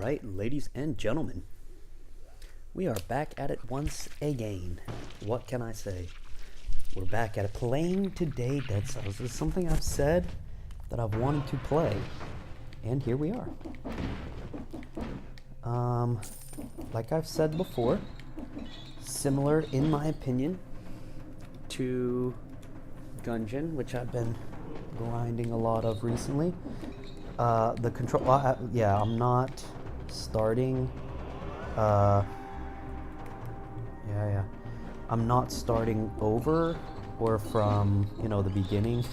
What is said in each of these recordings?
right, ladies and gentlemen, we are back at it once again. What can I say? We're back at it, playing today Dead Cells. This is something I've said that I've wanted to play, and here we are. Like I've said before, similar in my opinion to Gungeon, which I've been grinding a lot of recently. The control, I'm not starting, I'm not starting over or from, the beginning.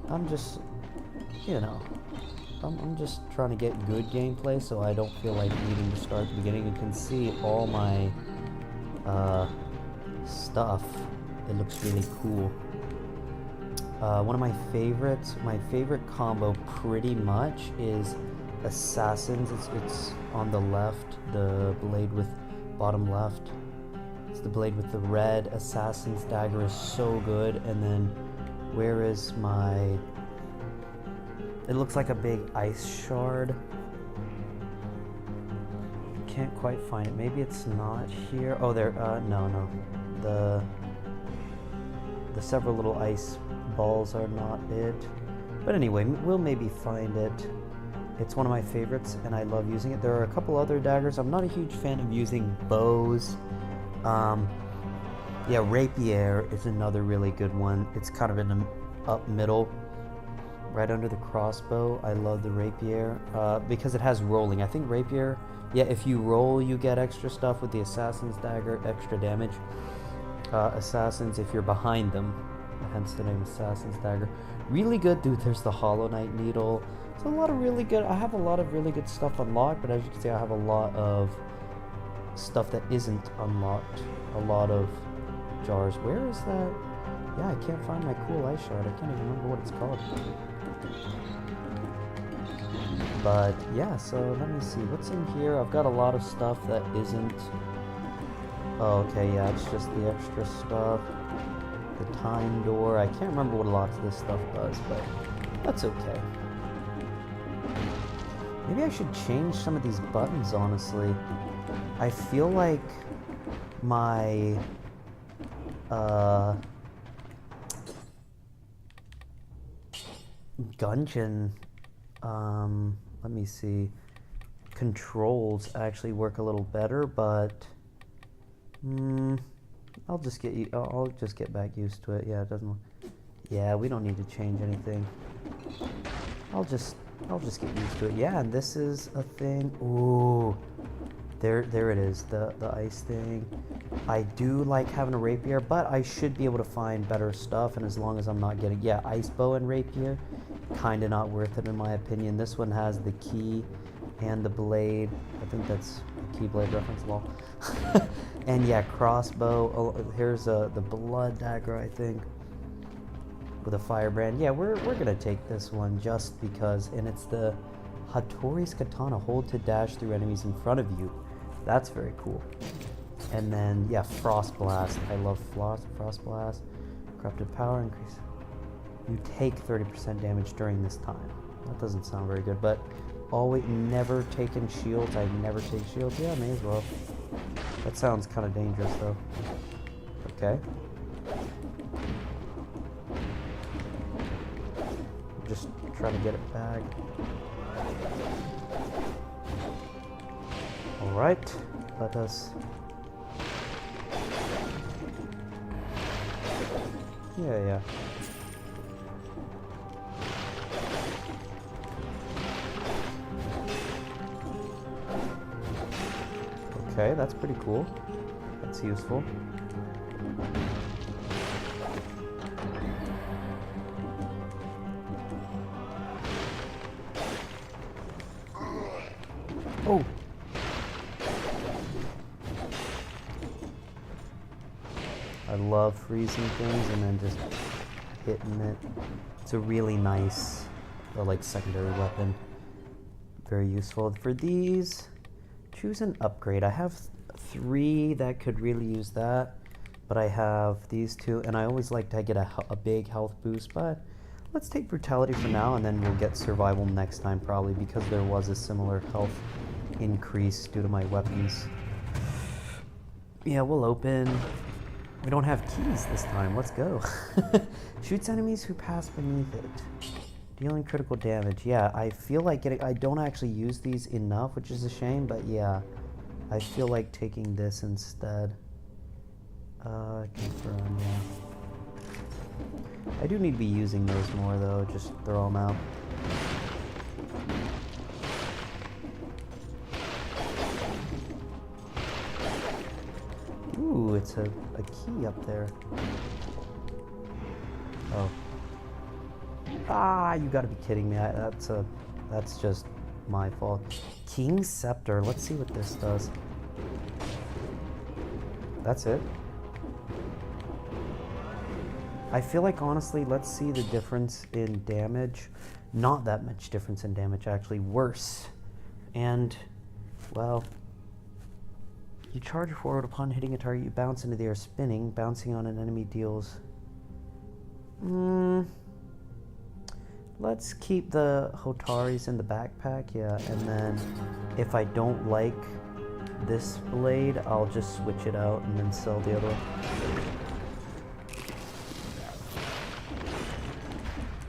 I'm just, I'm just trying to get good gameplay so I don't feel like needing to start at the beginning. You can see all my, stuff. It looks really cool. One of my favorites, my favorite combo pretty much is Assassins. It's on the left, the blade with bottom left. It's the blade with the red. Assassin's dagger is so good. And then where is my... It looks like a big ice shard. Can't quite find it. Maybe it's not here. Oh, there. No. The several little ice balls are not it. But anyway, we'll maybe find it. It's one of my favorites, and I love using it. There are a couple other daggers. I'm not a huge fan of using bows. Rapier is another really good one. It's kind of in the up middle, right under the crossbow. I love the rapier because it has rolling. I think rapier, if you roll, you get extra stuff. With the assassin's dagger, extra damage. Assassins, if you're behind them, hence the name Assassin's Dagger. Really good, dude. There's the Hollow Knight Needle. It's a lot of really good. I have a lot of really good stuff unlocked, but as you can see, I have a lot of stuff that isn't unlocked. A lot of jars. Where is that? Yeah, I can't find my cool ice shard. I can't even remember what it's called. But yeah, so let me see what's in here. I've got a lot of stuff that isn't. Oh, okay, yeah, it's just the extra stuff. The time door. I can't remember what a lot of this stuff does, but that's okay. Maybe I should change some of these buttons, honestly. I feel like my Gungeon, let me see, controls actually work a little better, but I'll just get back used to it. Yeah, it doesn't. Yeah, we don't need to change anything. I'll just get used to it. Yeah, and this is a thing. Ooh, there it is. The ice thing. I do like having a rapier, but I should be able to find better stuff. And as long as I'm not getting ice bow and rapier, kind of not worth it in my opinion. This one has the key and the blade. I think that's a Keyblade reference, lol. And yeah, crossbow. Oh, here's the blood dagger, I think, with a firebrand. Yeah, we're gonna take this one just because, and it's the Hattori's Katana. Hold to dash through enemies in front of you. That's very cool. And then Frost Blast. I love Frost Blast. Corrupted power increase. You take 30% damage during this time. That doesn't sound very good, but always never taken shields. I never take shields. Yeah, may as well. That sounds kind of dangerous, though. Okay. Just try to get it back. Alright. Let us... Yeah. Okay, that's pretty cool. That's useful. Oh! I love freezing things and then just hitting it. It's a really nice, secondary weapon. Very useful. For these... Choose an upgrade. I have 3 that could really use that, but I have these 2, and I always like to get a big health boost, but let's take brutality for now, and then we'll get survival next time probably, because there was a similar health increase due to my weapons. Yeah, we'll open. We don't have keys this time. Let's go. Shoots enemies who pass beneath it. Dealing critical damage. Yeah, I feel like getting... I don't actually use these enough, which is a shame, but yeah. I feel like taking this instead. Confirm, yeah. I do need to be using those more, though. Just throw them out. Ooh, it's a key up there. Oh. Ah, you gotta be kidding me. That's just my fault. King's Scepter. Let's see what this does. That's it. I feel like, honestly, let's see the difference in damage. Not that much difference in damage, actually. Worse. And, well... You charge forward upon hitting a target, you bounce into the air spinning. Bouncing on an enemy deals... Let's keep the Hotaris in the backpack, yeah. And then, if I don't like this blade, I'll just switch it out and then sell the other one.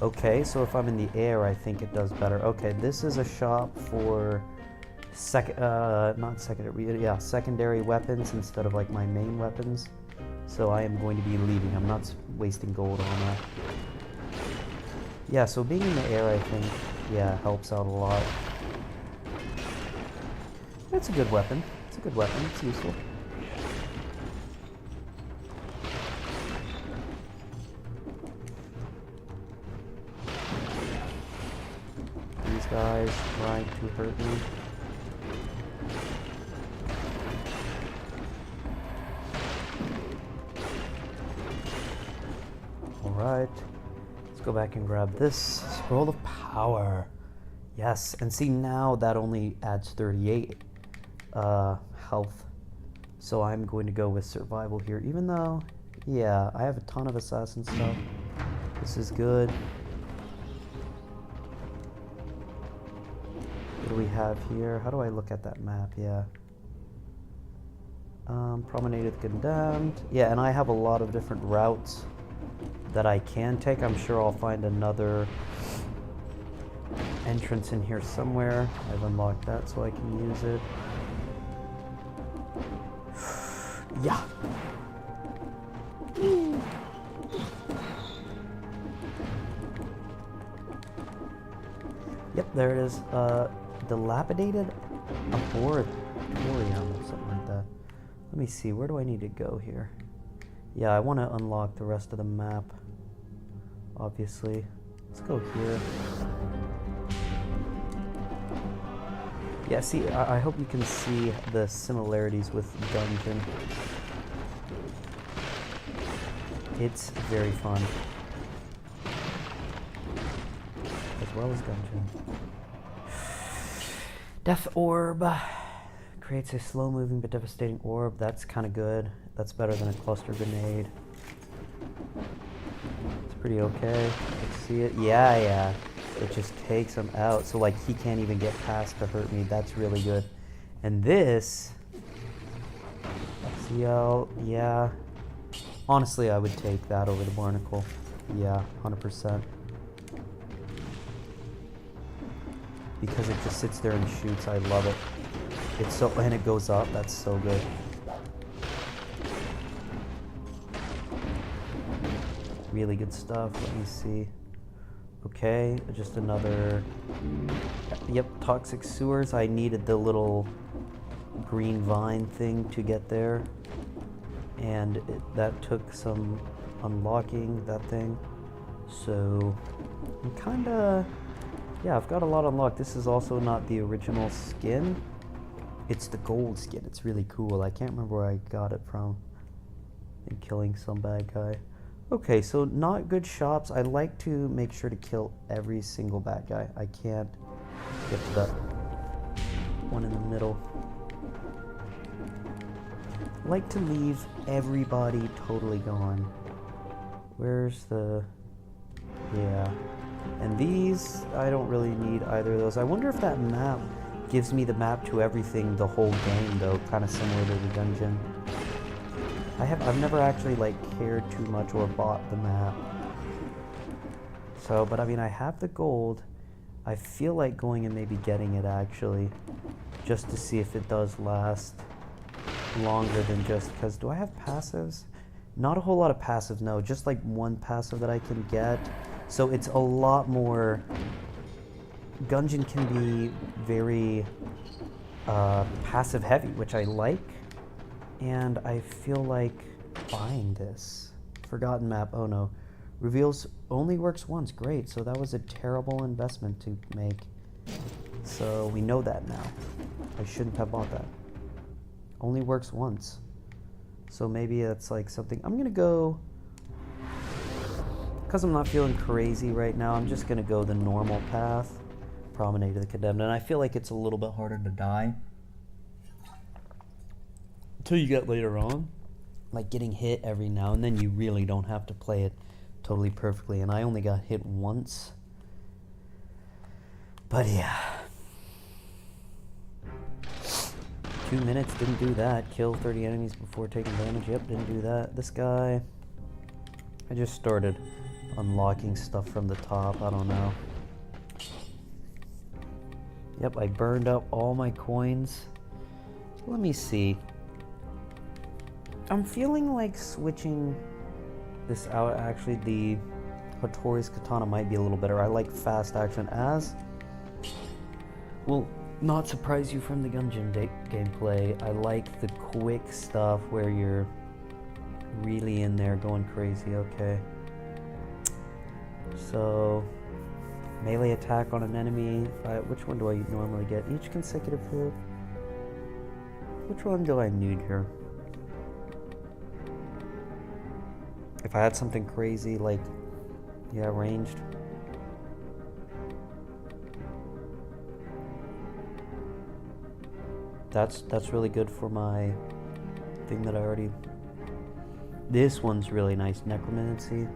Okay, so if I'm in the air, I think it does better. Okay, this is a shop for secondary weapons instead of like my main weapons. So I am going to be leaving. I'm not wasting gold on that. Yeah, so being in the air, I think, yeah, helps out a lot. It's a good weapon. It's a good weapon. It's useful. These guys trying to hurt me. Alright. Go back and grab this Scroll of Power. Yes, and see, now that only adds 38 health. So I'm going to go with survival here, even though, yeah, I have a ton of assassin stuff. This is good. What do we have here? How do I look at that map? Yeah. Promenade of the Condemned. Yeah, and I have a lot of different routes that I can take. I'm sure I'll find another entrance in here somewhere. I've unlocked that so I can use it. Yeah. Yep, there it is. Dilapidated Arboretum or something like that. Let me see, where do I need to go here? Yeah, I want to unlock the rest of the map, obviously. Let's go here. Yeah, see, I hope you can see the similarities with Gungeon. It's very fun. As well as Gungeon. Death Orb. Creates a slow-moving but devastating orb. That's kind of good. That's better than a cluster grenade. It's pretty okay. Let's see it. Yeah. It just takes him out. So, like, he can't even get past to hurt me. That's really good. And this... CL, yeah. Honestly, I would take that over the Barnacle. Yeah, 100%. Because it just sits there and shoots. I love it. It's so... And it goes up. That's so good. Really good stuff. Let me see. Okay, just another... Yep, Toxic Sewers. I needed the little green vine thing to get there. And that took some unlocking, that thing. So, I'm kinda... Yeah, I've got a lot unlocked. This is also not the original skin. It's the gold skin. It's really cool. I can't remember where I got it from. In killing some bad guy. Okay, so not good shops. I like to make sure to kill every single bad guy. I can't get to that one in the middle. I like to leave everybody totally gone. Where's the... Yeah. And these, I don't really need either of those. I wonder if that map gives me the map to everything the whole game, though, kind of similar to the dungeon. I've never actually like cared too much or bought the map. So, but I mean, I have the gold. I feel like going and maybe getting it actually, just to see if it does last longer than just, because do I have passives? Not a whole lot of passives, no, just like one passive that I can get. So it's a lot more, Gungeon can be very passive heavy, which I like, and I feel like buying this. Forgotten map, oh no. Reveals only works once, great, so that was a terrible investment to make. So we know that now. I shouldn't have bought that. Only works once. So maybe it's like something, I'm gonna go, because I'm not feeling crazy right now, I'm just gonna go the normal path. Promenade to the Condemned, and I feel like it's a little bit harder to die until you get later on. Like getting hit every now and then, you really don't have to play it totally perfectly, and I only got hit once. But yeah. 2 minutes, didn't do that. Kill 30 enemies before taking damage, yep, didn't do that. This guy, I just started unlocking stuff from the top, I don't know. Yep, I burned up all my coins. Let me see. I'm feeling like switching this out. Actually, the Hattori's Katana might be a little better. I like fast action, as will not surprise you from the Gungeon gameplay. I like the quick stuff where you're really in there going crazy. Okay. So, melee attack on an enemy. Which one do I normally get? Each consecutive hit. Which one do I need here? If I had something crazy like, yeah, ranged. That's really good for my thing that I already. This one's really nice, Necromancy.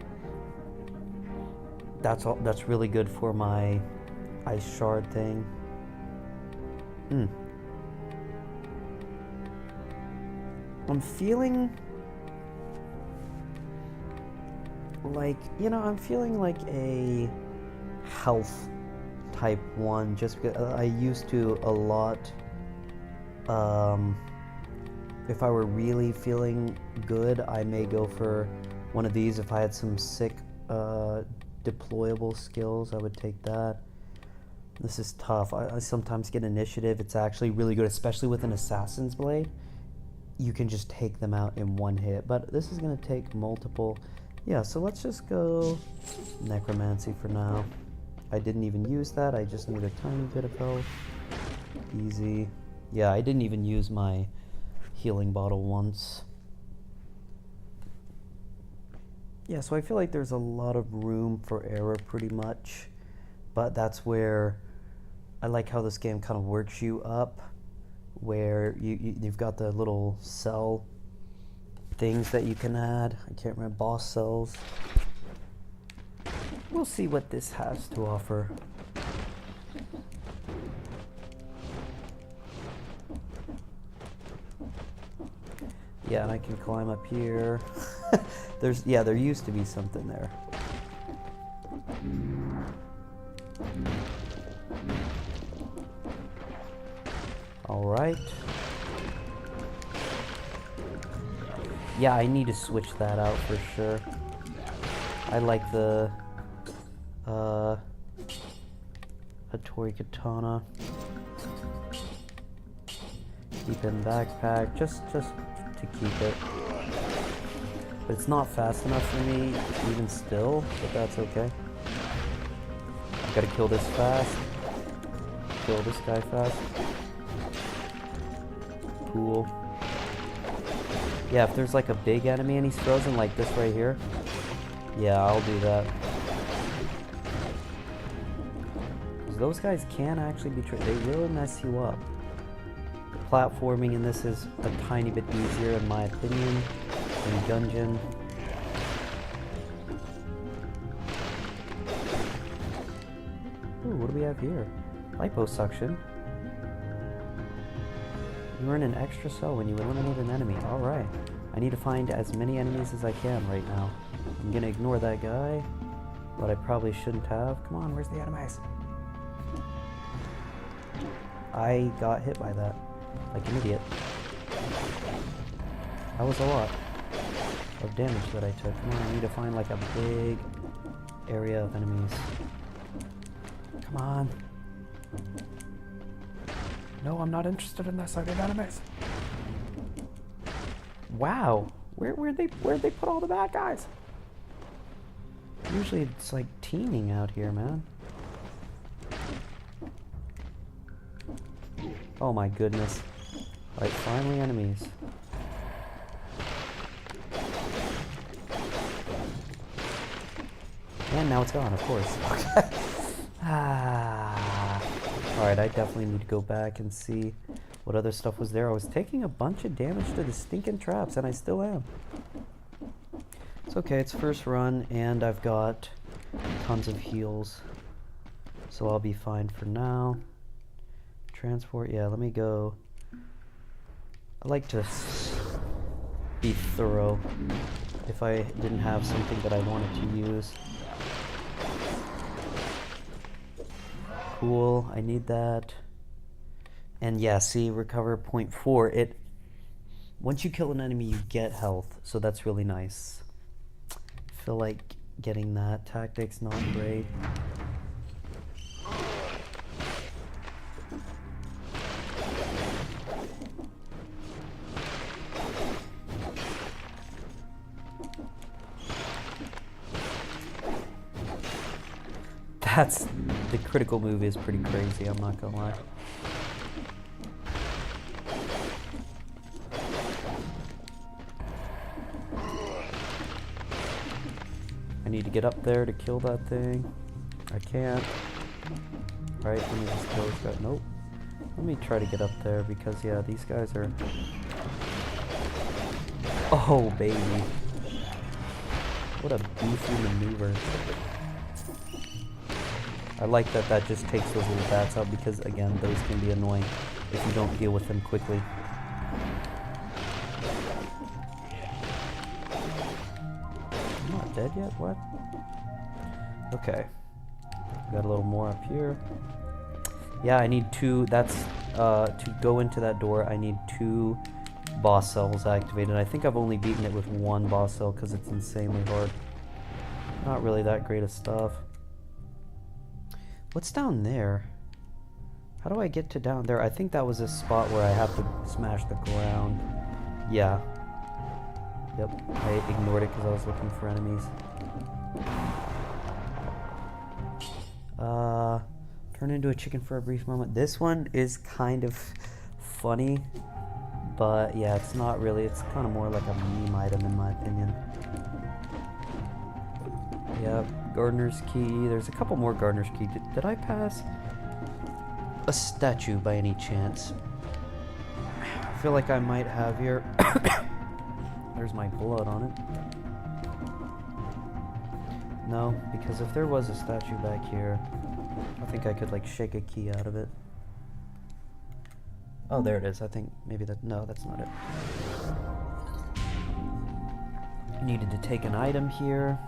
That's really good for my Ice Shard thing. I'm feeling like, I'm feeling like a health type one, just because I used to a lot. If I were really feeling good, I may go for one of these. If I had some sick deployable skills, I would take that. This is tough. I sometimes get initiative. It's actually really good, especially with an Assassin's Blade. You can just take them out in one hit, but this is going to take multiple. Yeah, so let's just go Necromancy for now. I didn't even use that. I just need a tiny bit of health. Easy. Yeah, I didn't even use my healing bottle once. Yeah, so I feel like there's a lot of room for error pretty much, but that's where I like how this game kind of works you up, where you've got the little cell things that you can add. I can't remember, boss cells. We'll see what this has to offer. Yeah, and I can climb up here. There used to be something there. All right. Yeah, I need to switch that out for sure. I like the Hattori Katana. Keep in backpack, just to keep it. But it's not fast enough for me, even still, but that's okay. I gotta kill this fast. Kill this guy fast. Cool. Yeah, if there's like a big enemy and he's frozen, like this right here, yeah, I'll do that. Because those guys can actually be they will mess you up. The platforming in this is a tiny bit easier in my opinion than Gungeon. Ooh, what do we have here? Liposuction. You're in an extra cell when you eliminate an enemy. Alright. I need to find as many enemies as I can right now. I'm gonna ignore that guy, but I probably shouldn't have. Come on, where's the enemies? I got hit by that. Like an idiot. That was a lot of damage that I took. Come on, I need to find like a big area of enemies. Come on. No, I'm not interested in this. I need enemies. Wow. Where'd they put all the bad guys? Usually it's like teeming out here, man. Oh my goodness. Alright, finally enemies. And now it's gone, of course. Alright, I definitely need to go back and see what other stuff was there. I was taking a bunch of damage to the stinking traps, and I still am. It's okay, it's first run, and I've got tons of heals. So I'll be fine for now. Transport, yeah, let me go. I like to be thorough if I didn't have something that I wanted to use. Cool, I need that. And yeah, see, recover 0.4. Once you kill an enemy, you get health, so that's really nice. I feel like getting that. Tactics, not great. The critical move is pretty crazy, I'm not gonna lie. I need to get up there to kill that thing. I can't. Right, let me just kill this guy. Nope. Let me try to get up there because, yeah, these guys are... Oh, baby. What a beefy maneuver. I like that just takes those little bats out because, again, those can be annoying if you don't deal with them quickly. I'm not dead yet? What? Okay. Got a little more up here. Yeah, I need 2. That's, to go into that door, I need 2 boss cells activated. I think I've only beaten it with 1 boss cell because it's insanely hard. Not really that great of stuff. What's down there? How do I get to down there? I think that was a spot where I have to smash the ground. Yeah. Yep, I ignored it because I was looking for enemies. Turn into a chicken for a brief moment. This one is kind of funny, but yeah, it's not really. It's kind of more like a meme item in my opinion. Yep. Gardener's Key. There's a couple more Gardener's Key. Did I pass a statue by any chance? I feel like I might have here. There's my blood on it. No, because if there was a statue back here, I think I could like shake a key out of it. Oh, there it is. I think maybe that... No, that's not it. Needed to take an item here.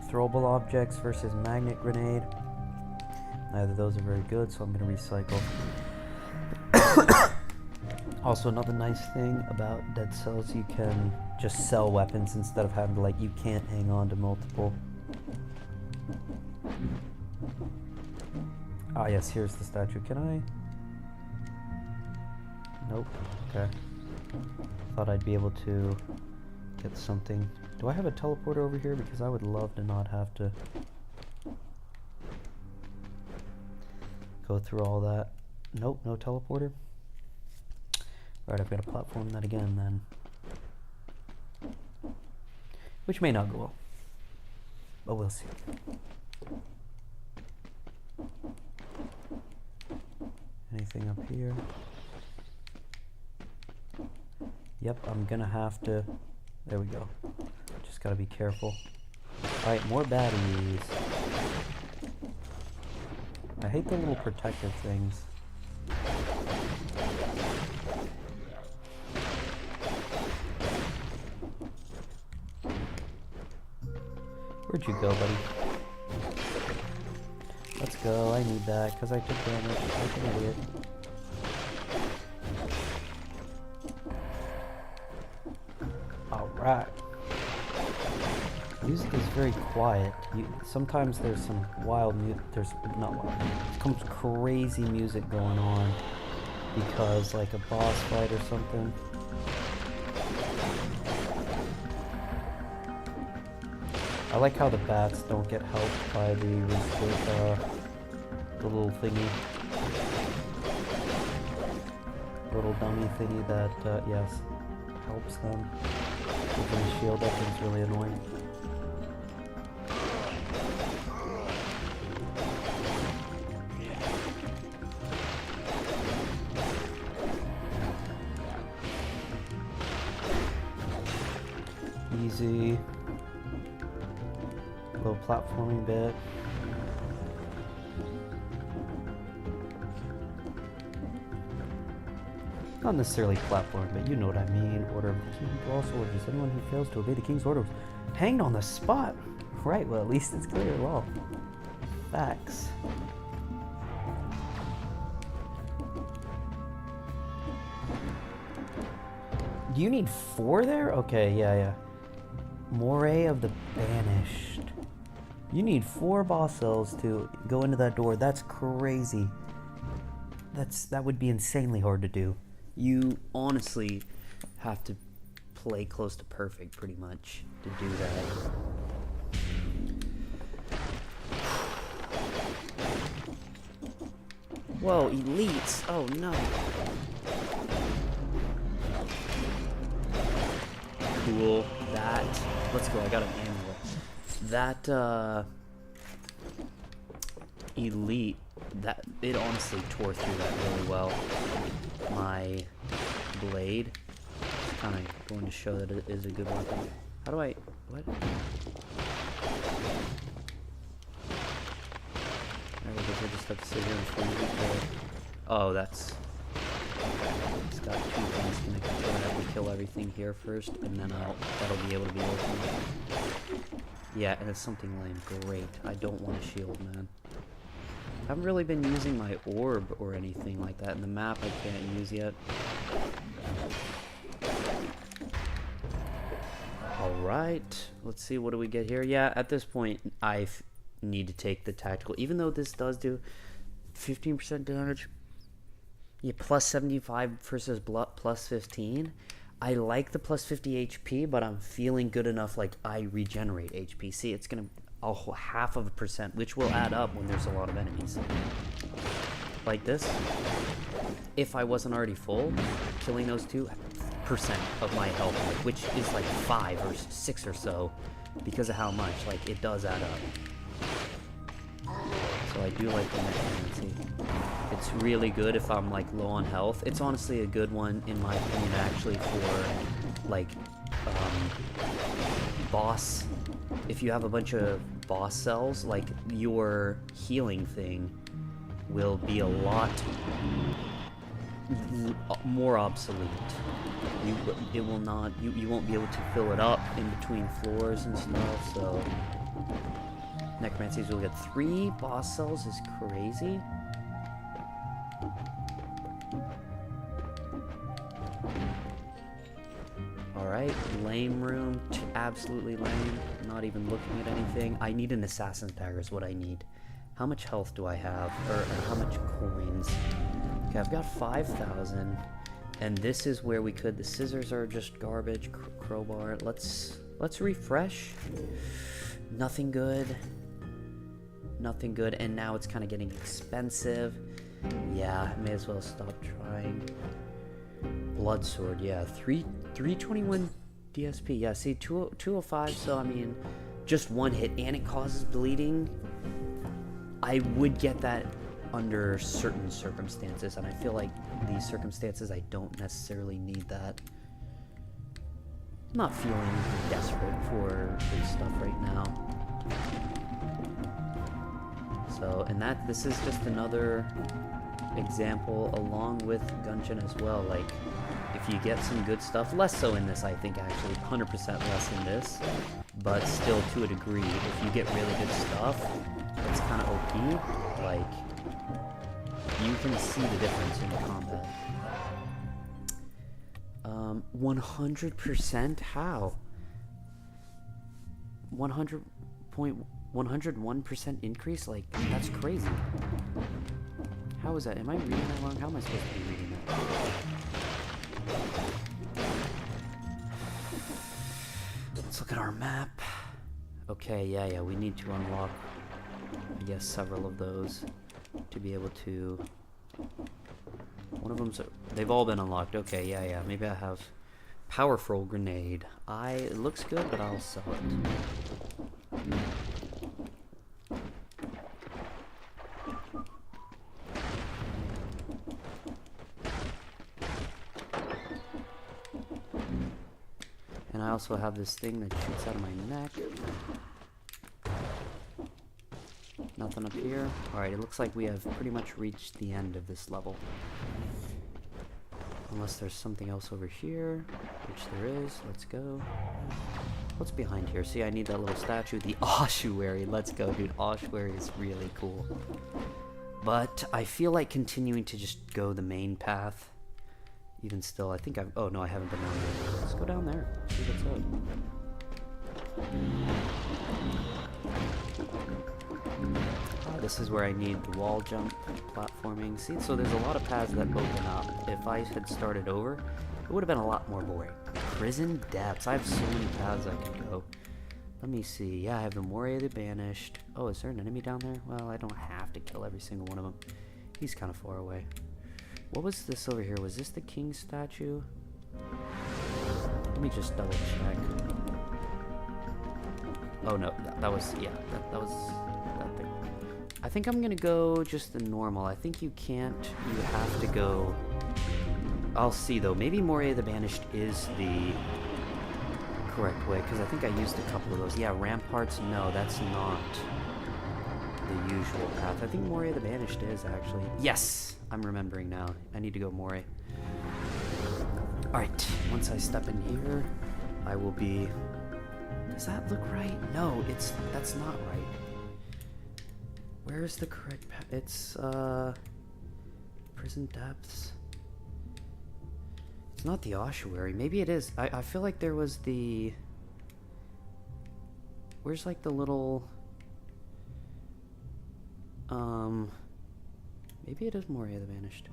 Throwable objects versus magnet grenade. Neither of those are very good, so I'm going to recycle. Also, another nice thing about Dead Cells, you can just sell weapons instead of having to, like, you can't hang on to multiple. Ah, yes, here's the statue. Can I? Nope. Okay. Thought I'd be able to get something. Do I have a teleporter over here? Because I would love to not have to go through all that. Nope, no teleporter. Alright, I've got to platform that again then. Which may not go well. But we'll see. Anything up here? Yep, I'm gonna have to... There we go. Just gotta be careful. Alright, more baddies. I hate the little protective things. Where'd you go, buddy? Let's go. I need that because I took damage like an idiot. Alright. Music is very quiet. Sometimes there's some wild music. There's not wild. There's some crazy music going on because like a boss fight or something. I like how the bats don't get helped by the little thingy. Little dummy thingy that, yes, helps them. With the shield, that thing's really annoying. Easy. Little platforming bit. Not necessarily platform, but you know what I mean. Order of the king to all soldiers. Anyone who fails to obey the king's orders hanged on the spot. Right, well at least it's clear law. Facts. Do you need 4 there? Okay, yeah. Moray of the Banished. You need 4 boss cells to go into that door. That's crazy. That would be insanely hard to do. You honestly have to play close to perfect pretty much to do that. Whoa, elites! Oh no. Cool. That. Let's go, I got an amulet. That, elite, it honestly tore through that really well. My blade is kind of going to show that it is a good weapon. How do I, what? I guess I just have to sit here and freeze it. Oh, that's... It's got 2 things connected to it. I have to kill everything here first, and then that'll be able to be opened. Yeah, and it's something lame. Great. I don't want a shield, man. I haven't really been using my orb or anything like that. In the map, I can't use yet. Alright. Let's see, what do we get here? Yeah, at this point, I need to take the tactical. Even though this does do 15% damage. Yeah, plus 75 versus plus 15. I like the plus 50 HP, but I'm feeling good enough like I regenerate HP. See, it's going to... half of a percent, which will add up when there's a lot of enemies. Like this. If I wasn't already full, killing those 2% of my health, which is like 5 or 6 or so, because of how much, like, it does add up. So I do like the necromancy. It's really good if I'm like low on health. It's honestly a good one, in my opinion, actually, for like boss. If you have a bunch of boss cells, like, your healing thing will be a lot more obsolete. It will not, you won't be able to fill it up in between floors and stuff, so necromancies will get 3 boss cells is crazy. Alright, lame room, absolutely lame, not even looking at anything. I need an assassin's dagger is what I need. How much health do I have, or how much coins? Okay, I've got 5,000, and this is where we could, the scissors are just garbage, crowbar, let's refresh. Nothing good, and now it's kind of getting expensive. Yeah, I may as well stop trying. Blood sword, yeah, 321 DSP, yeah, see, 205, so I mean, just 1 hit, and it causes bleeding. I would get that under certain circumstances, and I feel like these circumstances, I don't necessarily need that. I'm not feeling desperate for this stuff right now. So, and this is just another example, along with Gungeon as well, like, if you get some good stuff, less so in this, I think, actually, 100% less in this, but still to a degree, if you get really good stuff, it's kind of OP, like, you can see the difference in combat. 100%? How? 101% increase? Like, that's crazy. How is that? Am I reading that wrong? How am I supposed to be reading that? Let's look at our map. Okay, yeah, we need to unlock, I guess, several of those to be able to... One of them's... They've all been unlocked. Okay, yeah, maybe I have... Powerful grenade. It looks good, but I'll sell it. And I also have this thing that shoots out of my neck. Nothing up here. Alright, it looks like we have pretty much reached the end of this level. Unless there's something else over here, which there is. Let's go. What's behind here? See, I need that little statue. The ossuary. Let's go, dude. Ossuary is really cool. But I feel like continuing to just go the main path. Even still, I think I've... Oh, no, I haven't been down there. Let's go down there. See what's up. This is where I need the wall jump, platforming. See, so there's a lot of paths that open up. If I had started over, it would have been a lot more boring. Prison depths. I have so many paths I could go. Let me see. Yeah, I have the Moray the Banished. Oh, is there an enemy down there? Well, I don't have to kill every single one of them. He's kind of far away. What was this over here? Was this the king statue? Let me just double check. Oh, no. That was... Yeah, that was... that thing. I think I'm gonna go just the normal. I think you can't. You have to go... I'll see, though. Maybe Moray the Banished is the correct way, because I think I used a couple of those. Yeah, Ramparts, no, that's not the usual path. I think Moray the Banished is, actually. Yes! I'm remembering now. I need to go Moray. Alright, once I step in here, I will be... Does that look right? No, that's not right. Where's the correct path? It's, Prison Depths. It's not the ossuary. Maybe it is. I feel like there was the... Where's, like, the little... Maybe it is Moray the Banished.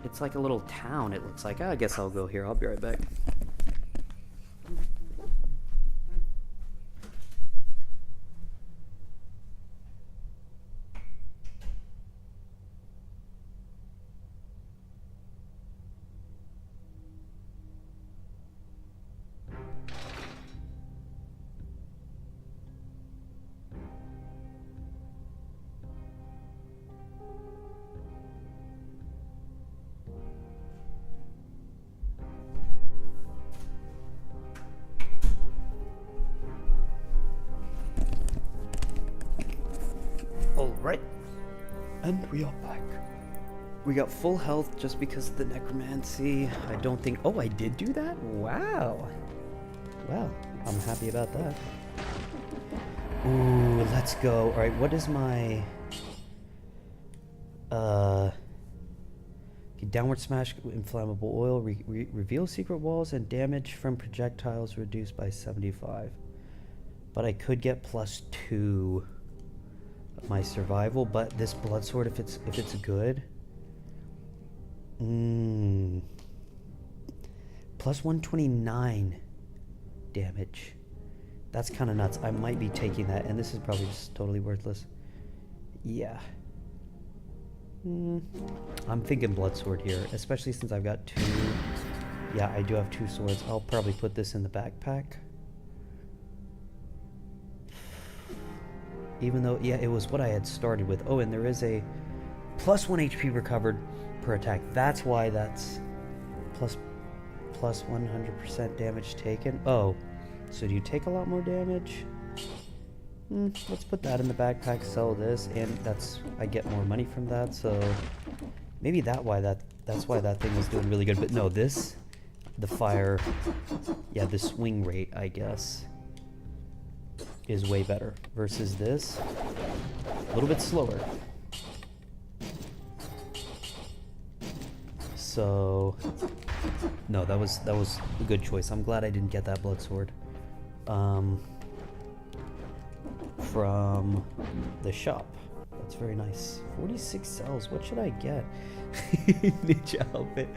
It's like a little town, it looks like. I guess I'll go here. I'll be right back. Alright, and we are back. We got full health just because of the necromancy. I don't think... Oh, I did do that? Wow. Well, I'm happy about that. Ooh, let's go. Alright, what is my... Downward smash, inflammable oil, reveal secret walls, and damage from projectiles reduced by 75. But I could get +2... my survival, but this blood sword, if it's good, plus 129 damage. That's kind of nuts. I might be taking that, and this is probably just totally worthless. Yeah. I'm thinking blood sword here, especially since I've got 2. Yeah, I do have 2 swords. I'll probably put this in the backpack. Even though, yeah, it was what I had started with. Oh, and there is a plus 1 HP recovered per attack. That's why that's plus 100% damage taken. Oh, so do you take a lot more damage? Let's put that in the backpack, sell this, and I get more money from that, so maybe that's why That's why that thing was doing really good. But no, this, the fire, yeah, the swing rate, I guess, is way better versus this. A little bit slower. So, no, that was a good choice. I'm glad I didn't get that blood sword. From the shop. That's very nice. 46 cells. What should I get? Ninja outfit.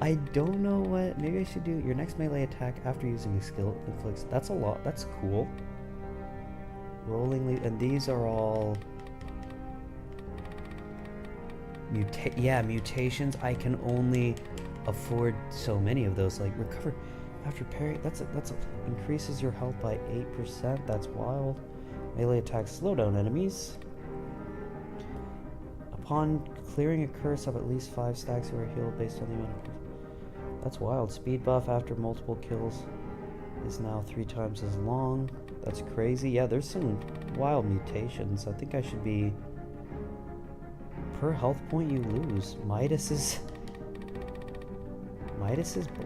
I don't know what. Maybe I should do your next melee attack after using a skill inflicts. That's a lot. That's cool. Rolling, and these are all mutations. I can only afford so many of those. Like recover after parry. That's increases your health by 8%. That's wild. Melee attacks slow down enemies. Upon clearing a curse of at least 5 stacks, you are healed based on the amount of. That's wild. Speed buff after multiple kills is now 3 times as long. That's crazy. Yeah, there's some wild mutations. I think I should be. Per health point you lose. Midas's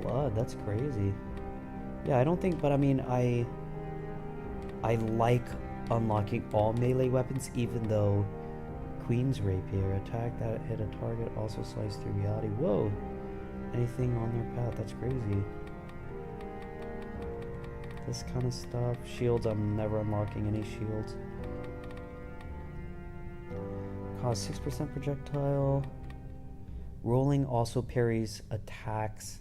blood. That's crazy. Yeah, I don't think, but I mean, I like unlocking all melee weapons, even though Queen's Rapier, attack that hit a target, also slice through reality. Whoa! Anything on their path, that's crazy. This kind of stuff. Shields, I'm never unlocking any shields. Cause 6% projectile. Rolling also parries attacks.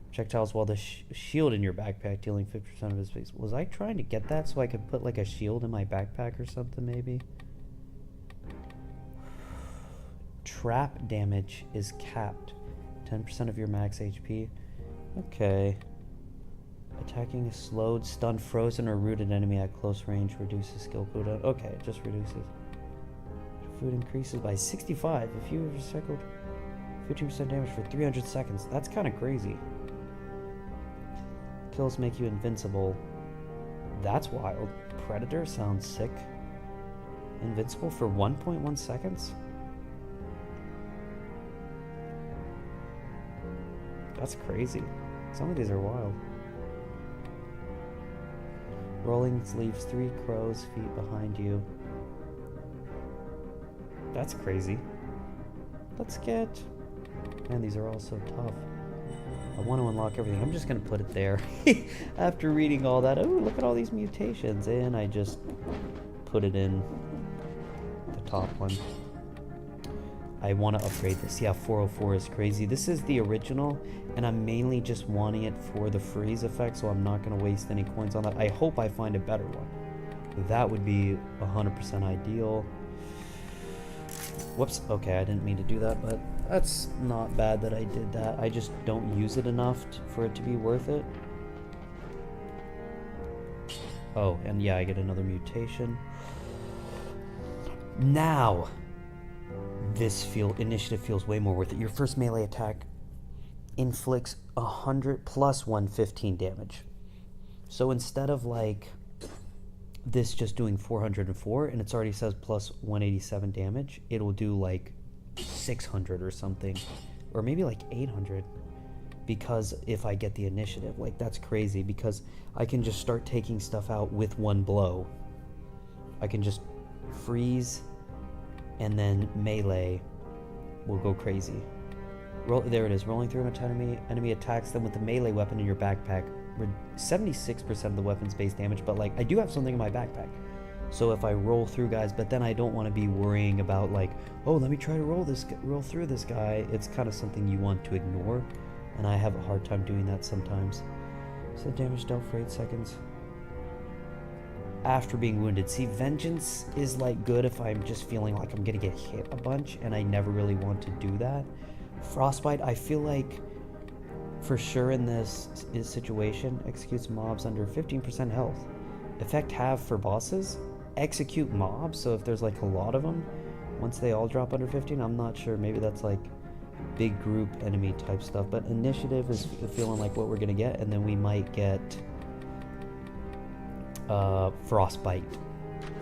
Projectiles while the shield in your backpack, dealing 50% of his space. Was I trying to get that so I could put like a shield in my backpack or something maybe? Trap damage is capped. 10% of your max HP. Okay. Attacking a slowed, stunned, frozen, or rooted enemy at close range reduces skill cooldown. Okay, it just reduces. Food increases by 65 if you recycled 15% damage for 300 seconds. That's kind of crazy. Kills make you invincible. That's wild. Predator sounds sick. Invincible for 1.1 seconds? That's crazy. Some of these are wild. Rolling leaves 3 crow's feet behind you. That's crazy. Let's get. Man, these are all so tough. I want to unlock everything. I'm just going to put it there. After reading all that, oh, look at all these mutations. And I just put it in the top one. I want to upgrade this. Yeah, 404 is crazy. This is the original, and I'm mainly just wanting it for the freeze effect, so I'm not going to waste any coins on that. I hope I find a better one. That would be 100% ideal. Whoops. Okay, I didn't mean to do that, but that's not bad that I did that. I just don't use it enough for it to be worth it. Oh, and yeah, I get another mutation. Now, this initiative feels way more worth it. Your first melee attack inflicts 100 plus 115 damage. So instead of like this just doing 404 and it already says plus 187 damage, it'll do like 600 or something, or maybe like 800, because if I get the initiative. Like, that's crazy, because I can just start taking stuff out with one blow. I can just freeze, and then melee will go crazy. There it is. Rolling through an enemy attacks them with the melee weapon in your backpack. 76% of the weapon's base damage, but like I do have something in my backpack. So if I roll through guys, but then I don't want to be worrying about like, oh, let me try to roll through this guy. It's kind of something you want to ignore, and I have a hard time doing that sometimes. So damage dealt for 8 seconds. After being wounded. See, vengeance is like good if I'm just feeling like I'm gonna get hit a bunch, and I never really want to do that. Frostbite, I feel like for sure in this situation, executes mobs under 15% health. Effect have for bosses, execute mobs, so if there's like a lot of them, once they all drop under 15, I'm not sure, maybe that's like big group enemy type stuff, but initiative is feeling like what we're gonna get, and then we might get frostbite,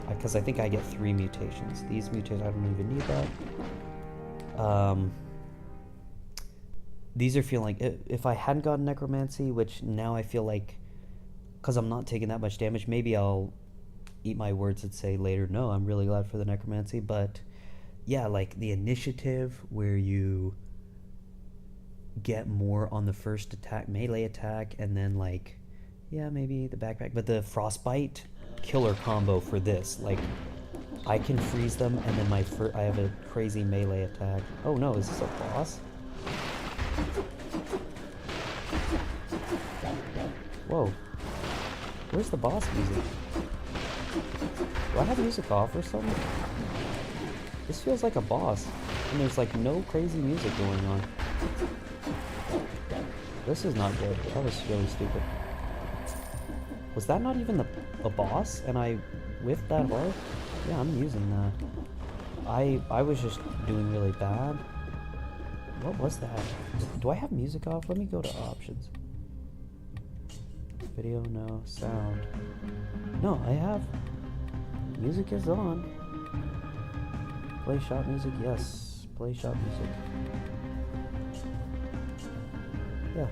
because I think I get 3 mutations. These mutations, I don't even need that. these are feeling like, if I hadn't gotten necromancy, which now I feel like, because I'm not taking that much damage, maybe I'll eat my words and say later, no, I'm really glad for the necromancy. But yeah, like the initiative where you get more on the first attack, melee attack, and then like, yeah, maybe the backpack, but the frostbite killer combo for this, like I can freeze them, and then I have a crazy melee attack. Oh no, is this a boss? Whoa, where's the boss music? Do I have music off or something? This feels like a boss, and there's like no crazy music going on. This is not good. That was really stupid. Was that not even a boss? And I whiffed that hard? Yeah, I'm using that. I was just doing really bad. What was that? Do I have music off? Let me go to options. Video, no. Sound. No, I have. Music is on. Play shop music, yes. Play shop music. Yeah.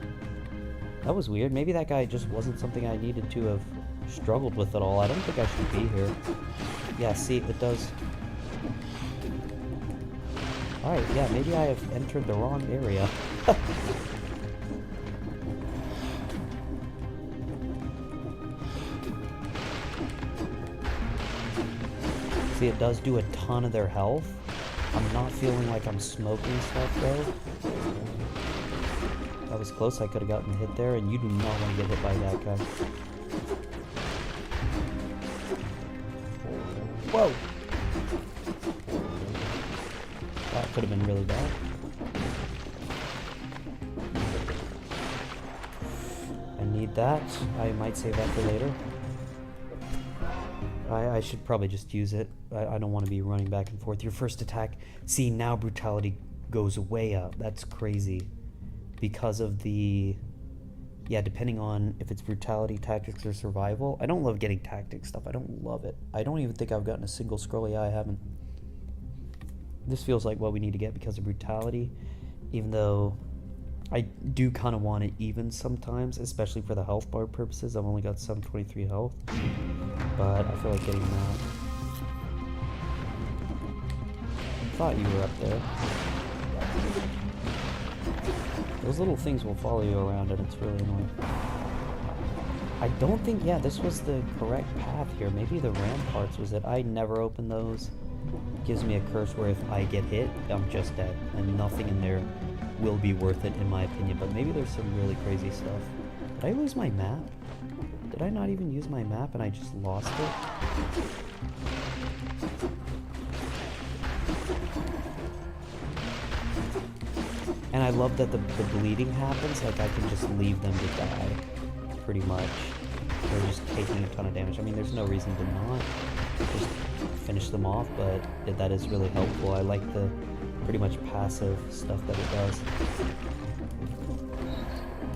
That was weird. Maybe that guy just wasn't something I needed to have struggled with at all. I don't think I should be here. Yeah, see, it does. Alright, yeah, maybe I have entered the wrong area. See, it does do a ton of their health. I'm not feeling like I'm smoking stuff, though. That was close. I could have gotten hit there, and you do not want to get hit by that guy. Whoa! That could have been really bad. I need that. I might save that for later. I should probably just use it. I don't want to be running back and forth. Your first attack. See, now brutality goes way up. That's crazy. Because of the... Yeah, depending on if it's brutality, tactics, or survival. I don't love getting tactics stuff. I don't love it. I don't even think I've gotten a single scroll. Yeah, I haven't. This feels like what we need to get because of brutality. Even though I do kind of want it even sometimes, especially for the health bar purposes. I've only got 723 health. But I feel like getting that. I thought you were up there. Those little things will follow you around and it's really annoying. I don't think, yeah, this was the correct path here. Maybe the ramparts was it. I never opened those. Gives me a curse where if I get hit, I'm just dead. And nothing in there will be worth it in my opinion. But maybe there's some really crazy stuff. Did I lose my map? Did I not even use my map and I just lost it? And I love that the bleeding happens, like I can just leave them to die, pretty much. They're just taking a ton of damage. I mean, there's no reason to not just finish them off, but that is really helpful. I like the pretty much passive stuff that it does.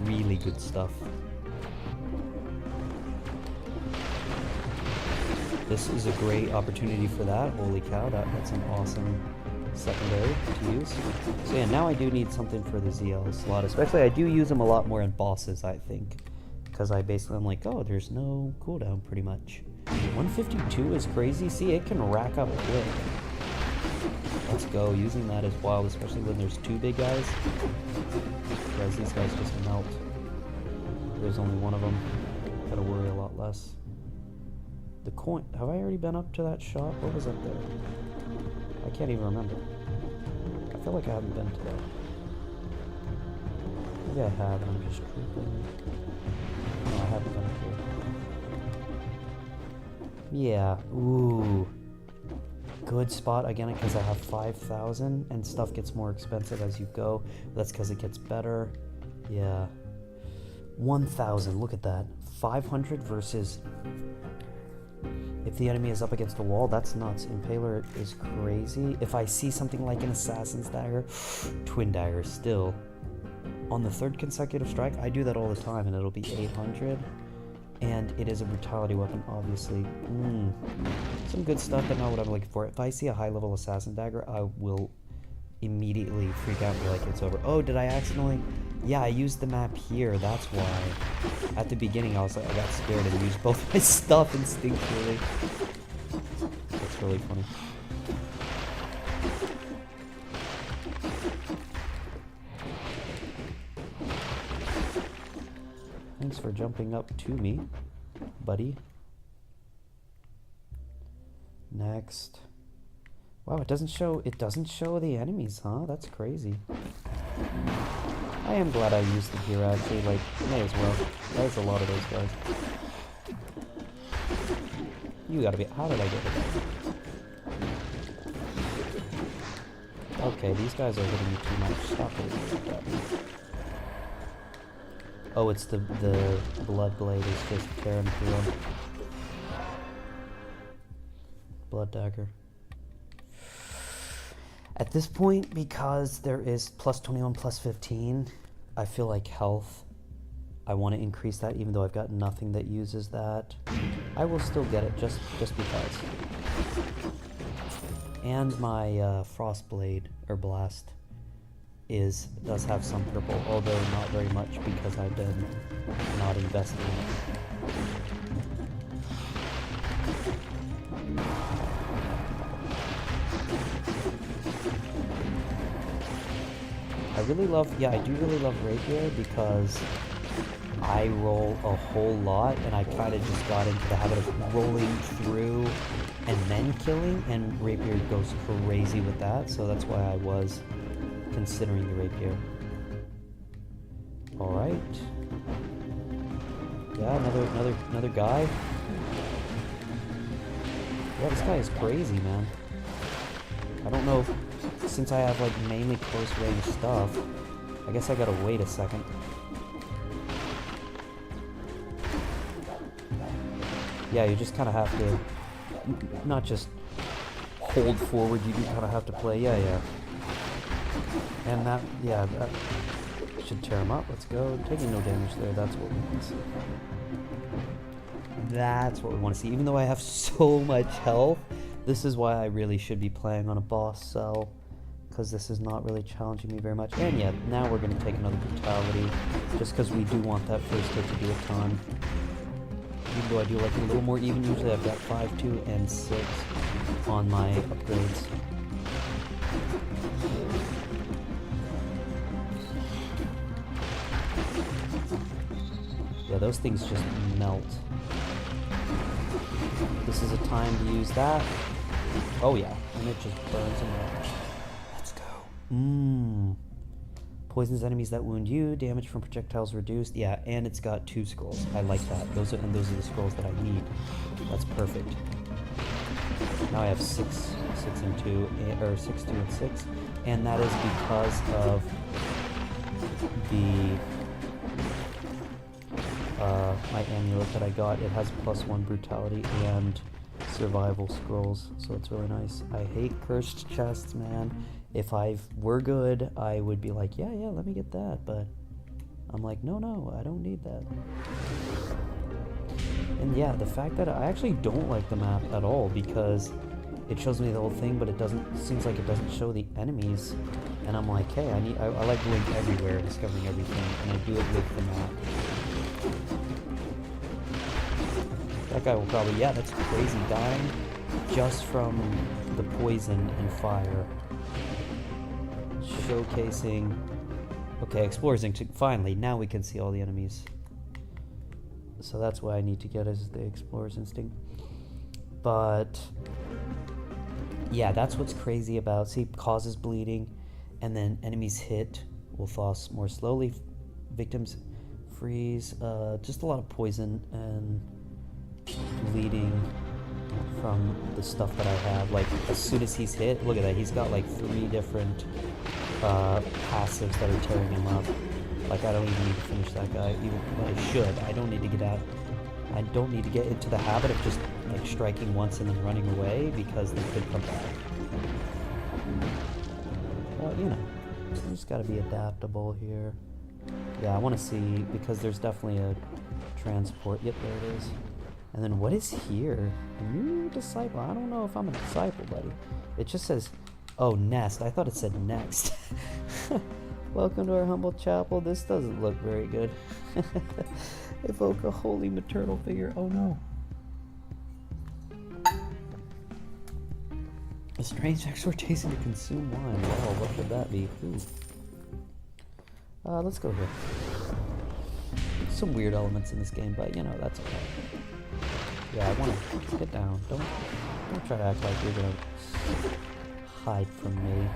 Really good stuff. This is a great opportunity for that. Holy cow, that's an awesome secondary to use. So yeah, now I do need something for the ZL slot. Especially, I do use them a lot more in bosses, I think. Because I'm like, oh, there's no cooldown, pretty much. 152 is crazy. See, it can rack up quick. Let's go. Using that is wild, especially when there's two big guys. Because these guys just melt. There's only one of them. Gotta worry a lot less. The coin. Have I already been up to that shop? What was up there? I can't even remember. I feel like I haven't been to that. Maybe I have, and I'm just creeping. No, I haven't been up here. Yeah. Ooh. Good spot again because I have 5,000 and stuff gets more expensive as you go. That's because it gets better. Yeah. 1,000. Look at that. 500 versus. If the enemy is up against a wall, that's nuts. Impaler is crazy. If I see something like an Assassin's Dagger, Twin Dagger still. On the third consecutive strike, I do that all the time, and it'll be 800. And it is a brutality weapon, obviously. Some good stuff, but not what I'm looking for. If I see a high-level Assassin Dagger, I will immediately freak out and be like, it's over. Oh, did I accidentally? Yeah, I used the map here, that's why. At the beginning, I was like, I got scared and used both my stuff instinctually. That's really funny. Thanks for jumping up to me, buddy. Next. Wow, it doesn't show the enemies, huh? That's crazy. I am glad I used it here actually, like, may as well. There's a lot of those guys. You gotta be, how did I get it? Okay, these guys are hitting me too much. Stop hitting me like that. Oh, it's the blood blade is just tearing through them. Blood dagger. At this point, because there is plus 21, plus 15, I feel like health, I want to increase that even though I've got nothing that uses that. I will still get it just because. And my frost blade, or blast, does have some purple, although not very much because I've been not investing in it. I do really love rapier because I roll a whole lot and I kind of just got into the habit of rolling through and then killing, and rapier goes crazy with that, so that's why I was considering the rapier. Alright. Yeah, another guy. Yeah, this guy is crazy, man. I don't know if, since I have like mainly close range stuff, I guess I gotta wait a second. Yeah, you just kind of have to, not just hold forward, you do kind of have to play, yeah. And that should tear him up, let's go. Taking no damage there, that's what we want to see. That's what we want to see. Even though I have so much health, this is why I really should be playing on a boss cell, because this is not really challenging me very much. And yeah, now we're going to take another brutality, just because we do want that first hit to do a ton. Even though I do like a little more even, usually I've got 5, 2, and 6 on my upgrades. Yeah, those things just melt. This is a time to use that. Oh yeah, and it just burns them up. Let's go. Poisons enemies that wound you. Damage from projectiles reduced. Yeah, and it's got 2 scrolls. I like that. Those are the scrolls that I need. That's perfect. Now I have 6, 2, and 6, and that is because of the my amulet that I got. It has +1 brutality and survival scrolls, so it's really nice. I hate cursed chests, man. If I were good, I would be like, yeah, let me get that, but I'm like, no, I don't need that. And yeah, the fact that I actually don't like the map at all, because it shows me the whole thing, but it seems like it doesn't show the enemies, and I'm like, hey, I like going everywhere, discovering everything, and I do it with the map. That guy will probably, yeah, that's crazy, dying just from the poison and fire. Showcasing. Okay, Explorer's Instinct. Finally, now we can see all the enemies. So that's why I need to get is the Explorer's Instinct. But yeah, that's what's crazy about. See, causes bleeding, and then enemies hit will fall more slowly. Victims freeze. Just a lot of poison and bleeding from the stuff that I have. Like, as soon as he's hit, look at that, he's got like 3 different passives that are tearing him up. Like, I don't even need to finish that guy, even when I should. I don't need to get out. I don't need to get into the habit of just like striking once and then running away, because they could come back. Well, you know, you just gotta be adaptable here. Yeah, I want to see, because there's definitely a transport. Yep, there it is. And then what is here? A new disciple. I don't know if I'm a disciple, buddy. It just says Oh, nest. I thought it said next. Welcome to our humble chapel. This doesn't look very good. Evoke a holy maternal figure. Oh no. A strange exhortation to consume wine. Wow, what would that be? Ooh. Let's go here. Some weird elements in this game, but you know, that's okay. Yeah, I wanna get down. Don't try to act like you're gonna hide from me.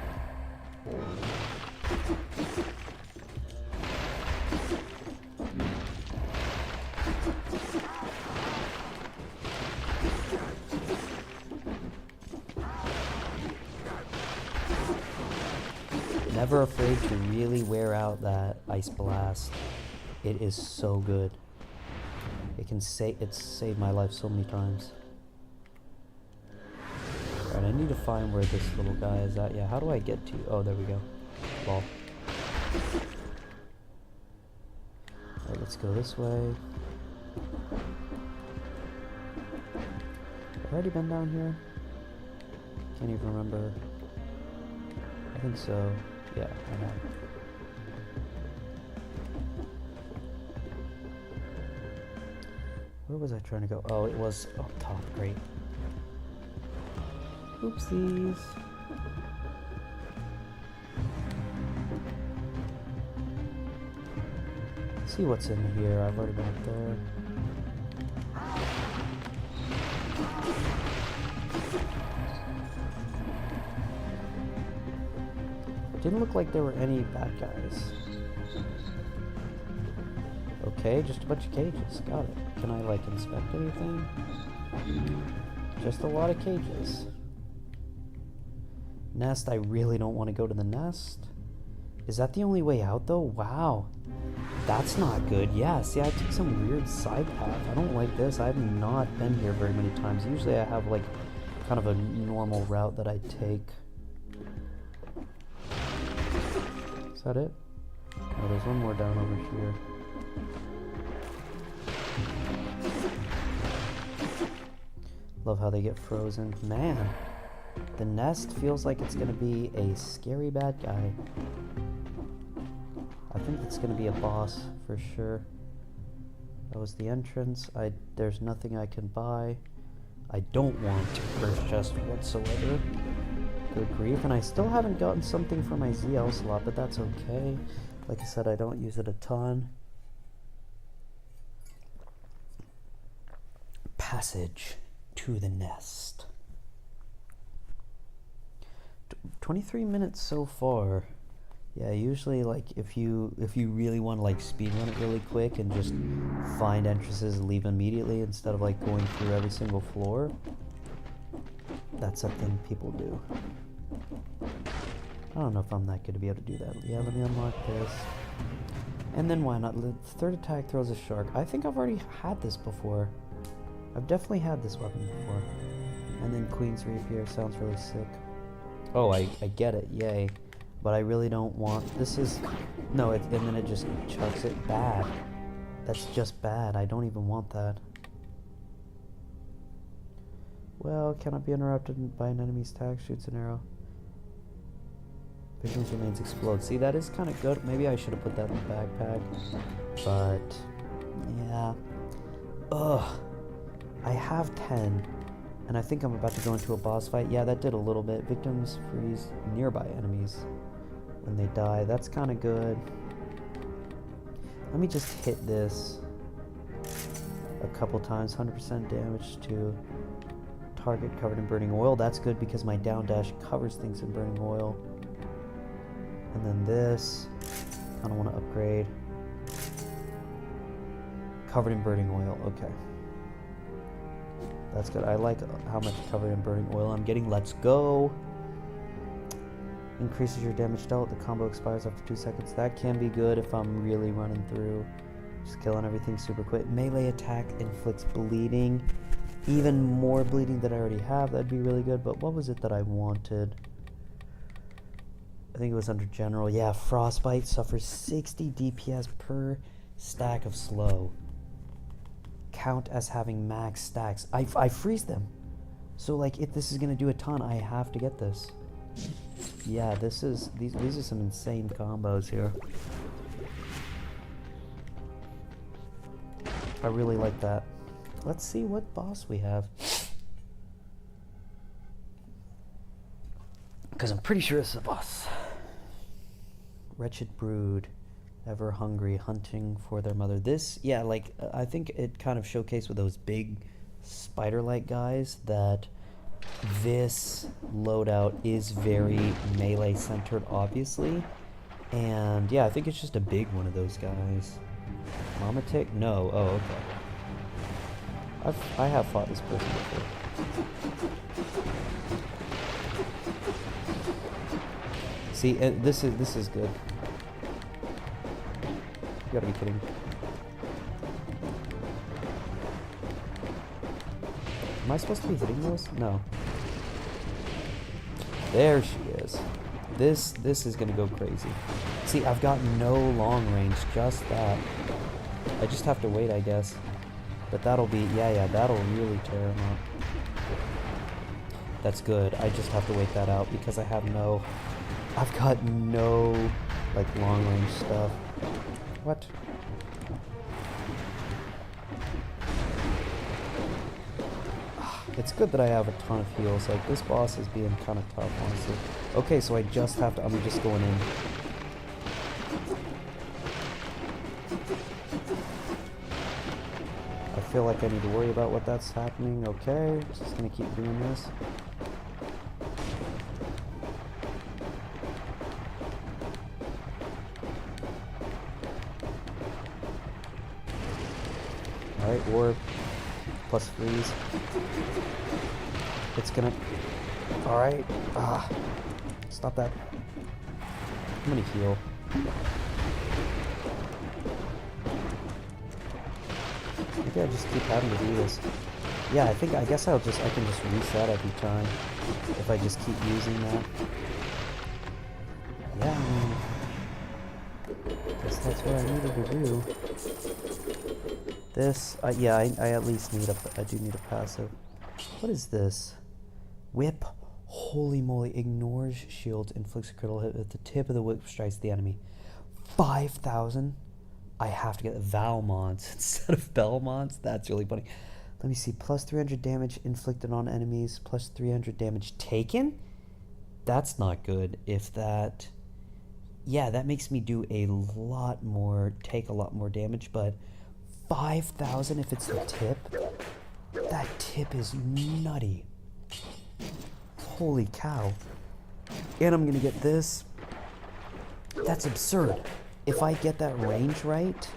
Never afraid to really wear out that ice blast. It is so good. It's saved my life so many times. Alright, I need to find where this little guy is at. Yeah, how do I get to you? Oh, there we go. Ball. Alright, let's go this way. Have I already been down here? Can't even remember. I think so. Yeah, I have. Where was I trying to go? Oh, it was up top. Great. Oopsies. See what's in here. I've already been up there. Didn't look like there were any bad guys. Okay, just a bunch of cages. Got it. Can I, like, inspect anything? Just a lot of cages. Nest, I really don't want to go to the nest. Is that the only way out, though? Wow. That's not good. Yeah, see, I took some weird side path. I don't like this. I've not been here very many times. Usually I have, like, kind of a normal route that I take. Is that it? Oh, there's one more down over here. Love how they get frozen. Man, the nest feels like it's gonna be a scary bad guy. I think it's gonna be a boss for sure. That was the entrance. There's nothing I can buy. I don't want Earth Chest whatsoever. Good grief, and I still haven't gotten something for my ZL slot, but that's okay. Like I said, I don't use it a ton. Passage to the nest. 23 minutes so far. Yeah, usually, like, if you really want to, like, speedrun it really quick and just find entrances and leave immediately instead of, like, going through every single floor, that's something people do. I don't know if I'm that good to be able to do that. Yeah, let me unlock this. And then why not? The third attack throws a shark. I think I've already had this before. I've definitely had this weapon before. And then Queen's Rapier sounds really sick. Oh, I get it. Yay. But I really don't want... This is... No, and then it just chucks it. Bad. That's just bad. I don't even want that. Well, cannot be interrupted by an enemy's attack. Shoots an arrow. Victim's remains explode. See, that is kind of good. Maybe I should have put that in the backpack. But... yeah. Ugh. I have 10. And I think I'm about to go into a boss fight. Yeah, that did a little bit. Victims freeze nearby enemies when they die. That's kind of good. Let me just hit this a couple times. 100% damage to target covered in burning oil. That's good because my down dash covers things in burning oil. And then this, kind of want to upgrade. Covered in burning oil. Okay. That's good. I like how much covered in burning oil I'm getting. Let's go. Increases your damage dealt. The combo expires after 2 seconds. That can be good if I'm really running through. Just killing everything super quick. Melee attack inflicts bleeding. Even more bleeding than I already have. That'd be really good. But what was it that I wanted? I think it was under general. Yeah, Frostbite suffers 60 DPS per stack of slow. Count as having max stacks. I freeze them. So, like, if this is gonna do a ton, I have to get this. Yeah, these are some insane combos here. I really like that. Let's see what boss we have. Because I'm pretty sure it's a boss. Wretched brood, ever hungry, hunting for their mother. This, yeah, like, I think it kind of showcased with those big spider-like guys that this loadout is very melee-centered, obviously. And, yeah, I think it's just a big one of those guys. Mama Tick? No. Oh, okay. I have fought this person before. See, this is good. You gotta be kidding. Am I supposed to be hitting those? No. There she is. This is gonna go crazy. See, I've got no long range, just that. I just have to wait, I guess. But that'll be, yeah, that'll really tear him up. That's good. I just have to wait that out because I've got no, like, long range stuff. What? It's good that I have a ton of heals. Like, this boss is being kind of tough, honestly. Okay, so I just have to, I'm just going in. I feel like I need to worry about what that's happening. Okay, just gonna keep doing this. Alright, warp. Plus freeze. It's gonna... Alright. Stop that. I'm gonna heal. Maybe I just keep having to do this. Yeah, I guess I can just reset every time. If I just keep using that. Yeah, I mean... guess that's what I needed to do. This, yeah, I at least need I do need a passive. What is this? Whip. Holy moly, ignores shields, inflicts a critical hit at the tip of the whip, strikes the enemy. 5,000? I have to get Valmonts instead of Belmonts? That's really funny. Let me see, plus 300 damage inflicted on enemies, plus 300 damage taken? That's not good. If that... Yeah, that makes me do a lot more, take a lot more damage, but... 5,000 if it's the tip? That tip is nutty. Holy cow. And I'm gonna get this. That's absurd. If I get that range right,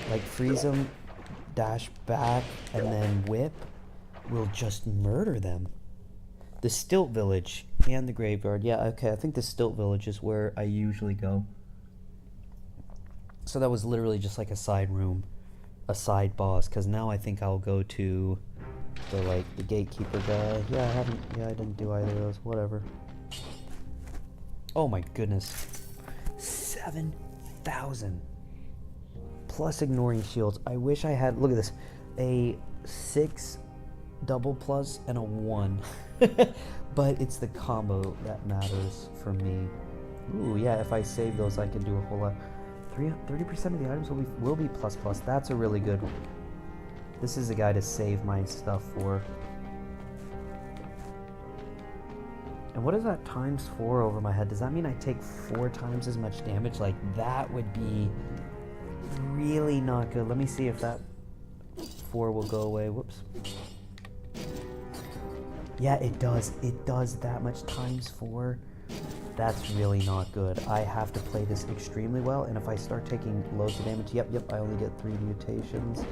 like freeze them, dash back, and then whip, we'll just murder them. The Stilt Village and the Graveyard. Yeah, okay, I think the Stilt Village is where I usually go. So that was literally just like a side room. A side boss, because now I think I'll go to the gatekeeper guy. Yeah, I didn't do either of those. Whatever. Oh my goodness. 7,000 plus ignoring shields. I wish I had, look at this, a 6 double plus and a 1. But it's the combo that matters for me. Ooh, yeah, if I save those I can do a whole lot. 30% of the items will be plus plus. That's a really good one. This is a guy to save my stuff for. And what is that times 4 over my head? Does that mean I take 4 times as much damage? Like, that would be really not good. Let me see if that 4 will go away. Whoops. Yeah, it does. It does that much times 4. That's really not good. I have to play this extremely well, and if I start taking loads of damage, yep, I only get 3 mutations.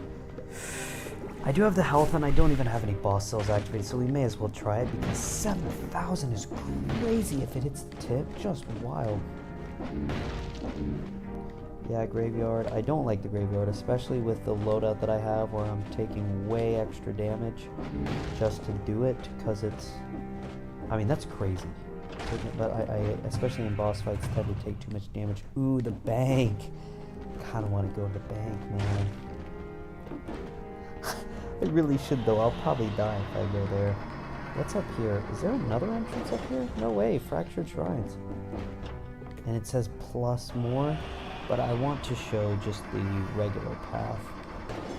I do have the health, and I don't even have any boss cells activated, so we may as well try it, because 7,000 is crazy if it hits the tip. Just wild. Yeah, Graveyard. I don't like the Graveyard, especially with the loadout that I have, where I'm taking way extra damage just to do it, because it's... I mean, that's crazy. But I especially in boss fights, tend to take too much damage. Ooh, the bank. Kind of want to go to the bank, man. I really should, though. I'll probably die if I go there. What's up here? Is there another entrance up here? No way, Fractured Shrines. And it says plus more, but I want to show just the regular path.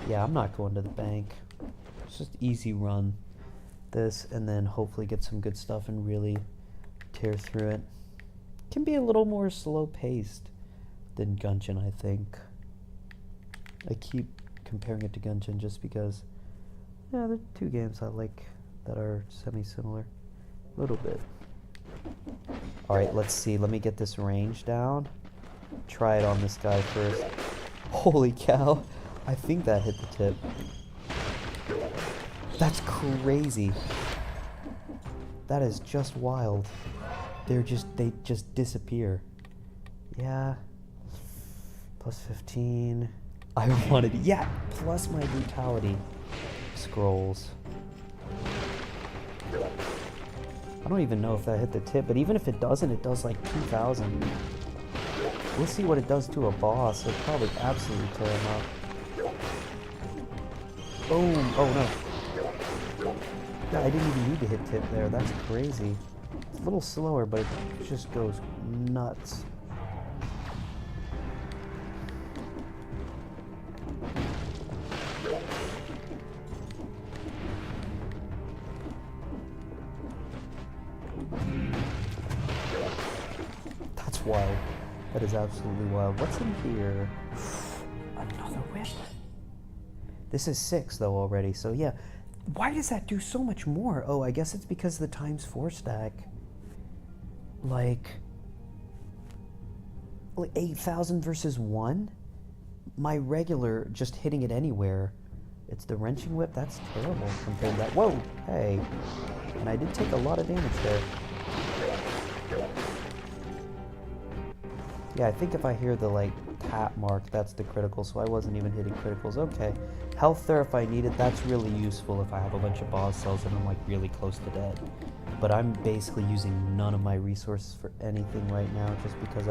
Yeah, I'm not going to the bank. It's just easy run this and then hopefully get some good stuff and really tear through it. Can be a little more slow paced than Gungeon, I think. I keep comparing it to Gungeon just because, yeah, they're two games I like that are semi-similar. A little bit. Alright, let's see. Let me get this range down. Try it on this guy first. Holy cow. I think that hit the tip. That's crazy. That is just wild. They just disappear. Yeah. Plus 15. I wanted, yeah, plus my brutality scrolls. I don't even know if that hit the tip, but even if it doesn't, it does like 2,000. We'll see what it does to a boss. It'll probably absolutely tear him up. Boom. Oh no. Yeah, I didn't even need to hit tip there. That's crazy. It's a little slower, but it just goes nuts. That's wild. That is absolutely wild. What's in here? Another whip. This is 6 though already, so yeah. Why does that do so much more? Oh, I guess it's because of the ×4 stack. Like 8,000 versus 1? My regular, just hitting it anywhere. It's the wrenching whip. That's terrible compared to that. Whoa, hey. And I did take a lot of damage there. Yeah, I think if I hear the like tap mark, that's the critical, so I wasn't even hitting criticals. Okay. Health there if I need it. That's really useful if I have a bunch of boss cells and I'm like really close to dead. But I'm basically using none of my resources for anything right now just because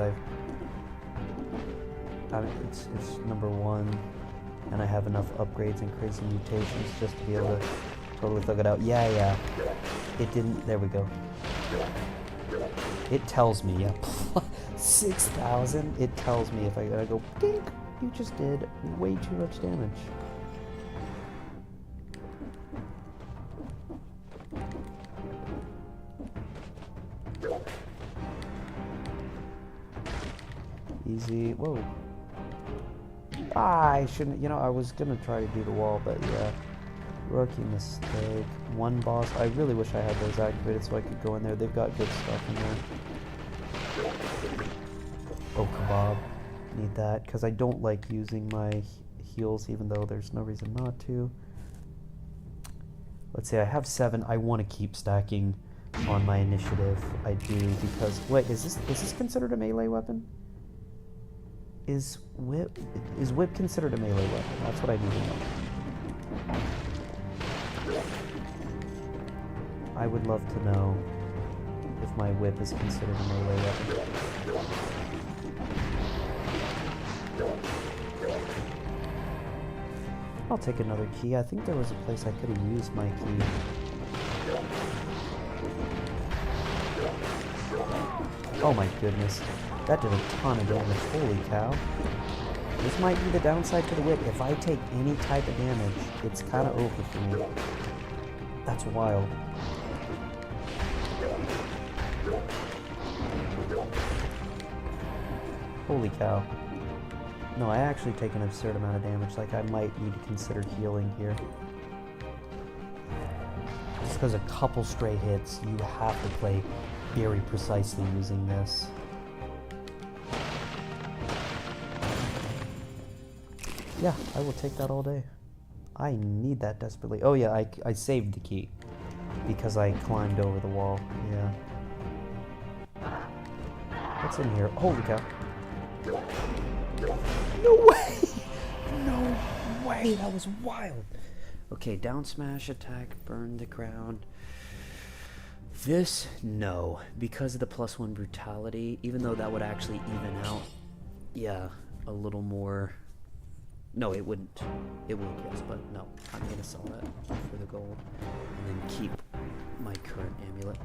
it's number 1 and I have enough upgrades and crazy mutations just to be able to totally thug it out. Yeah. It didn't, there we go. It tells me, yeah. 6,000, it tells me if I gotta go, dink, you just did way too much damage. Easy, whoa. Ah, I shouldn't, I was gonna try to do the wall, but yeah. Rookie mistake. One boss, I really wish I had those activated so I could go in there. They've got good stuff in there. Oh, kebab. Need that, because I don't like using my heals, even though there's no reason not to. Let's see, I have 7. I want to keep stacking on my initiative. I do, because... Wait, is this considered a melee weapon? Is whip considered a melee weapon? That's what I need to know. I would love to know if my whip is considered a melee weapon. I'll take another key. I think there was a place I could have used my key. Oh my goodness. That did a ton of damage. Holy cow. This might be the downside to the whip. If I take any type of damage, it's kind of over for me. That's wild. Holy cow. No, I actually take an absurd amount of damage. Like, I might need to consider healing here. Just because a couple stray hits, you have to play very precisely using this. Yeah, I will take that all day. I need that desperately. Oh yeah, I saved the key. Because I climbed over the wall. Yeah. What's in here? Holy cow. No way! No way! That was wild! Okay, down smash, attack, burn the ground. This, no. Because of the +1 brutality, even though that would actually even out, yeah, a little more. No, it wouldn't. It would, yes, but no. I'm gonna sell that for the gold. And then keep my current amulet.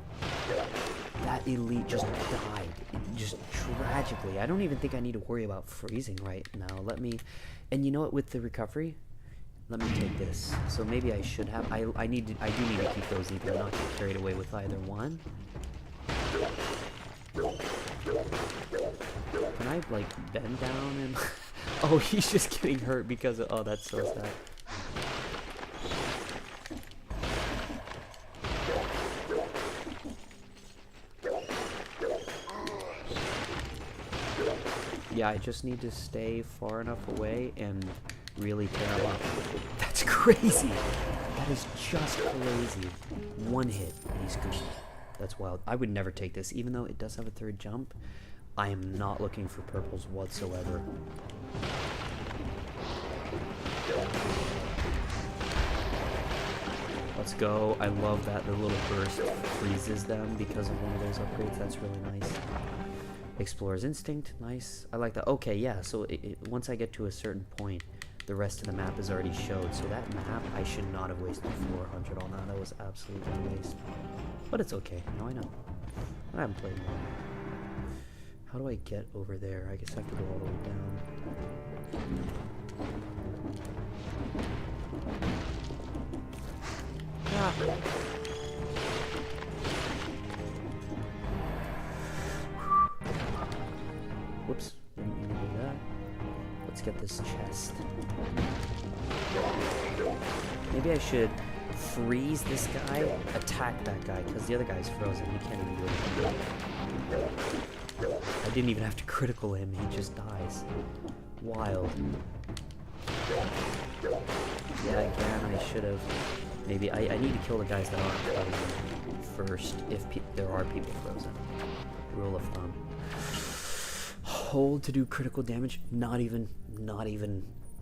That elite just died. Just tragically. I don't even think I need to worry about freezing right now. Let me... And you know what, with the recovery? Let me take this. So maybe I should have... I do need to keep those either, not get carried away with either one. Can I, like, bend down and... Oh, he's just getting hurt because of... Oh, that's so sad. Yeah, I just need to stay far enough away and really tear him up. That's crazy! That is just crazy. One hit, and he's gone. That's wild. I would never take this, even though it does have a third jump. I am not looking for purples whatsoever. Let's go. I love that the little burst freezes them because of one of those upgrades. That's really nice. Explorer's Instinct, nice. I like that. Okay, yeah, so once I get to a certain point, the rest of the map is already showed. So that map, I should not have wasted 400 on that. That was absolutely a waste. But it's okay. Now I know. I haven't played long. How do I get over there? I guess I have to go all the way down. Ah. Whoops, didn't mean to do that. Let's get this chest. Maybe I should freeze this guy, attack that guy, because the other guy's frozen. He can't even do anything. I didn't even have to critical him, he just dies. Wild. Yeah, again, I should have... Maybe, I need to kill the guys that aren't frozen first, if there are people frozen. Rule of thumb. Hold to do critical damage, not even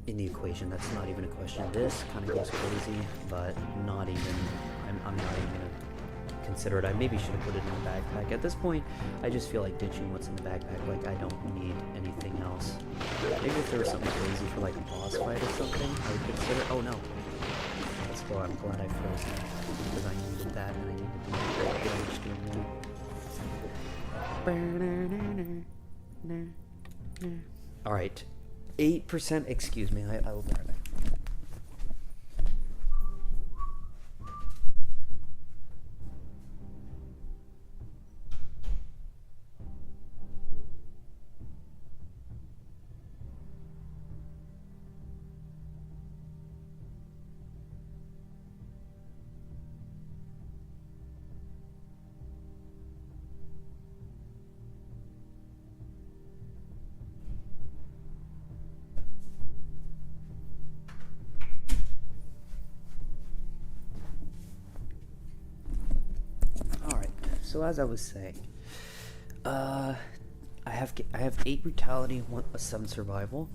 in the equation. That's not even a question. This kind of goes crazy, but not even, I'm not even gonna consider it. I maybe should have put it in the backpack. At this point, I just feel like ditching what's in the backpack. Like, I don't need anything else. Maybe if there was something crazy for like a boss fight or something, I would consider. Oh no. Let's go. I'm glad I froze him because I needed that and I needed to make that damage doing that. Alright. 8%, excuse me, I will be right back. So as I was saying, I have 8 brutality, 7 survival.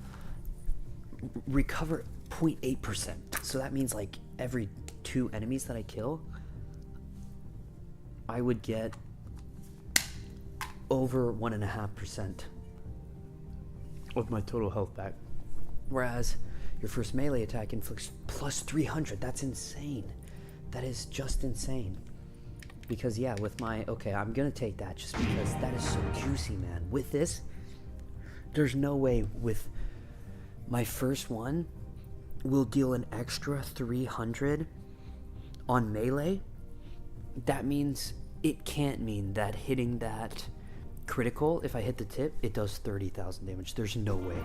Recover 0.8%. So that means like every 2 enemies that I kill, I would get over 1.5% of my total health back. Whereas your first melee attack inflicts plus 300. That's insane. That is just insane. Because, yeah, with my... Okay, I'm gonna take that just because that is so juicy, man. With this, there's no way with my first one will deal an extra 300 on melee. That means... It can't mean that hitting that critical, if I hit the tip, it does 30,000 damage. There's no way.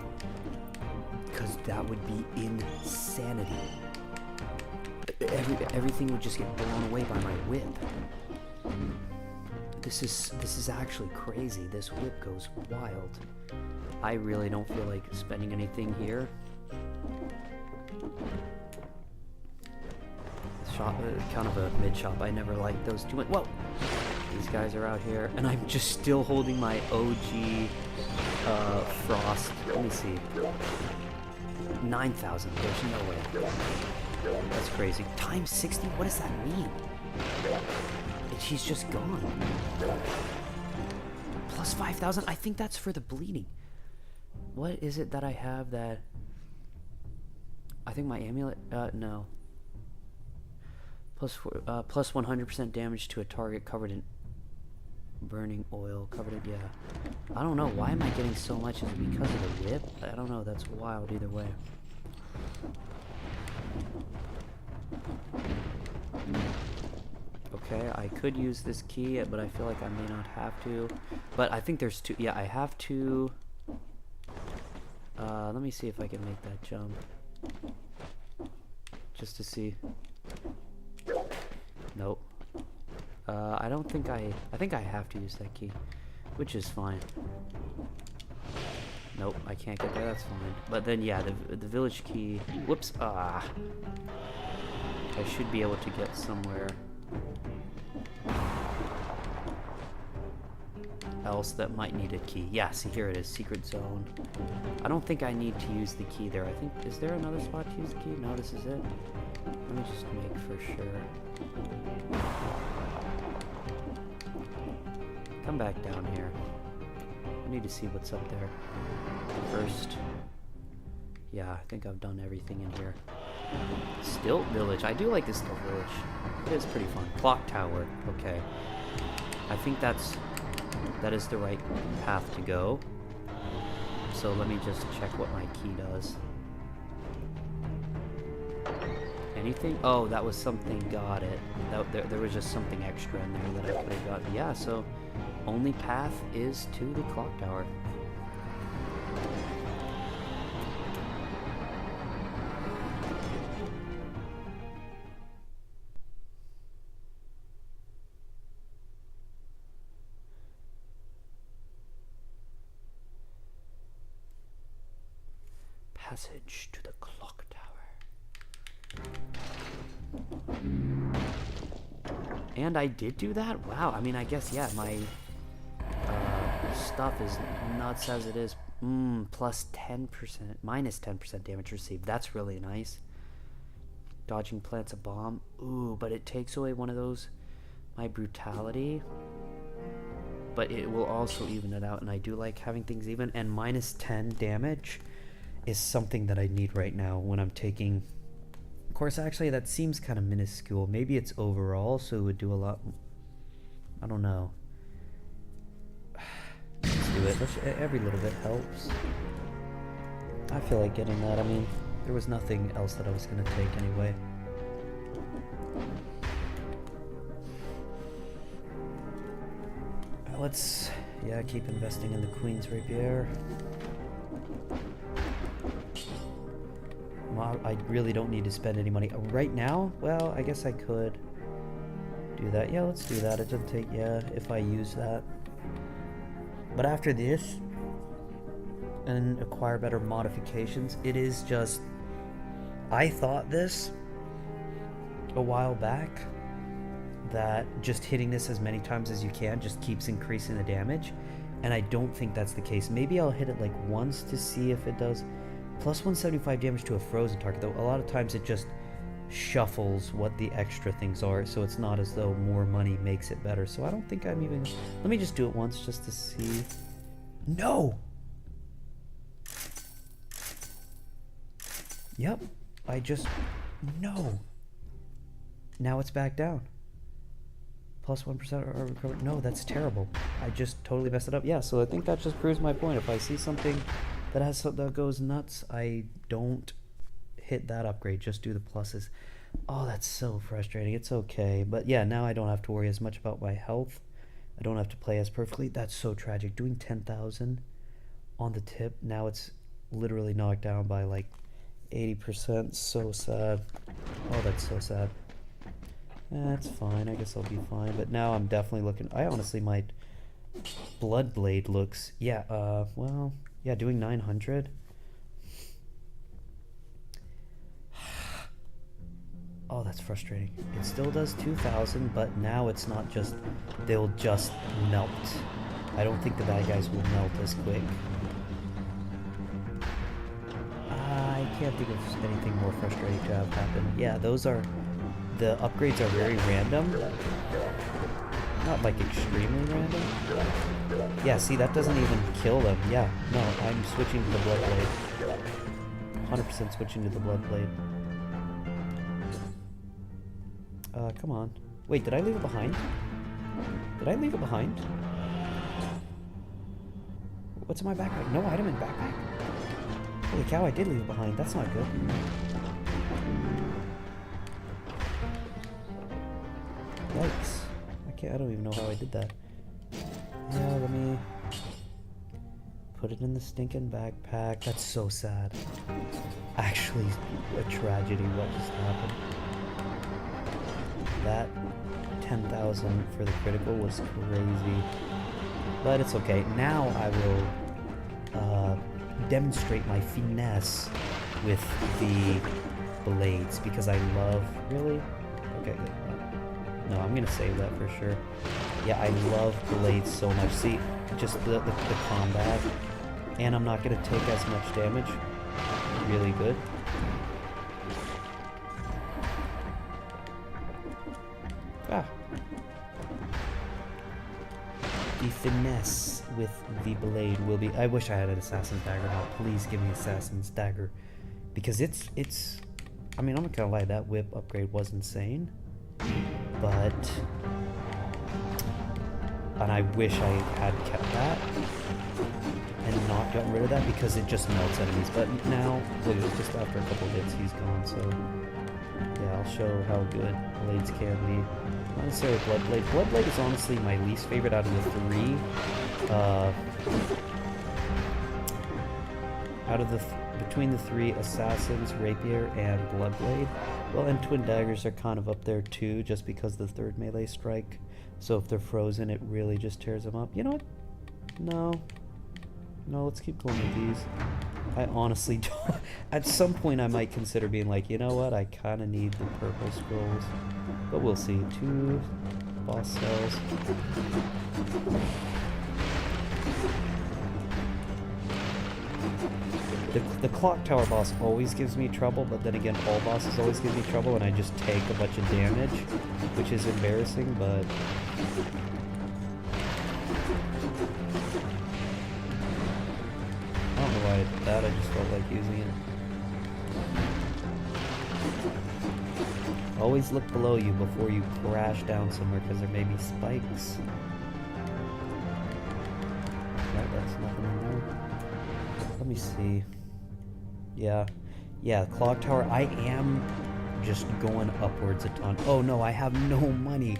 Because that would be insanity. Everything would just get blown away by my whip. This is actually crazy. This whip goes wild. I really don't feel like spending anything here. Shop, kind of a mid shop. I never liked those too much. Whoa! These guys are out here, and I'm just still holding my OG Frost. Let me see. 9,000. There's no way. That's crazy. Times 60? What does that mean? She's just gone. Plus 5,000? I think that's for the bleeding. What is it that I have that... I think my amulet... no. Plus 100% damage to a target covered in burning oil. Covered in, yeah. I don't know. Why am I getting so much? Is it because of the whip? I don't know. That's wild either way. Okay, I could use this key, but I feel like I may not have to. But I think there's two. Yeah, I have to. Let me see if I can make that jump. Just to see. Nope. I don't think I think I have to use that key, which is fine. Nope, I can't get there, that's fine. But then, yeah, the village key, whoops, I should be able to get somewhere else that might need a key. Yeah, see, here it is, secret zone. I don't think I need to use the key there. I think, is there another spot to use the key? No, this is it. Let me just make for sure. Come back down here. I need to see what's up there first. Yeah, I think I've done everything in here. Stilt Village. I do like this Stilt Village. It is pretty fun. Clock Tower. Okay. I think that is the right path to go. So let me just check what my key does. Anything? Oh, that was something. Got it. There was just something extra in there that I could have gotten. Yeah, so only path is to the clock tower. Passage to the clock tower. And I did do that? Wow, I mean, I guess, yeah, my stuff is nuts as it is. Plus 10%, minus 10% damage received. That's really nice. Dodging plants a bomb. Ooh, but it takes away one of those, my brutality. But it will also even it out, and I do like having things even. And minus 10 damage is something that I need right now when I'm taking. Of course, actually, that seems kind of minuscule. Maybe it's overall, so it would do a lot. I don't know. Let's do it. Every little bit helps. I feel like getting that. I mean, there was nothing else that I was going to take anyway. Let's, yeah, keep investing in the Queen's Rapier. I really don't need to spend any money right now. Well, I guess I could do that. Yeah, let's do that. It doesn't take, yeah, if I use that. But after this and acquire better modifications, it is just, I thought this a while back, that just hitting this as many times as you can just keeps increasing the damage, and I don't think that's the case. Maybe I'll hit it like once to see if it does. Plus 175 damage to a frozen target, though a lot of times it just shuffles what the extra things are, so it's not as though more money makes it better. So I don't think I'm even... Let me just do it once just to see. No! Yep, I just... No! Now it's back down. Plus 1% are recovered. No, that's terrible. I just totally messed it up. Yeah, so I think that just proves my point. If I see something that goes nuts, I don't hit that upgrade, just do the pluses. Oh, that's so frustrating. It's okay, but yeah, now I don't have to worry as much about my health. I don't have to play as perfectly. That's so tragic. Doing 10,000 on the tip, now it's literally knocked down by like 80%. So sad. Oh, that's so sad. That's fine, I guess I'll be fine, but now I'm definitely looking, I honestly might, Bloodblade looks, yeah, well, yeah, doing 900. Oh, that's frustrating. It still does 2,000, but now it's not just, they'll just melt. I don't think the bad guys will melt as quick. I can't think of anything more frustrating to have happen. Yeah, those are, the upgrades are very random. Not like extremely random. Yeah, see, that doesn't even kill them. Yeah, no, I'm switching to the Bloodblade. 100% switching to the Bloodblade. Come on. Wait, did I leave it behind? Did I leave it behind? What's in my backpack? No item in backpack. Holy cow, I did leave it behind. That's not good. Yikes. I don't even know how I did that. Yeah, let me put it in the stinking backpack. That's so sad. Actually, a tragedy what just happened. That 10,000 for the critical was crazy. But it's okay. Now I will demonstrate my finesse with the blades because I love... Really? Okay. No, I'm gonna save that for sure. Yeah, I love blades so much. See, just the combat. And I'm not gonna take as much damage. Really good. Ah. The finesse with the blade will be... I wish I had an Assassin's Dagger now. Please give me Assassin's Dagger. Because it's... I mean, I'm not gonna lie, that whip upgrade was insane. But... And I wish I had kept that. And not gotten rid of that because it just melts enemies. But now, look at it, just after a couple hits, he's gone, so... Yeah, I'll show how good blades can be. Not necessarily Bloodblade. Bloodblade is honestly my least favorite out of the three. Between the three, Assassins, Rapier, and Bloodblade. Well, and Twin Daggers are kind of up there too, just because the third melee strike. So if they're frozen, it really just tears them up. You know what? No, let's keep going with these. I honestly don't. At some point, I might consider being like, you know what? I kind of need the purple scrolls. But we'll see. 2 boss cells. The clock tower boss always gives me trouble, but then again, all bosses always give me trouble, and I just take a bunch of damage, which is embarrassing, but... I don't know why I did that, I just felt like using it. Always look below you before you crash down somewhere, because there may be spikes. Right, that's nothing in there. Let me see. Yeah, clock tower, I am just going upwards a ton. Oh no, I have no money,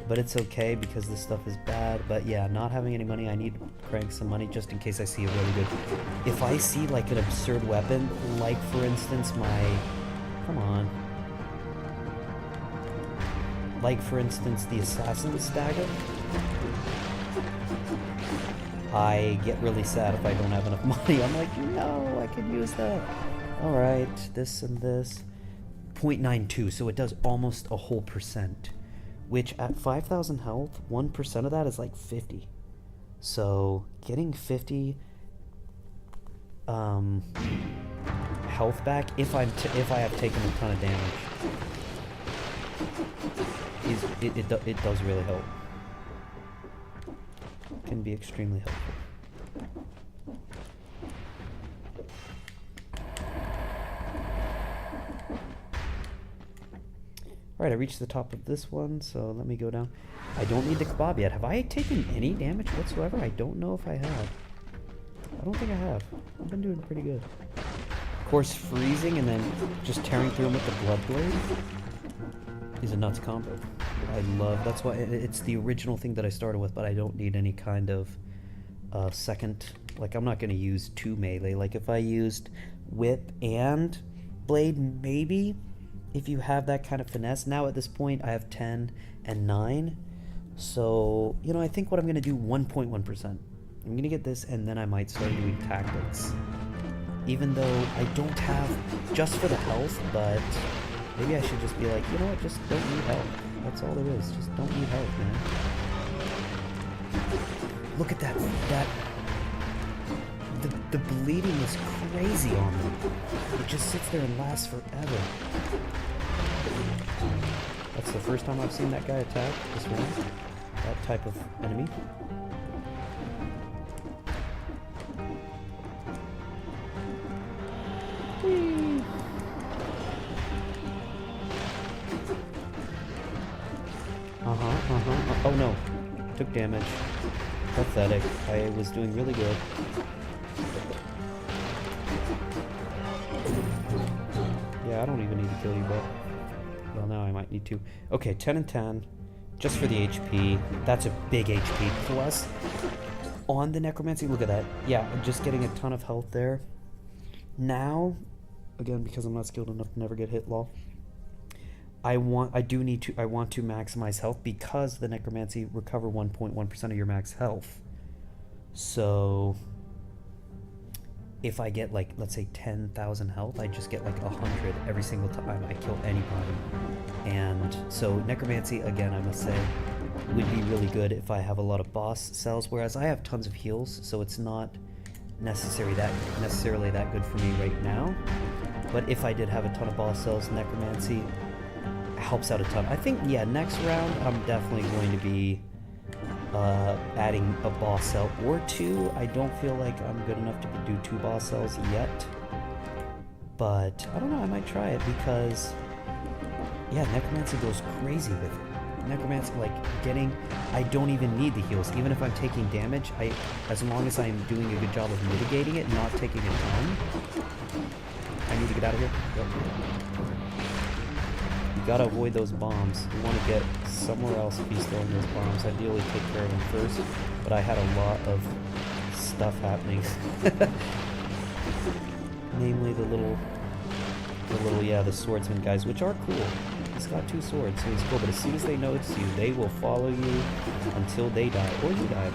but it's okay because this stuff is bad. But yeah, not having any money, I need to crank some money just in case I see a really good... If I see like an absurd weapon, like for instance come on. Like for instance the Assassin's Dagger. I get really sad if I don't have enough money. I'm like, no, I could use that. Alright, this and this. 0.92, so it does almost a whole percent. Which at 5,000 health, 1% of that is like 50. So getting 50 health back if I have taken a ton of damage, it does really help. Can be extremely helpful. Alright, I reached the top of this one, so let me go down. I don't need the kebab yet. Have I taken any damage whatsoever? I don't know if I have. I don't think I have. I've been doing pretty good. Of course, freezing and then just tearing through them with the Bloodblade is a nuts combo. I love... That's why it's the original thing that I started with, but I don't need any kind of second... Like, I'm not going to use 2 melee. Like, if I used whip and blade, maybe... If you have that kind of finesse. Now at this point I have 10 and 9. So, you know, I think what I'm going to do 1.1%. I'm going to get this and then I might start doing tactics. Even though I don't have just for the health, but maybe I should just be like, you know what, just don't need help. That's all there is. Just don't need help, man. Look at that. The bleeding is crazy on them. It just sits there and lasts forever. That's the first time I've seen that guy attack this round. That type of enemy. Whee! no. Took damage. Pathetic. I was doing really good. Yeah, I don't even need to kill you, but... Well, now I might need to. Okay, 10 and 10. Just for the HP. That's a big HP. Plus, on the Necromancy, look at that. Yeah, just getting a ton of health there. Now, again, because I'm not skilled enough to never get hit, lol. I want to maximize health because the Necromancy recover 1.1% of your max health. So if I get like, let's say 10,000 health, I just get like 100 every single time I kill anybody. And so Necromancy, again, I must say, would be really good if I have a lot of boss cells, whereas I have tons of heals, so it's not necessarily that good for me right now. But if I did have a ton of boss cells, Necromancy helps out a ton. I think, yeah, next round I'm definitely going to be adding a boss cell or two. I don't feel like I'm good enough to do 2 boss cells yet, but I don't know, I might try it because, yeah, Necromancy goes crazy with it. Necromancy, like, I don't even need the heals. Even if I'm taking damage, as long as I'm doing a good job of mitigating it, not taking a ton. I need to get out of here. Yep. You gotta avoid those bombs. You want to get somewhere else if he's throwing those bombs. Ideally take care of him first, but I had a lot of stuff happening. Namely the swordsman guys, which are cool. He's got 2 swords, so he's cool, but as soon as they notice you, they will follow you until they die, or you die.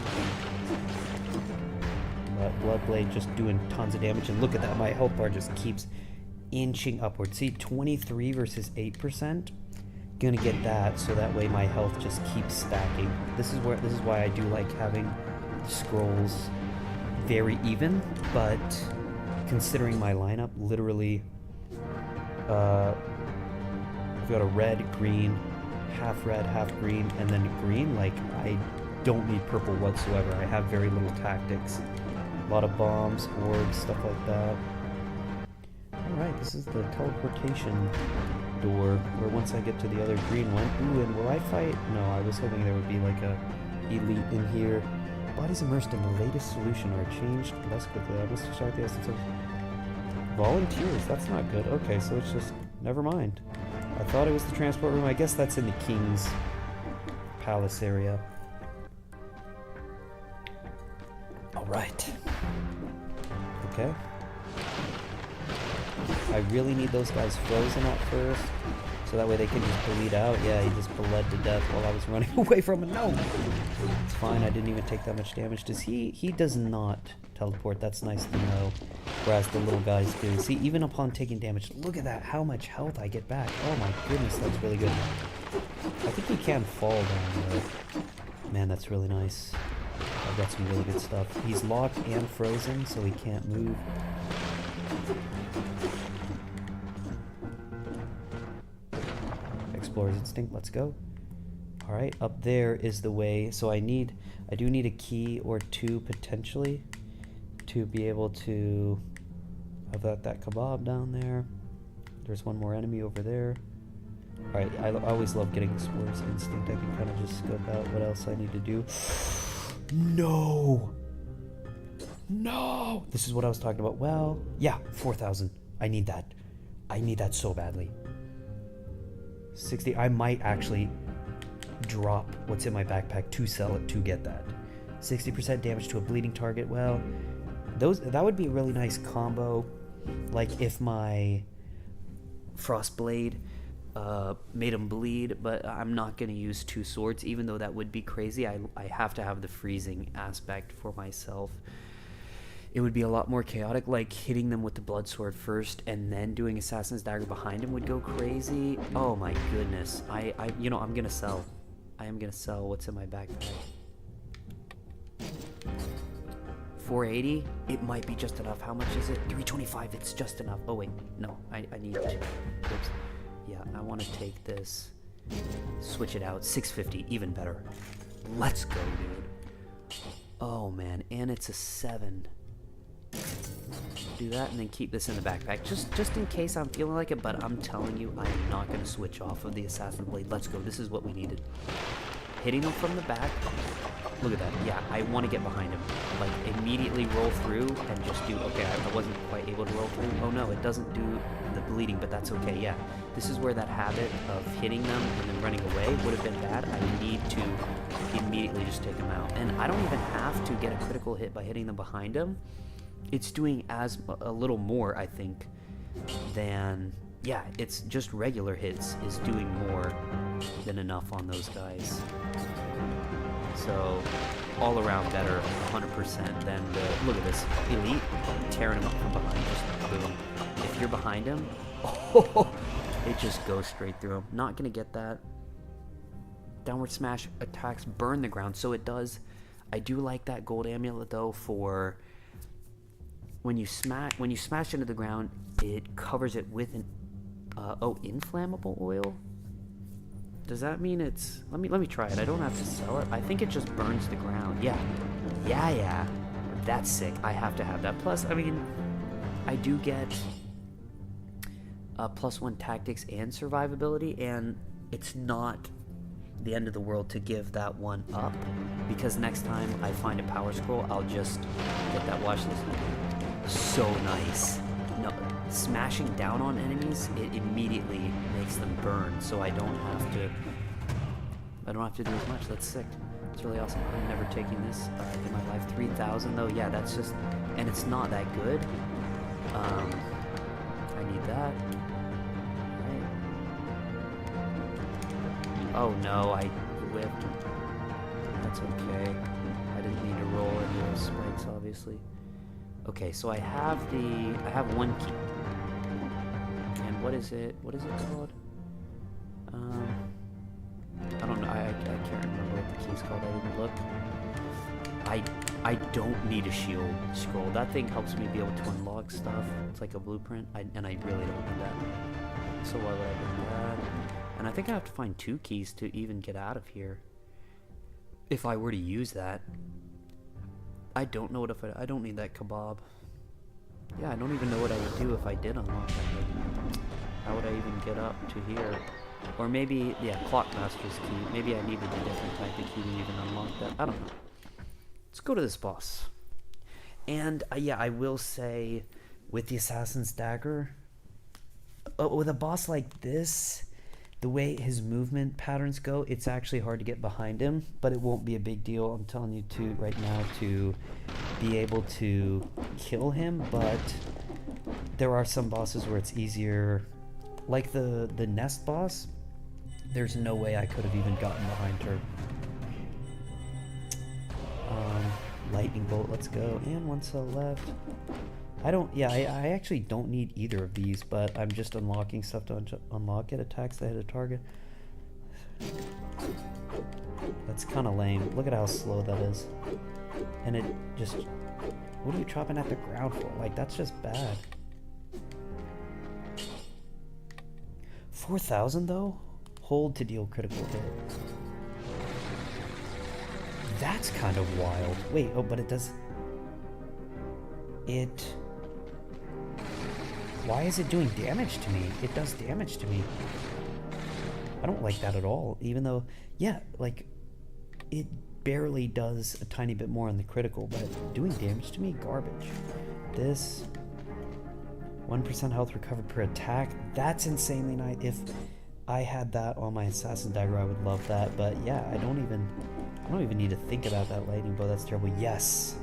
But Bloodblade just doing tons of damage, and look at that, my health bar just keeps inching upward. See, 23 versus 8%. Gonna get that, so that way my health just keeps stacking. This is why I do like having scrolls very even, but considering my lineup, literally, I've got a red, green, half green, and then green. Like, I don't need purple whatsoever. I have very little tactics. A lot of bombs, orbs, stuff like that. Alright, this is the teleportation door, where once I get to the other green one... Ooh, and will I fight? No, I was hoping there would be like a elite in here. Bodies immersed in the latest solution are changed less quickly. I must start the essence of... Volunteers, that's not good. Okay, so it's just... Never mind. I thought it was the transport room. I guess that's in the King's Palace area. Alright. Okay. I really need those guys frozen at first, so that way they can just bleed out. Yeah, he just bled to death while I was running away from him. No! It's fine, I didn't even take that much damage. Does he does not teleport, that's nice to know. Whereas the little guys do. See, even upon taking damage, look at that, how much health I get back. Oh my goodness, that's really good. I think he can fall down there. Man, that's really nice. I've got some really good stuff. He's locked and frozen, so he can't move. Explorer's Instinct, let's go. Alright, up there is the way. So I do need a key or 2 potentially to be able to have that kebab down there. There's one more enemy over there. Alright, I always love getting Explorer's Instinct. I can kind of just scope out what else I need to do. No! No! This is what I was talking about. Well, yeah, 4,000. I need that. I need that so badly. 60. I might actually drop what's in my backpack to sell it to get that. 60% damage to a bleeding target. Well, that would be a really nice combo. Like if my Frostblade made him bleed, but I'm not going to use 2 swords, even though that would be crazy. I have to have the freezing aspect for myself. It would be a lot more chaotic, like hitting them with the blood sword first and then doing Assassin's Dagger behind him would go crazy. Oh my goodness. I'm gonna sell. I am gonna sell what's in my backpack. 480? It might be just enough. How much is it? 325, it's just enough. Oh wait, no, I need to. Oops. Yeah, I want to take this, switch it out. 650, even better. Let's go, dude. Oh man, and it's a 7. Do that and then keep this in the backpack, just in case I'm feeling like it, but I'm telling you, I'm not going to switch off of the Assassin Blade. Let's go, this is what we needed. hitting him from the back. Look at that. Yeah, I want to get behind him. Like, immediately roll through and just do... Okay, I wasn't quite able to roll through. Oh, no, it doesn't do the bleeding, but that's okay. Yeah, this is where that habit of hitting them and then running away would have been bad. I need to immediately just take them out. And I don't even have to get a critical hit by hitting them behind him. It's doing a little more, I think, than... Yeah, it's just regular hits is doing more than enough on those guys. So, all around better, 100% than the... Look at this. Elite, tearing him up from behind. Just boom. If you're behind him, oh, it just goes straight through him. Not going to get that. Downward smash attacks burn the ground, so it does. I do like that gold amulet, though, for... When you smash into the ground, it covers it with an... inflammable oil? Does that mean it's... Let me try it. I don't have to sell it. I think it just burns the ground. Yeah. Yeah. That's sick. I have to have that. Plus, I mean, I do get +1 tactics and survivability, and it's not the end of the world to give that one up, because next time I find a power scroll, I'll just get that. Watch this. So nice. No, smashing down on enemies, it immediately makes them burn, so I don't have to do as much. That's sick. It's really awesome. I'm never taking this in my life. 3,000 though, yeah, that's just, and it's not that good. I need that. Right. Oh no, I whipped. That's okay. I didn't need to roll any of those spikes, obviously. Okay, so I have one key. And what is it called? I don't know, I can't remember what the key's called, I didn't look. I don't need a shield scroll. That thing helps me be able to unlock stuff. It's like a blueprint, and I really don't need that. So why would I do that? And I think I have to find 2 keys to even get out of here. If I were to use that. I don't know what I don't need that kebab. Yeah, I don't even know what I would do if I did unlock that. How would I even get up to here? Or maybe, yeah, Clockmaster's key. Maybe I needed a different type of key to even unlock that. I don't know. Let's go to this boss. And, yeah, I will say, with the Assassin's Dagger, with a boss like this, the way his movement patterns go, it's actually hard to get behind him, but it won't be a big deal, I'm telling you right now, to be able to kill him. But there are some bosses where it's easier, like the Nest boss. There's no way I could have even gotten behind her. Lightning bolt, let's go. And 1 cell left. I actually don't need either of these, but I'm just unlocking stuff to unlock it. Attacks that hit a target. That's kind of lame. Look at how slow that is. And it just... What are you chopping at the ground for? Like, that's just bad. 4,000 though? Hold to deal critical hit. That's kind of wild. Wait, oh, but it does... Why is it doing damage to me? It does damage to me. I don't like that at all, even though, yeah, like, it barely does a tiny bit more on the critical, but doing damage to me, garbage. This, 1% health recovered per attack, that's insanely nice. If I had that on my Assassin Dagger, I would love that, but yeah, I don't even need to think about that lightning bow. That's terrible. Yes.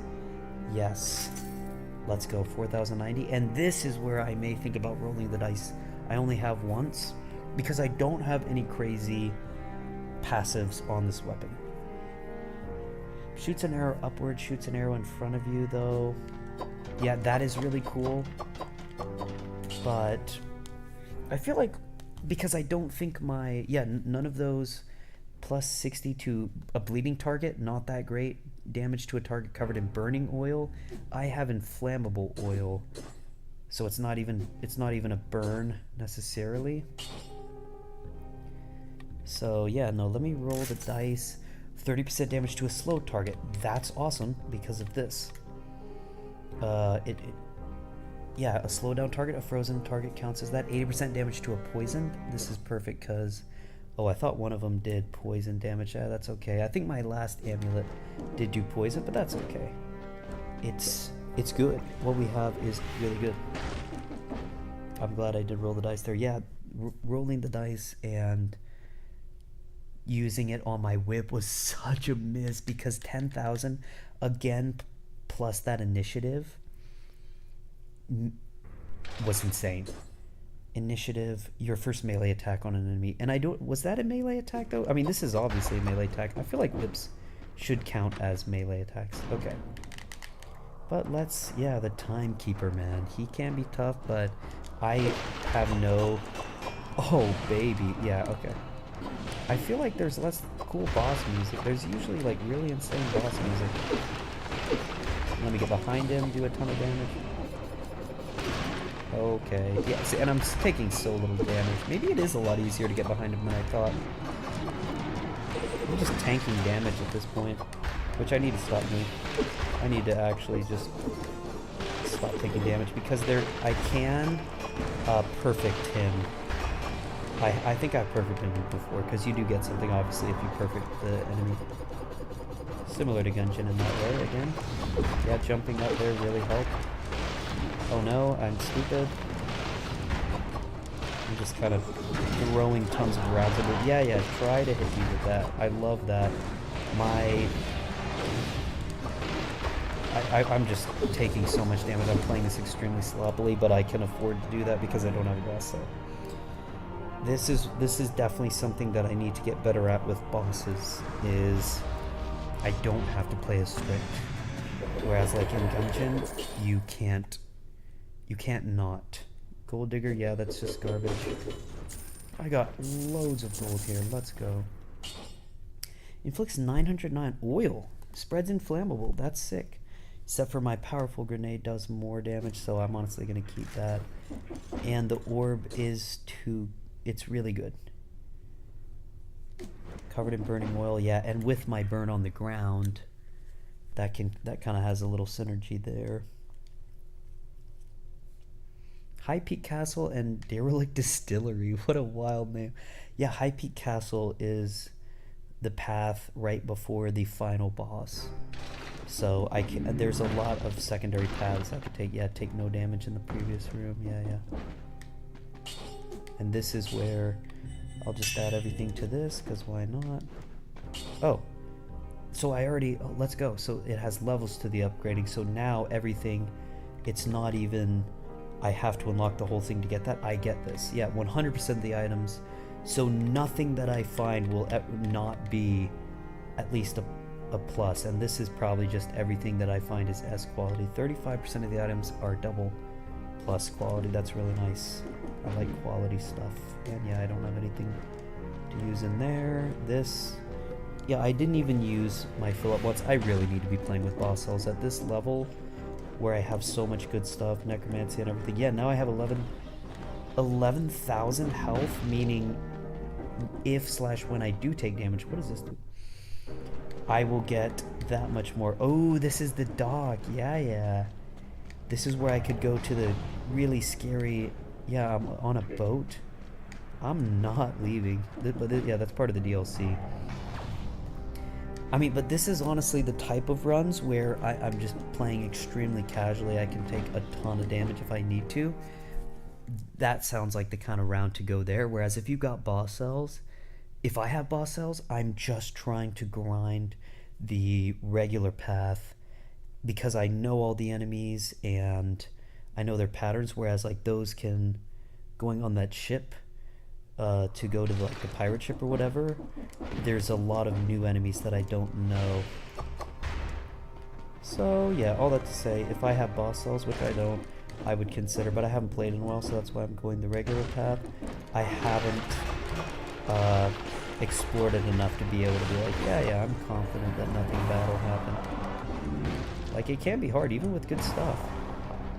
Let's go, 4,090. And this is where I may think about rolling the dice. I only have once, because I don't have any crazy passives on this weapon. Shoots an arrow upward, shoots an arrow in front of you, though. Yeah, that is really cool. But I feel like, because I don't think none of those plus 60 to a bleeding target, not that great. Damage to a target covered in burning oil. I have inflammable oil, so it's not even a burn necessarily. So yeah, no, let me roll the dice. 30% damage to a slow target. That's awesome because of this. Yeah, a slowdown target, a frozen target counts as that. 80% damage to a poison. This is perfect because Oh, I thought one of them did poison damage. Yeah, that's okay. I think my last amulet did do poison, but that's okay. It's good. What we have is really good. I'm glad I did roll the dice there. Yeah, rolling the dice and using it on my whip was such a miss because 10,000 again plus that initiative was insane. Initiative, your first melee attack on an enemy. And I don't, was that a melee attack though? I mean, this is obviously a melee attack. I feel like whips should count as melee attacks. Okay. But let's, yeah, the Timekeeper, man. He can be tough, but I have no, oh baby, yeah, okay. I feel like there's less cool boss music. There's usually like really insane boss music. Let me get behind him, do a ton of damage. Okay, yeah, see, and I'm taking so little damage. Maybe it is a lot easier to get behind him than I thought. I'm just tanking damage at this point, which I need to stop doing. I need to actually just stop taking damage because I can perfect him. I think I've perfected him before because you do get something obviously if you perfect the enemy. Similar to Gungeon in that way again. Yeah, jumping up there really helped. Oh no, I'm stupid. I'm just kind of throwing tons of grabs at it. Yeah, try to hit me with that. I love that. I'm just taking so much damage. I'm playing this extremely sloppily, but I can afford to do that because I don't have a boss, so. This is definitely something that I need to get better at with bosses, is I don't have to play as strict. Whereas like in Gungeon, you can't not. Gold Digger, yeah, that's just garbage. I got loads of gold here, let's go. Inflicts 909 oil. Spreads inflammable, that's sick. Except for my powerful grenade does more damage, so I'm honestly gonna keep that. And the orb is it's really good. Covered in burning oil, yeah, and with my burn on the ground, that kind of has a little synergy there. High Peak Castle and Derelict Distillery. What a wild name. Yeah, High Peak Castle is the path right before the final boss. So there's a lot of secondary paths I could take. Yeah, take no damage in the previous room. Yeah. And this is where I'll just add everything to this, because why not? Oh, so let's go. So it has levels to the upgrading. So now everything, it's not even, I have to unlock the whole thing to get that. I get this. Yeah, 100% of the items. So nothing that I find will not be at least a plus. And this is probably just everything that I find is S quality. 35% of the items are double plus quality. That's really nice. I like quality stuff. And yeah, I don't have anything to use in there. This, yeah, I didn't even use my fill up once. I really need to be playing with boss cells at this level where I have so much good stuff, necromancy and everything. Yeah, now I have 11,000 health, meaning when I do take damage, what does this do? I will get that much more. Oh, this is the dock. Yeah. This is where I could go to the really scary, yeah, I'm on a boat. I'm not leaving. But yeah, that's part of the DLC. I mean, but this is honestly the type of runs where I'm just playing extremely casually. I can take a ton of damage if I need to. That sounds like the kind of round to go there. Whereas if you got boss cells, if I have boss cells, I'm just trying to grind the regular path because I know all the enemies and I know their patterns. Whereas like those going on that ship to go to the pirate ship or whatever, there's a lot of new enemies that I don't know. So yeah, all that to say, if I have boss cells, which I don't, I would consider, but I haven't played in a while, so that's why I'm going the regular path. I haven't explored it enough to be able to be like, yeah, I'm confident that nothing bad will happen. Like, it can be hard, even with good stuff.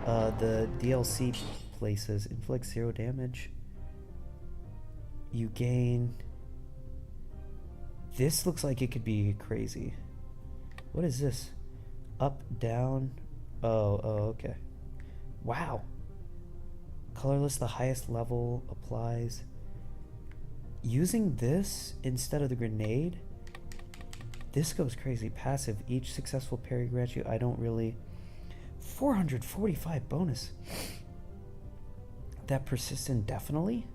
The DLC places inflict 0 damage. You gain... This looks like it could be crazy. What is this? Up, down... Oh, okay. Wow. Colorless, the highest level applies. using this instead of the grenade, this goes crazy. Passive, each successful parry grants you, I don't really, 445 bonus. That persists indefinitely?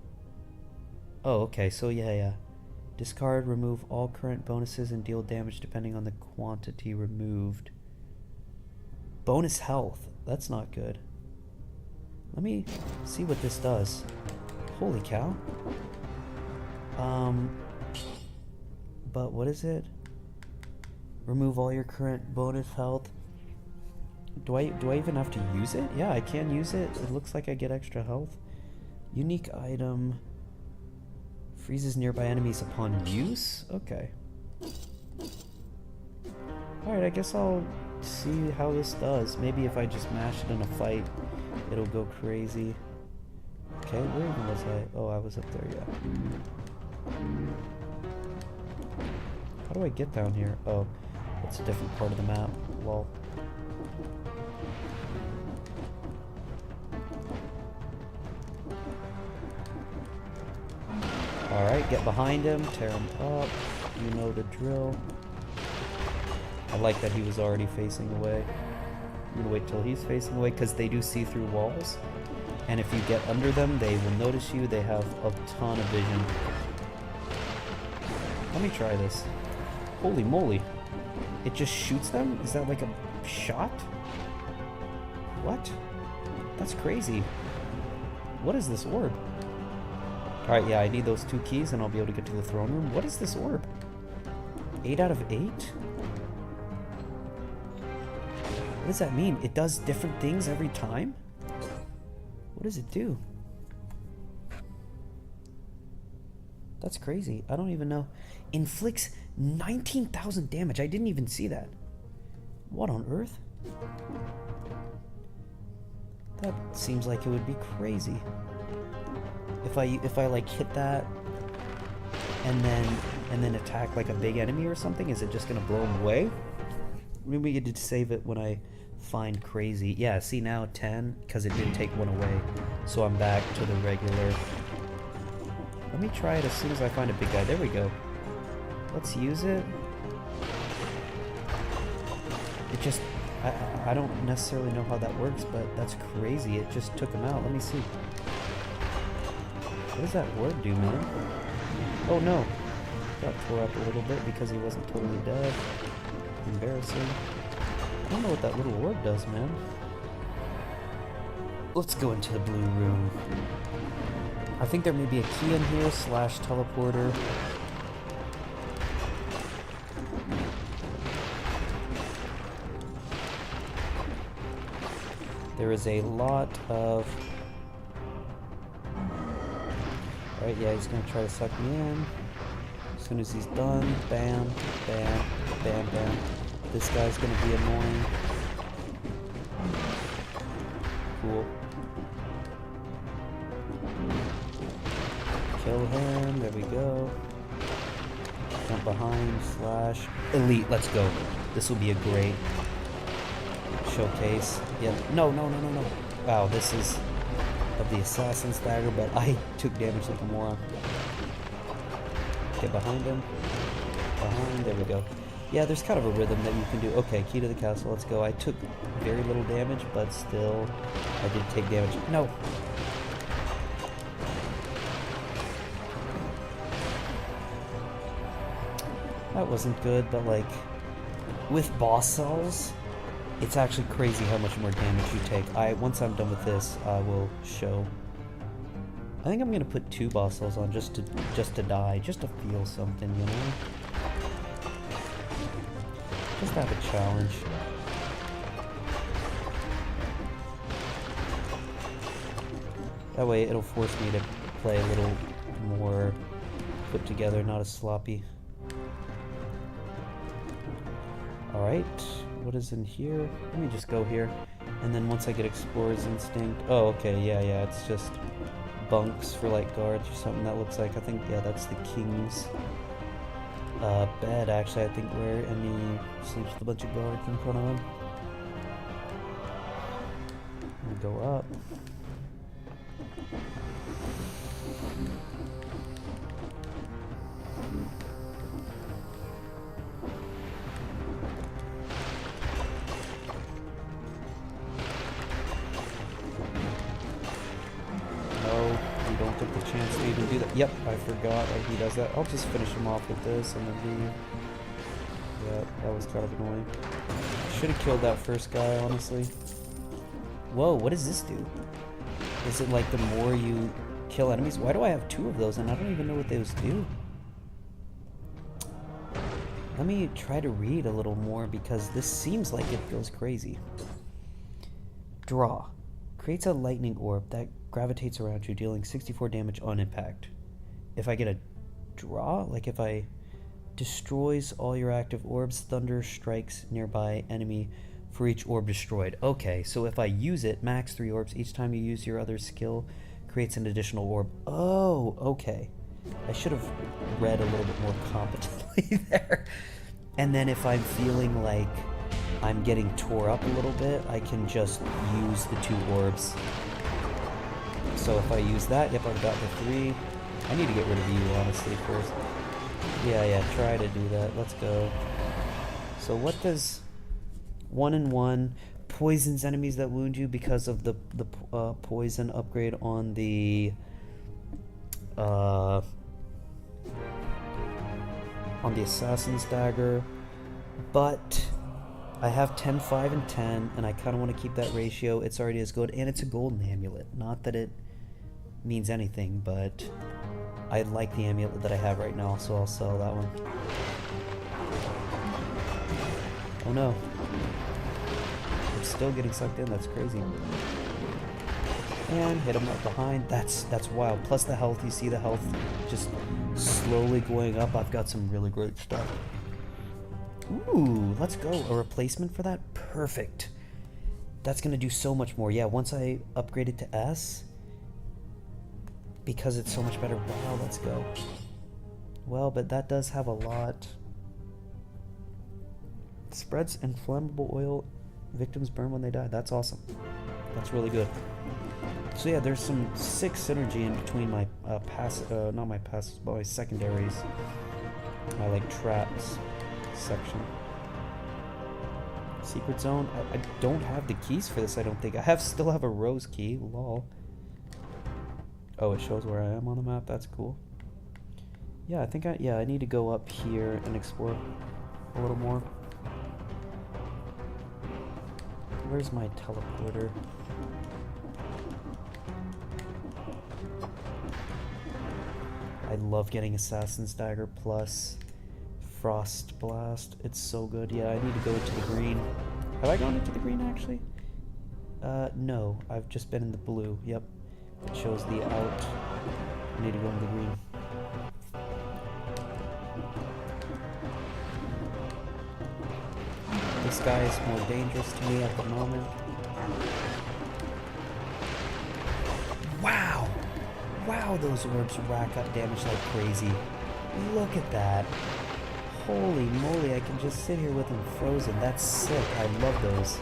Oh, okay, so yeah. Discard, remove all current bonuses and deal damage depending on the quantity removed. Bonus health, that's not good. Let me see what this does. Holy cow. But what is it? Remove all your current bonus health. Do I even have to use it? Yeah, I can use it. It looks like I get extra health. Unique item. Freezes nearby enemies upon use? Okay. Alright, I guess I'll see how this does. Maybe if I just mash it in a fight, it'll go crazy. Okay, where even was I? Oh, I was up there, yeah. How do I get down here? Oh, it's a different part of the map. Lol. Alright, get behind him, tear him up. You know the drill. I like that he was already facing away. I'm gonna wait till he's facing away because they do see through walls. And if you get under them, they will notice you. They have a ton of vision. Let me try this. Holy moly. It just shoots them? Is that like a shot? What? That's crazy. What is this orb? Alright, yeah, I need those 2 keys and I'll be able to get to the throne room. What is this orb? 8 out of 8? What does that mean? It does different things every time? What does it do? That's crazy. I don't even know. Inflicts 19,000 damage. I didn't even see that. What on earth? That seems like it would be crazy. If I like hit that and then attack like a big enemy or something, is it just gonna blow him away? Maybe we get to save it when I find crazy. Yeah, see now 10 because it didn't take one away, so I'm back to the regular. Let me try it as soon as I find a big guy. There we go. Let's use it. It just I don't necessarily know how that works, but that's crazy. It just took him out. Let me see. What does that word do, man? Oh no. Got tore up a little bit because he wasn't totally dead. Embarrassing. I don't know what that little orb does, man. Let's go into the blue room. I think there may be a key in here / teleporter. There is a lot of... Alright, yeah, he's gonna try to suck me in. As soon as he's done, bam, bam, bam, bam. This guy's gonna be annoying. Cool. Kill him, there we go. Jump behind, / elite, let's go. This will be a great showcase. Yep. No. Wow, this is of the assassin's dagger, but I took damage like a moron. Get behind him. Behind, there we go. Yeah, there's kind of a rhythm that you can do. Okay, key to the castle, let's go. I took very little damage, but still, I did take damage. No! That wasn't good, but like, with boss cells, it's actually crazy how much more damage you take. Once I'm done with this, I will show. I think I'm gonna put 2 boss cells on just to die, just to feel something, you know? Just have a challenge. That way it'll force me to play a little more put together, not as sloppy. Alright, what is in here? Let me just go here. And then once I get Explorer's Instinct... Oh, okay, yeah, it's just bunks for like guards or something that looks like. I think, yeah, that's the king's bed, actually, I think, where, and he sleeps with a bunch of guards in front of him. And go up. took the chance to even do that. Yep, I forgot he does that. I'll just finish him off with this and then leave. Yeah, that was kind of annoying. Should have killed that first guy, honestly. Whoa, what does this do? Is it like the more you kill enemies? Why do I have 2 of those and I don't even know what those do? Let me try to read a little more because this seems like it goes crazy. Draw. Creates a lightning orb that gravitates around you, dealing 64 damage on impact. If I get a draw, like if I destroys all your active orbs, thunder strikes nearby enemy for each orb destroyed. Okay, so if I use it, max 3 orbs. Each time you use your other skill, creates an additional orb. Oh, okay. I should have read a little bit more competently there. And then if I'm feeling like I'm getting tore up a little bit, I can just use the 2 orbs. So if I use that, yep, I've got the 3. I need to get rid of you, honestly, first. Yeah, try to do that. Let's go. So what does 1 and 1 poisons enemies that wound you because of the poison upgrade on the Assassin's Dagger, but I have 10, 5, and 10, and I kind of want to keep that ratio. It's already as good, and it's a golden amulet. Not that it means anything, but I like the amulet that I have right now, so I'll sell that one. Oh no. I'm still getting sucked in, that's crazy. And hit him up behind. That's wild. Plus the health, you see the health just slowly going up. I've got some really great stuff. Ooh, let's go. A replacement for that? Perfect. That's gonna do so much more. Yeah, once I upgrade it to S, because it's so much better. Wow, let's go. Well, but that does have a lot. Spreads inflammable oil. Victims burn when they die. That's awesome. That's really good. So yeah, there's some sick synergy in between my not my passives, but my secondaries. My like traps section. Secret zone. I don't have the keys for this. I don't think I still have a rose key. Lol. Oh, it shows where I am on the map. That's cool. Yeah, I think I need to go up here and explore a little more. Where's my teleporter? I love getting Assassin's Dagger plus Frost Blast. It's so good. Yeah, I need to go into the green. Have I gone into the green actually? No. I've just been in the blue. Yep. It shows the out. I need to go in the green. This guy is more dangerous to me at the moment. Wow! Wow, those orbs rack up damage like crazy. Look at that. Holy moly, I can just sit here with them frozen. That's sick. I love those.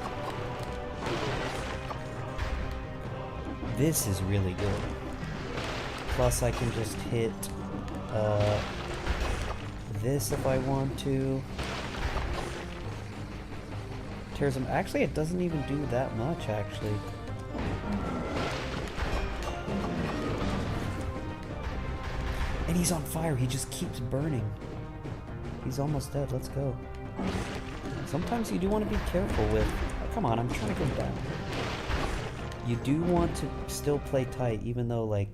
This is really good. Plus I can just hit this if I want to. Tears them. Actually, it doesn't even do that much, actually. And he's on fire. He just keeps burning. He's almost dead. Let's go. Sometimes you do want to be careful with... Oh, come on, I'm trying to go down. You do want to still play tight, even though, like,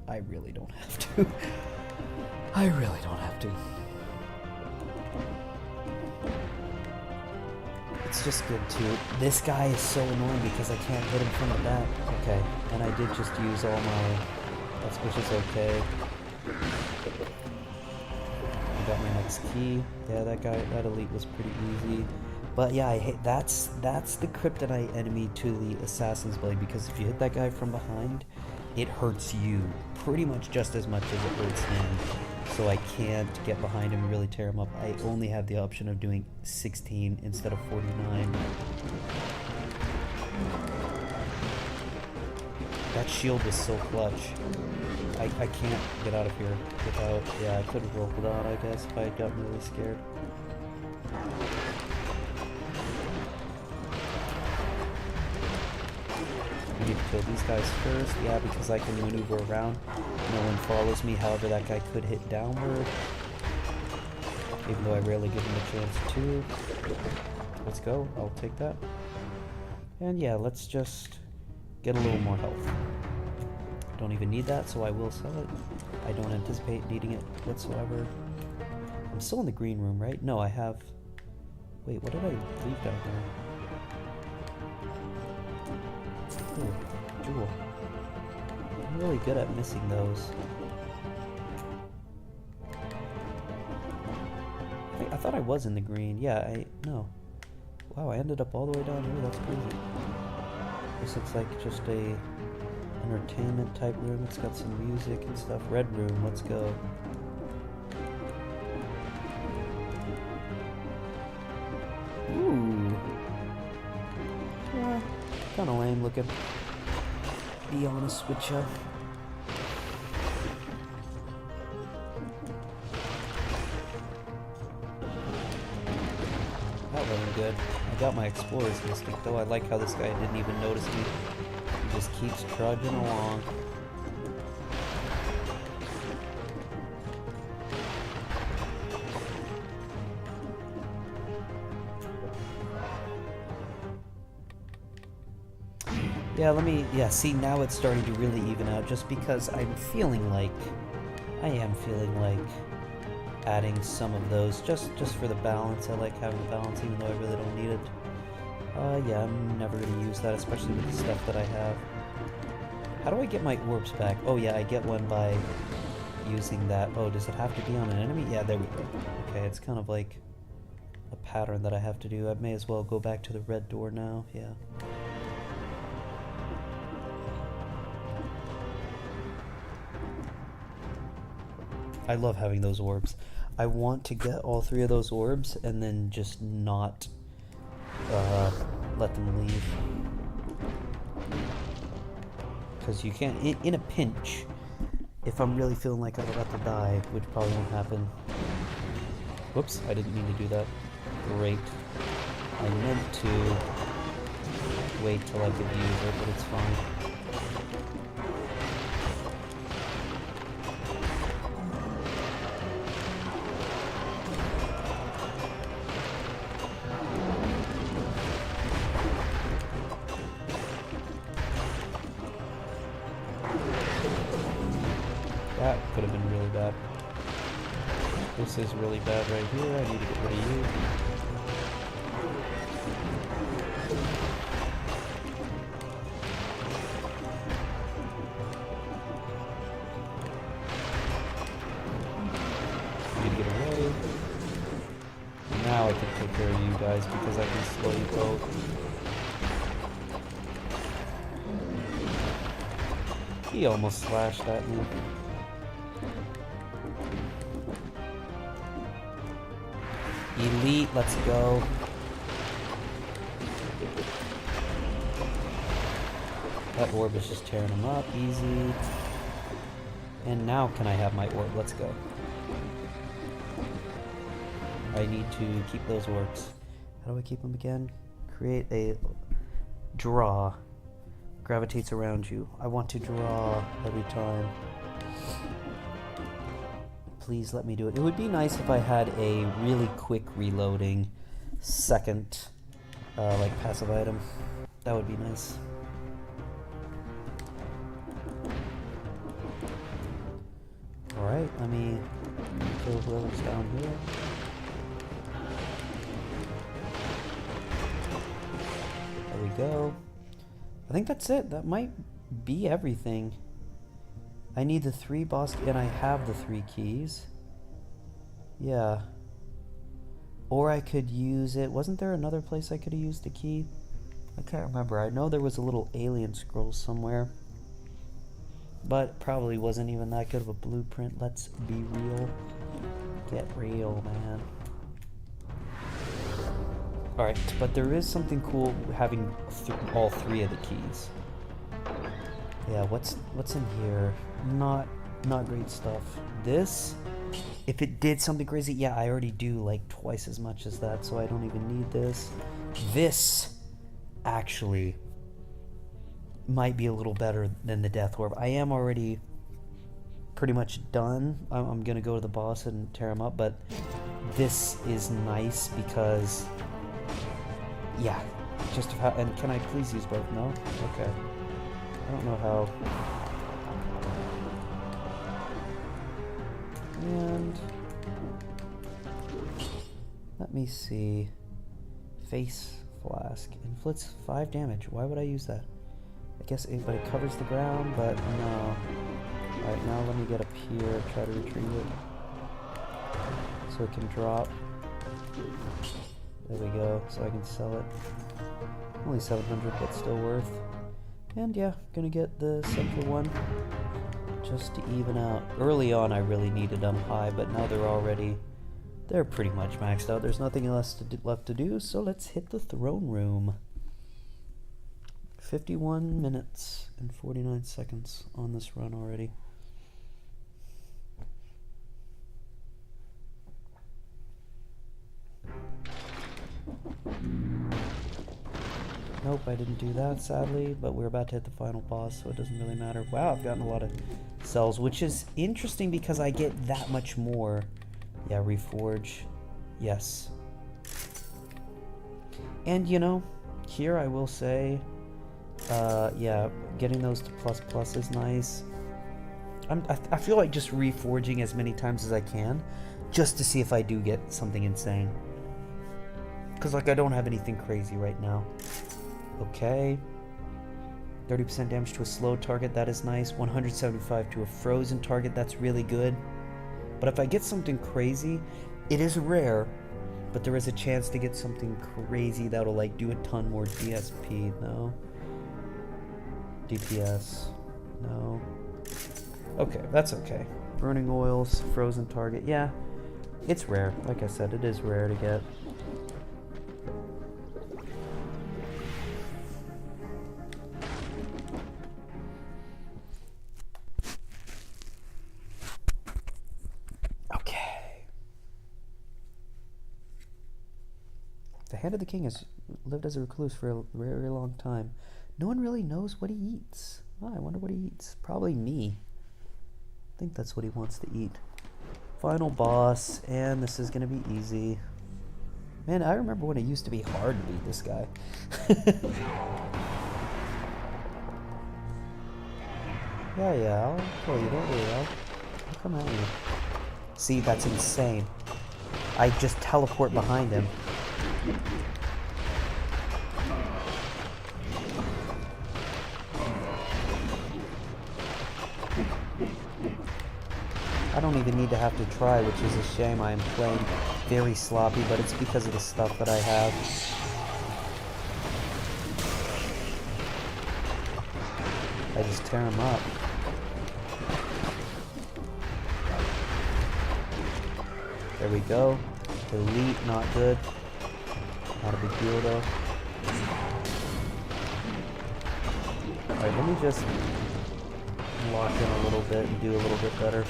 I really don't have to. I really don't have to. It's just good too. This guy is so annoying because I can't hit him from the back. Okay, and I did just use all my... which is okay. I got my next key. Yeah, that elite was pretty easy. But yeah, I hate that's the kryptonite enemy to the Assassin's Blade, because if you hit that guy from behind, it hurts you pretty much just as much as it hurts him. So I can't get behind him and really tear him up. I only have the option of doing 16 instead of 49. That shield was so clutch. I can't get out of here without... Yeah, I could have rolled it out, I guess, if I had gotten really scared. I need to kill these guys first. Yeah, because I can maneuver around. No one follows me. However, that guy could hit downward. Even though I rarely give him a chance to. Let's go. I'll take that. And yeah, let's just get a little more health. Don't even need that, so I will sell it. I don't anticipate needing it whatsoever. I'm still in the green room, right? No, I have... Wait, what did I leave down there? Ooh, jewel. I'm really good at missing those. I thought I was in the green. Yeah, no. Wow, I ended up all the way down here. That's crazy. This looks like just a entertainment type room. It's got some music and stuff. Red room, let's go. Ooh. Yeah, kind of lame looking. Be honest with you. That wasn't good. I got my explorer's instinct though. I like how this guy didn't even notice me. He just keeps trudging along. Yeah, see, now it's starting to really even out just because I am feeling like adding some of those just for the balance. I like having the balance even though I really don't need it. Yeah, I'm never going to use that, especially with the stuff that I have. How do I get my orbs back? Oh yeah, I get one by using that. Oh, does it have to be on an enemy? Yeah, there we go. Okay, it's kind of like a pattern that I have to do. I may as well go back to the red door now, yeah. I love having those orbs. I want to get all 3 of those orbs and then just not let them leave. Because you can't, in a pinch, if I'm really feeling like I'm about to die, which probably won't happen. Whoops, I didn't mean to do that. Great. I meant to wait till I could use it, but it's fine. That could have been really bad. This is really bad right here. I need to get rid of you. Need to get away. Now I can take care of you guys because I can slow you both. He almost slashed at me. Elite, let's go. That orb is just tearing him up, easy. And now can I have my orb? Let's go. I need to keep those orbs. How do I keep them again? Create a draw. Gravitates around you. I want to draw every time. Please let me do it. It would be nice if I had a really quick reloading second like passive item. That would be nice. Alright, let me kill whoever's down here. There we go. I think that's it. That might be everything. I need the 3 boss, and I have the 3 keys. Yeah. Or I could use it. Wasn't there another place I could have used the key? I can't remember. I know there was a little alien scroll somewhere. But probably wasn't even that good of a blueprint. Let's be real. Get real, man. Alright, but there is something cool having all 3 of the keys. Yeah, what's in here? Not great stuff. This, if it did something crazy, yeah, I already do like twice as much as that, so I don't even need this. This actually might be a little better than the Death Orb. I am already pretty much done. I'm gonna go to the boss and tear him up, but this is nice because, yeah, just how. And can I please use both? No? Okay. I don't know how. And let me see. Face Flask inflicts 5 damage. Why would I use that? I guess it, but it covers the ground, but no. Alright, now let me get up here, try to retrieve it. So it can drop. There we go, so I can sell it. Only 700, but still worth. And yeah, gonna get the central one just to even out. Early on I really needed them high, but now they're pretty much maxed out. There's nothing else left to do, so let's hit the throne room. 51 minutes and 49 seconds on this run already. Nope, I didn't do that, sadly, but we're about to hit the final boss, so it doesn't really matter. Wow, I've gotten a lot of cells, which is interesting because I get that much more. Yeah, reforge. Yes. And, you know, here I will say, yeah, getting those to ++ is nice. I feel like just reforging as many times as I can, just to see if I do get something insane. Because, like, I don't have anything crazy right now. Okay. 30% damage to a slow target, that is nice. 175 to a frozen target, that's really good. But if I get something crazy, it is rare, but there is a chance to get something crazy that'll, like, do a ton more DSP. No. DPS. No. Okay, that's okay. Burning oils, frozen target. Yeah, it's rare. Like I said, it is rare to get. The Hand of the King has lived as a recluse for a very long time. No one really knows what he eats. Oh, I wonder what he eats. Probably me. I think that's what he wants to eat. Final boss, and this is going to be easy. Man, I remember when it used to be hard to beat this guy. Yeah, I'll kill you, don't worry, I'll come at you. See, that's insane. I just teleport behind him. I don't even need to have to try, which is a shame. I am playing very sloppy, but it's because of the stuff that I have. I just tear him up. There we go. Elite, not good. Not a big deal though. Alright, let me just lock in a little bit and do a little bit better.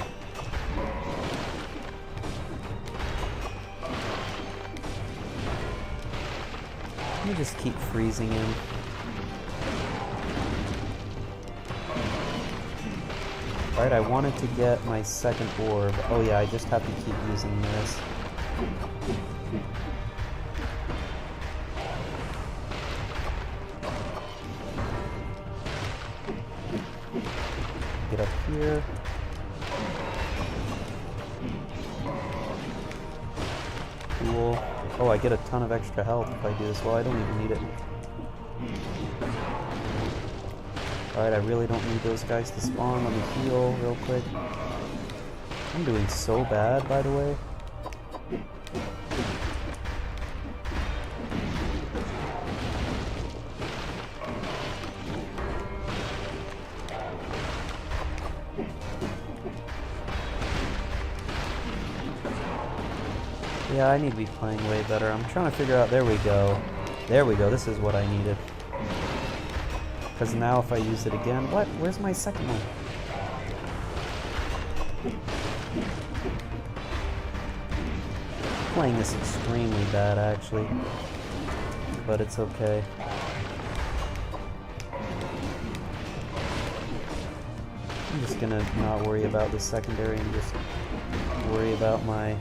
Let me just keep freezing him. Alright, I wanted to get my second orb. Oh yeah, I just have to keep using this. Get up here. Cool. Oh, I get a ton of extra health if I do this. Well, I don't even need it. Alright, I really don't need those guys to spawn. Let me heal real quick. I'm doing so bad, by the way. Yeah, I need to be playing way better. I'm trying to figure out... There we go. There we go. This is what I needed. Because now if I use it again... What? Where's my second one? Playing this extremely bad, actually. But it's okay. I'm just gonna not worry about the secondary and just worry about my...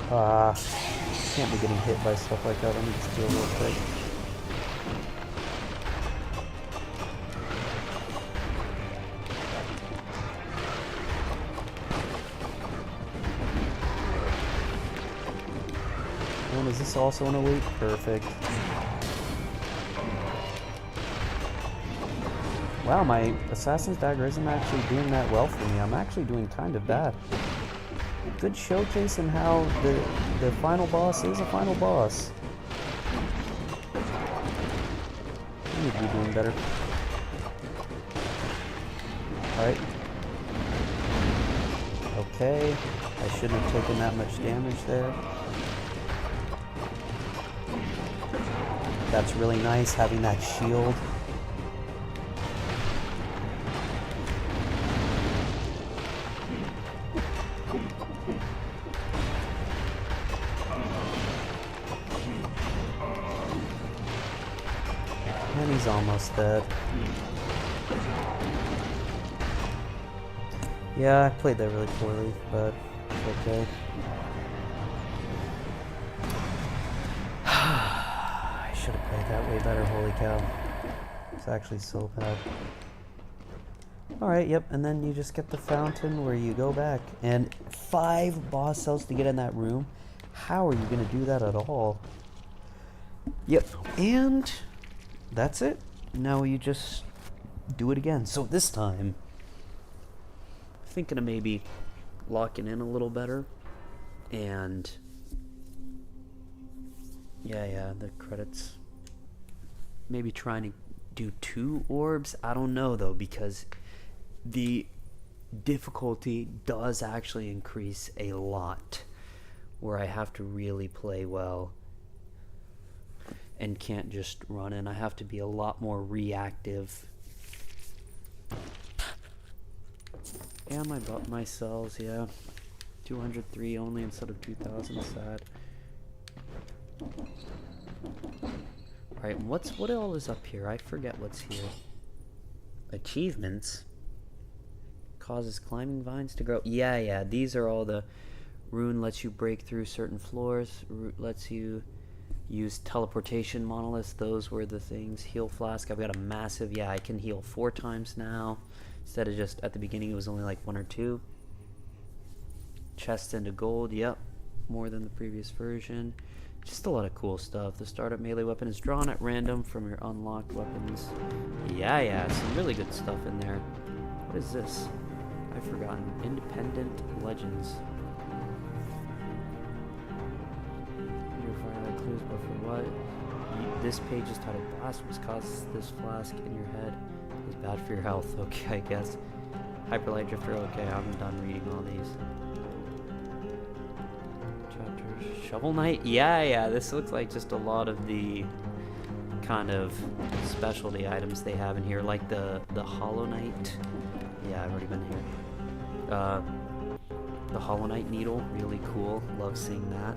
can't be getting hit by stuff like that. Let me just deal real quick. And is this also an elite? Perfect. Wow, my Assassin's Dagger isn't actually doing that well for me. I'm actually doing kind of bad. Good showcase in how the final boss is a final boss. I need to be doing better. Alright. Okay. I shouldn't have taken that much damage there. That's really nice, having that shield. And he's almost dead. Yeah, I played that really poorly, but it's okay. I should have played that way better, holy cow. It's actually so bad. Alright, yep, and then you just get the fountain where you go back. And 5 boss cells to get in that room? How are you going to do that at all? Yep, and that's it. Now you just do it again. So this time, thinking of maybe locking in a little better. And yeah, the credits. Maybe trying to do 2 orbs. I don't know though, because the difficulty does actually increase a lot, where I have to really play well and can't just run in. I have to be a lot more reactive. Yeah, my cells, yeah. 203 only instead of 2,000, sad. Alright, what all is up here? I forget what's here. Achievements. Causes climbing vines to grow. Yeah, these are all the... Rune lets you break through certain floors. Lets you use teleportation monoliths. Those were the things. Heal flask. I've got a massive... Yeah, I can heal 4 times now. Instead of just... At the beginning it was only like 1 or 2. Chest into gold. Yep. More than the previous version. Just a lot of cool stuff. The startup melee weapon is drawn at random from your unlocked weapons. Yeah, some really good stuff in there. What is this? I've forgotten. Independent Legends. Your fire clues, but for what? This page is titled Blasphemous causes this flask in your head is bad for your health. Okay, I guess. Hyperlight Drifter. Okay, I'm done reading all these. Shovel Knight? Yeah, this looks like just a lot of the kind of specialty items they have in here, like the Hollow Knight. Yeah, I've already been here. The Hollow Knight needle, really cool. Love seeing that.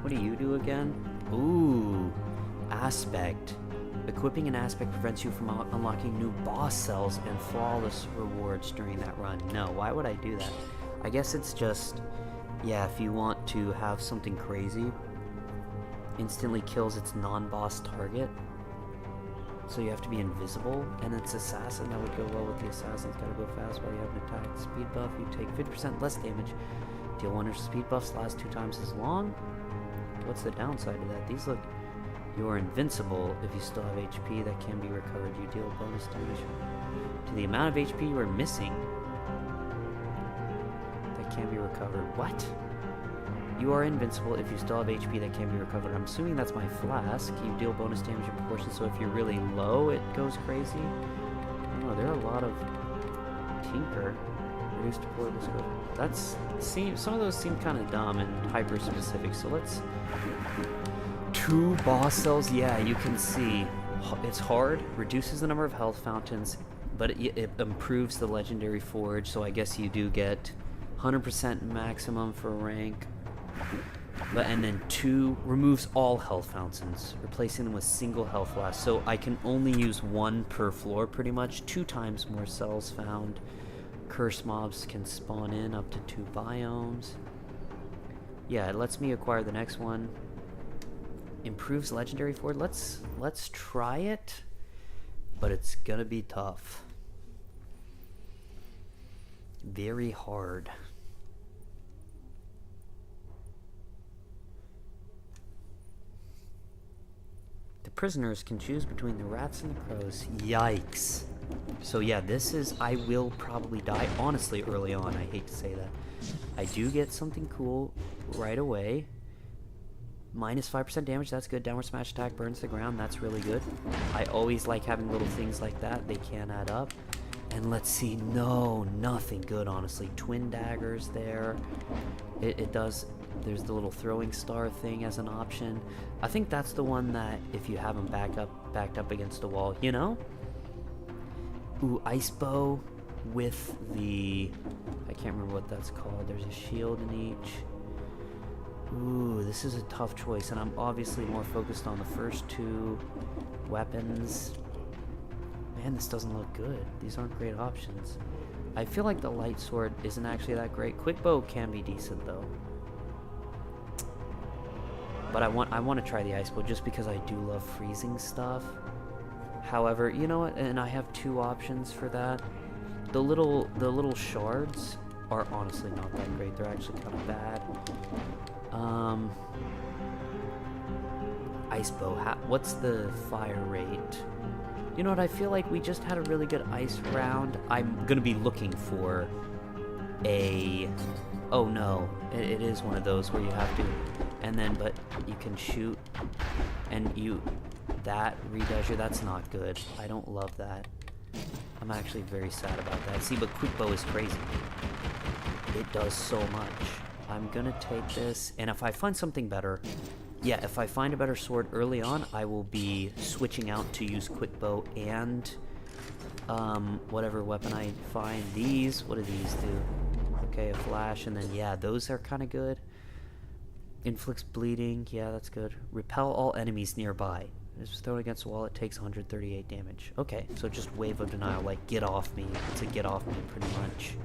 What do you do again? Ooh, Aspect. Equipping an Aspect prevents you from unlocking new boss cells and flawless rewards during that run. No, why would I do that? I guess it's just... Yeah, if you want to have something crazy, instantly kills its non-boss target. So you have to be invisible, and it's Assassin. That would go well with the Assassin's gotta go fast while you have an attack. Speed buff, you take 50% less damage. Deal 1 speed buffs last 2 times as long. What's the downside to that? These look... You are invincible if you still have HP that can be recovered. You deal bonus damage to the amount of HP you are missing. Can be recovered. What? You are invincible if you still have HP that can be recovered. I'm assuming that's my flask. You deal bonus damage in proportion, so if you're really low, it goes crazy. I don't know, there are a lot of... Tinker. Reduced to portable scope. That's... Some of those seem kind of dumb and hyper-specific, so let's... 2 boss cells? Yeah, you can see. It's hard. Reduces the number of health fountains, but it improves the legendary forge, so I guess you do get... 100% maximum for rank. But, and then 2 removes all health fountains, replacing them with single health flasks. So I can only use 1 per floor pretty much. 2 times more cells found. Curse mobs can spawn in up to 2 biomes. Yeah, it lets me acquire the next one. Improves legendary ford. Let's try it, but it's gonna be tough. Very hard. The prisoners can choose between the rats and the crows. Yikes. So yeah, this is, I will probably die, honestly, early on. I hate to say that. I do get something cool right away. Minus 5% damage, that's good. Downward smash attack burns the ground, that's really good. I always like having little things like that. They can add up. And let's see, no, nothing good, honestly. Twin daggers there. It does, there's the little throwing star thing as an option. I think that's the one that if you have them backed up against a wall, you know? Ooh, ice bow with the, I can't remember what that's called. There's a shield in each. Ooh, this is a tough choice, and I'm obviously more focused on the first 2 weapons. Man, this doesn't look good. These aren't great options. I feel like the light sword isn't actually that great. Quick bow can be decent though. But I want to try the ice bow just because I do love freezing stuff. However, you know what? And I have 2 options for that. The little shards are honestly not that great. They're actually kind of bad. Ice bow. What's the fire rate? You know what? I feel like we just had a really good ice round. I'm gonna be looking for a. Oh no! It is one of those where you have to, and then but you can shoot, and that redoes you. That's not good. I don't love that. I'm actually very sad about that. See, but quick bow is crazy. It does so much. I'm gonna take this, and if I find something better, yeah, if I find a better sword early on, I will be switching out to use quick bow and whatever weapon I find. These, what do these do? Okay, a flash, and then yeah, those are kind of good. Inflicts bleeding, yeah, that's good. Repel all enemies nearby. It's thrown against the wall, it takes 138 damage. Okay, so just wave of denial, like get off me. It's a get off me pretty much.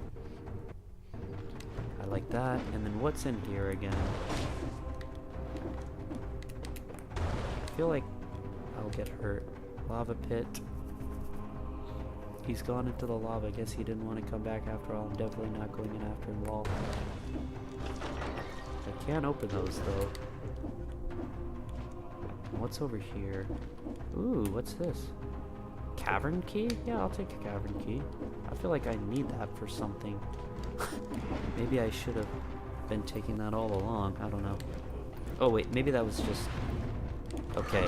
I like that. And then what's in here again? I feel like I'll get hurt. Lava pit. He's gone into the lava. I guess he didn't want to come back after all. I'm definitely not going in after him. Wall. I can't open those though. What's over here? Ooh, what's this? Cavern key? Yeah, I'll take a cavern key. I feel like I need that for something. Maybe I should have been taking that all along. I don't know. Oh wait, maybe that was just... Okay.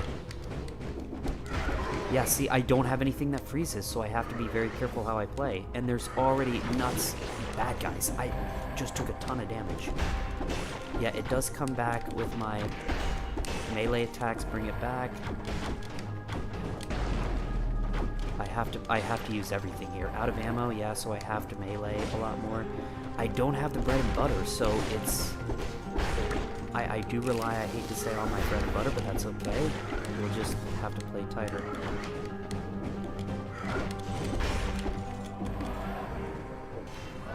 Yeah, see, I don't have anything that freezes, so I have to be very careful how I play. And there's already nuts bad guys. I just took a ton of damage. Yeah, it does come back with my melee attacks, bring it back. I have to use everything here. Out of ammo, yeah, so I have to melee a lot more. I don't have the bread and butter, so it's... I do rely, I hate to say, on my bread and butter, but that's okay. We'll just have to play tighter.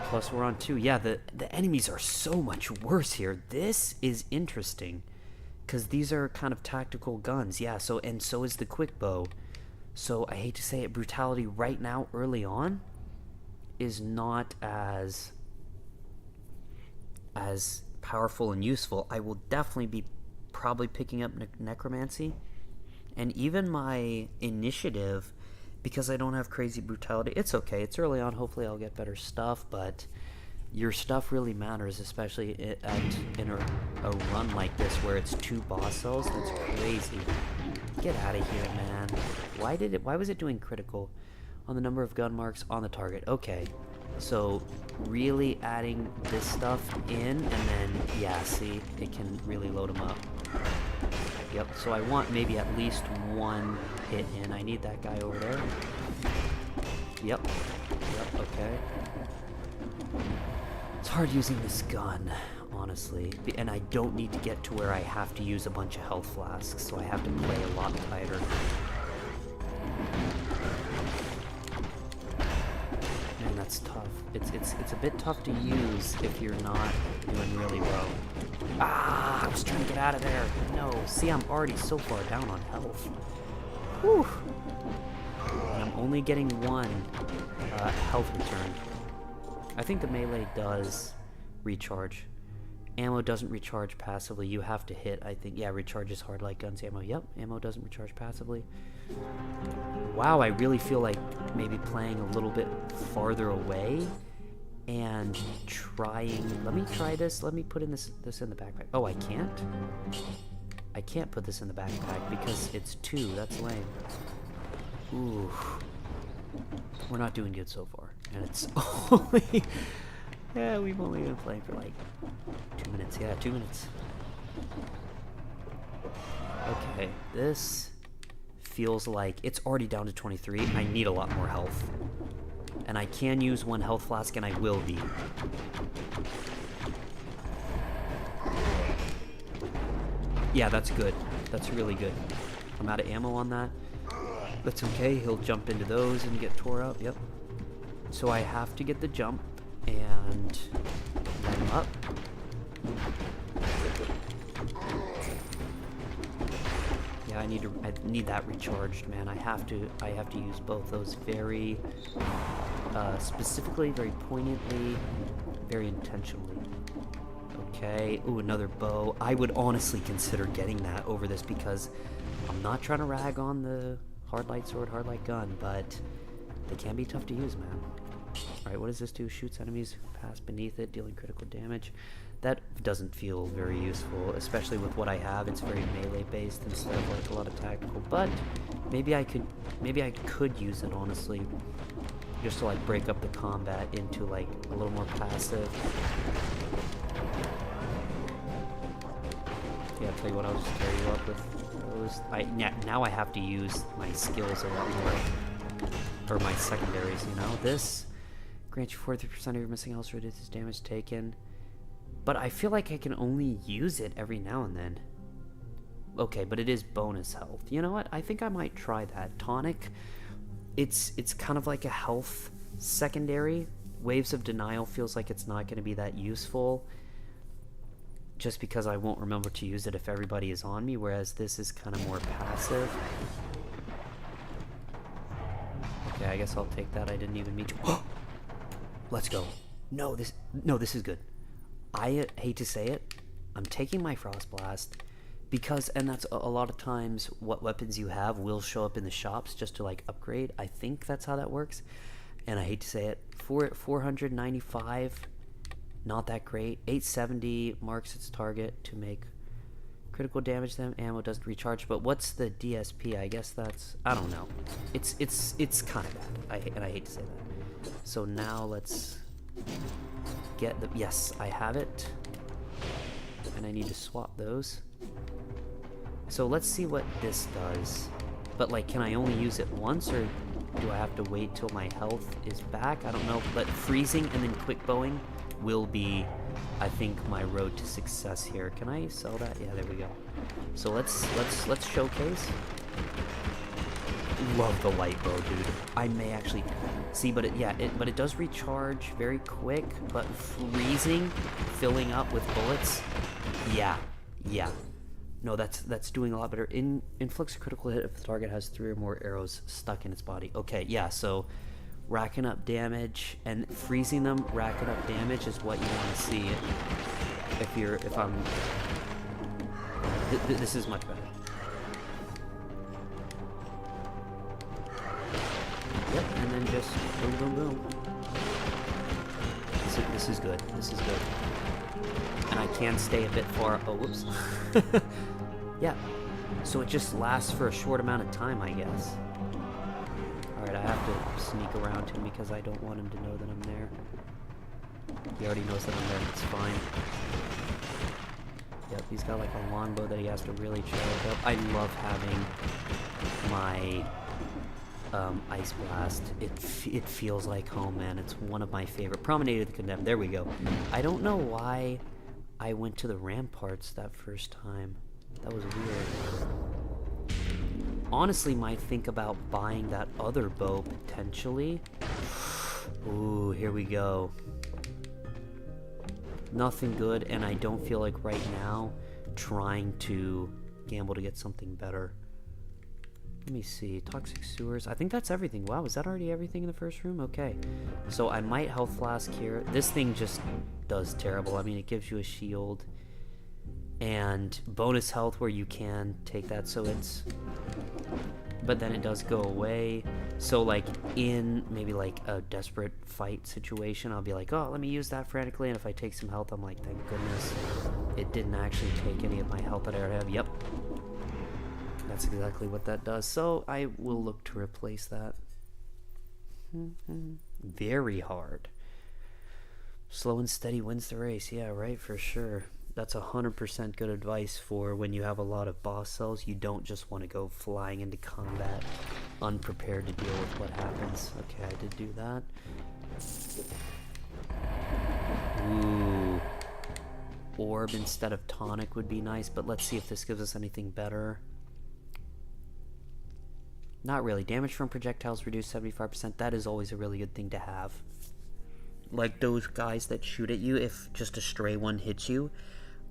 Plus we're on 2. Yeah, the enemies are so much worse here. This is interesting, because these are kind of tactical guns. Yeah, so is the quick bow. So I hate to say it, brutality right now, early on, is not as powerful and useful. I will definitely be probably picking up necromancy, and even my initiative, because I don't have crazy brutality. It's okay, it's early on. Hopefully I'll get better stuff, but your stuff really matters, especially in a run like this where it's 2 boss cells. That's crazy. Get out of here, man. Why was it doing critical on the number of gun marks on the target? Okay, so really adding this stuff in, and then yeah, see, it can really load them up. Yep, so I want maybe at least 1 hit in. I need that guy over there. Yep, okay. It's hard using this gun. honestly. And I don't need to get to where I have to use a bunch of health flasks, so I have to play a lot tighter. Man, that's tough. It's a bit tough to use if you're not doing really well. Ah, I was trying to get out of there. No, see, I'm already so far down on health. Whew. And I'm only getting one health return. I think the melee does recharge. Ammo doesn't recharge passively. You have to hit, I think. Yeah, recharges hard like guns ammo. Yep, ammo doesn't recharge passively. Wow, I really feel like maybe playing a little bit farther away and trying... Let me try this. Let me put in this in the backpack. Oh, I can't? I can't put this in the backpack because it's 2. That's lame. Ooh. We're not doing good so far. And it's only... Yeah, we've only been playing for like 2 minutes. Yeah, 2 minutes. Okay, this feels like it's already down to 23. I need a lot more health. And I can use 1 health flask, and I will be. Yeah, that's good. That's really good. I'm out of ammo on that. That's okay. He'll jump into those and get tore up. Yep. So I have to get the jump and light him up. Yeah, I need that recharged, man. I have to use both those very specifically, very poignantly, very intentionally. Okay. Ooh, another bow. I would honestly consider getting that over this because I'm not trying to rag on the hard light sword, hard light gun, but they can be tough to use, man. Alright, what does this do? Shoots enemies pass beneath it, dealing critical damage. That doesn't feel very useful, especially with what I have. It's very melee based instead of like a lot of tactical. But maybe I could use it honestly, just to like break up the combat into like a little more passive. Yeah, I'll tell you what, I'll just carry you up with those. Now I have to use my skills a lot more, or my secondaries. You know, this grants you 43% of your missing health, reduces damage taken. But I feel like I can only use it every now and then. Okay, but it is bonus health. You know what? I think I might try that. Tonic, it's kind of like a health secondary. Waves of Denial feels like it's not going to be that useful, just because I won't remember to use it if everybody is on me, whereas this is kind of more passive. Okay, I guess I'll take that. I didn't even meet you. Let's go. No, this is good. I hate to say it, I'm taking my Frost Blast because, and that's a lot of times what weapons you have will show up in the shops just to like upgrade. I think that's how that works. And I hate to say it, 495, not that great. 870 marks its target to make critical damage to them. Ammo doesn't recharge, but what's the DSP? I guess that's, I don't know. It's kind of bad. And I hate to say that. So now let's get the, yes, I have it. And I need to swap those. So let's see what this does. But like, can I only use it once, or do I have to wait till my health is back? I don't know, but freezing and then quick bowing will be, I think, my road to success here. Can I sell that? Yeah, there we go. So let's showcase. Love the light bow, dude. I may actually see, but it does recharge very quick. But freezing, filling up with bullets, yeah. No, that's doing a lot better. Inflicts a critical hit if the target has 3 or more arrows stuck in its body. Okay, yeah. So racking up damage and freezing them, racking up damage is what you want to see. If I'm, this is much better. Yep, and then just boom, boom, boom. This is good. This is good. And I can stay a bit far. Oh, whoops. Yeah. So it just lasts for a short amount of time, I guess. Alright, I have to sneak around him because I don't want him to know that I'm there. He already knows that I'm there. It's fine. Yep, he's got like a longbow that he has to really charge up. I love having my Ice Blast. It feels like home, man. It's one of my favorite. Promenade of the Condemned. There we go. I don't know why I went to the ramparts that first time. That was weird. Honestly, might think about buying that other bow potentially. Ooh, here we go. Nothing good, and I don't feel like right now trying to gamble to get something better. Let me see. Toxic sewers. I think that's everything. Wow, is that already everything in the first room? Okay. So I might health flask here. This thing just does terrible. I mean, it gives you a shield and bonus health where you can take that, so it's... But then it does go away. So like in maybe like a desperate fight situation, I'll be like, oh, let me use that frantically, and if I take some health, I'm like, thank goodness it didn't actually take any of my health that I already have. Yep. That's exactly what that does. So I will look to replace that. Very hard. Slow and steady wins the race. Yeah, right, for sure. That's 100% good advice for when you have a lot of boss cells. You don't just want to go flying into combat unprepared to deal with what happens. Okay, I did do that. Ooh. Orb instead of tonic would be nice, but let's see if this gives us anything better. Not really. Damage from projectiles reduced 75%. That is always a really good thing to have. Like those guys that shoot at you, if just a stray one hits you,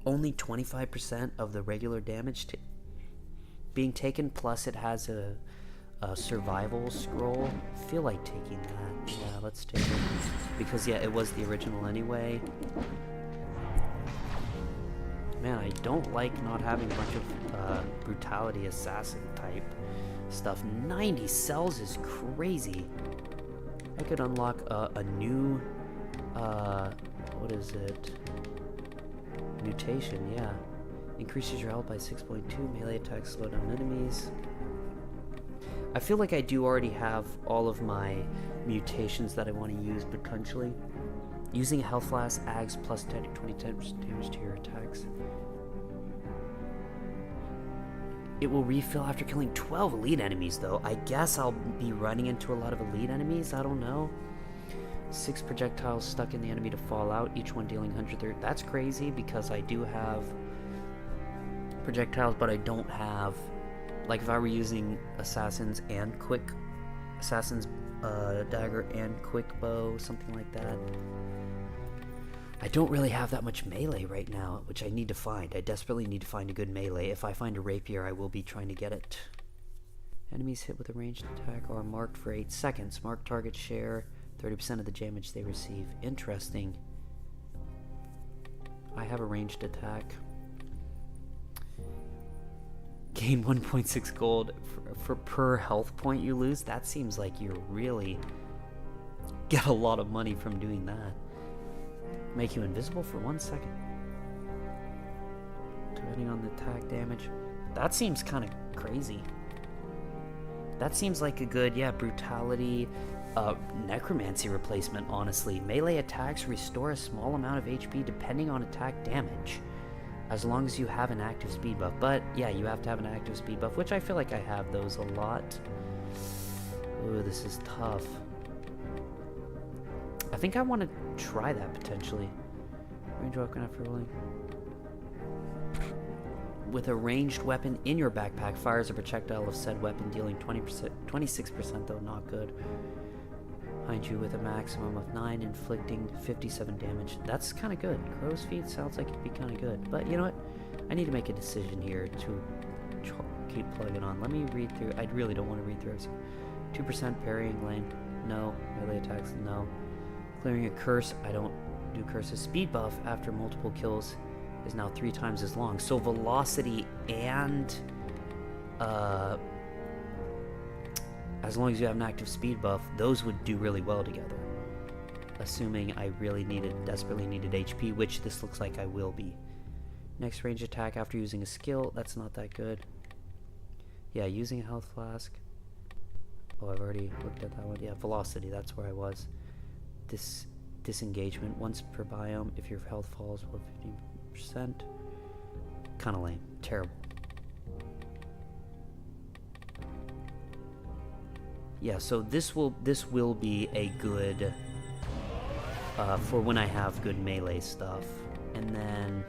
only 25% of the regular damage being taken, plus it has a survival scroll. I feel like taking that. Yeah, let's take it. Because, yeah, it was the original anyway. Man, I don't like not having a bunch of brutality assassin type stuff. 90 cells is crazy. I could unlock a new what is it? Mutation, yeah. Increases your health by 6.2, melee attacks slow down enemies. I feel like I do already have all of my mutations that I want to use potentially. Using a health flask adds plus 10 to 20 damage to your attacks. It will refill after killing 12 elite enemies, though. I guess I'll be running into a lot of elite enemies. I don't know. 6 projectiles stuck in the enemy to fall out, each one dealing 130. That's crazy because I do have projectiles, but I don't have... Like, if I were using Assassin's and Quick... Assassin's Dagger and Quick Bow, something like that. I don't really have that much melee right now, which I need to find. I desperately need to find a good melee. If I find a rapier, I will be trying to get it. Enemies hit with a ranged attack are marked for 8 seconds. Mark target share 30% of the damage they receive. Interesting. I have a ranged attack. Gain 1.6 gold for per health point you lose. That seems like you really get a lot of money from doing that. Make you invisible for 1 second. Depending on the attack damage. That seems kind of crazy. That seems like a good, yeah, brutality, necromancy replacement, honestly. Melee attacks restore a small amount of HP depending on attack damage, as long as you have an active speed buff. But, yeah, you have to have an active speed buff, which I feel like I have those a lot. Ooh, this is tough. I think I want to try that, potentially. Range weapon after rolling. With a ranged weapon in your backpack, fires a projectile of said weapon, dealing 26% though, not good. Behind you with a maximum of 9, inflicting 57 damage. That's kind of good. Crow's feet sounds like it'd be kind of good. But you know what? I need to make a decision here to keep plugging on. Let me read through. I really don't want to read through it. 2% parrying lane. No. Melee attacks. No. Clearing a curse. I don't do curses. Speed buff after multiple kills is now 3 times as long. So velocity and as long as you have an active speed buff, those would do really well together. Assuming I really desperately needed HP, which this looks like I will be. Next range attack after using a skill. That's not that good. Yeah, using a health flask. Oh, I've already looked at that one. Yeah, velocity. That's where I was. Disengagement once per biome. If your health falls below 15%. Kind of lame. Terrible. Yeah, so this will be a good for when I have good melee stuff. And then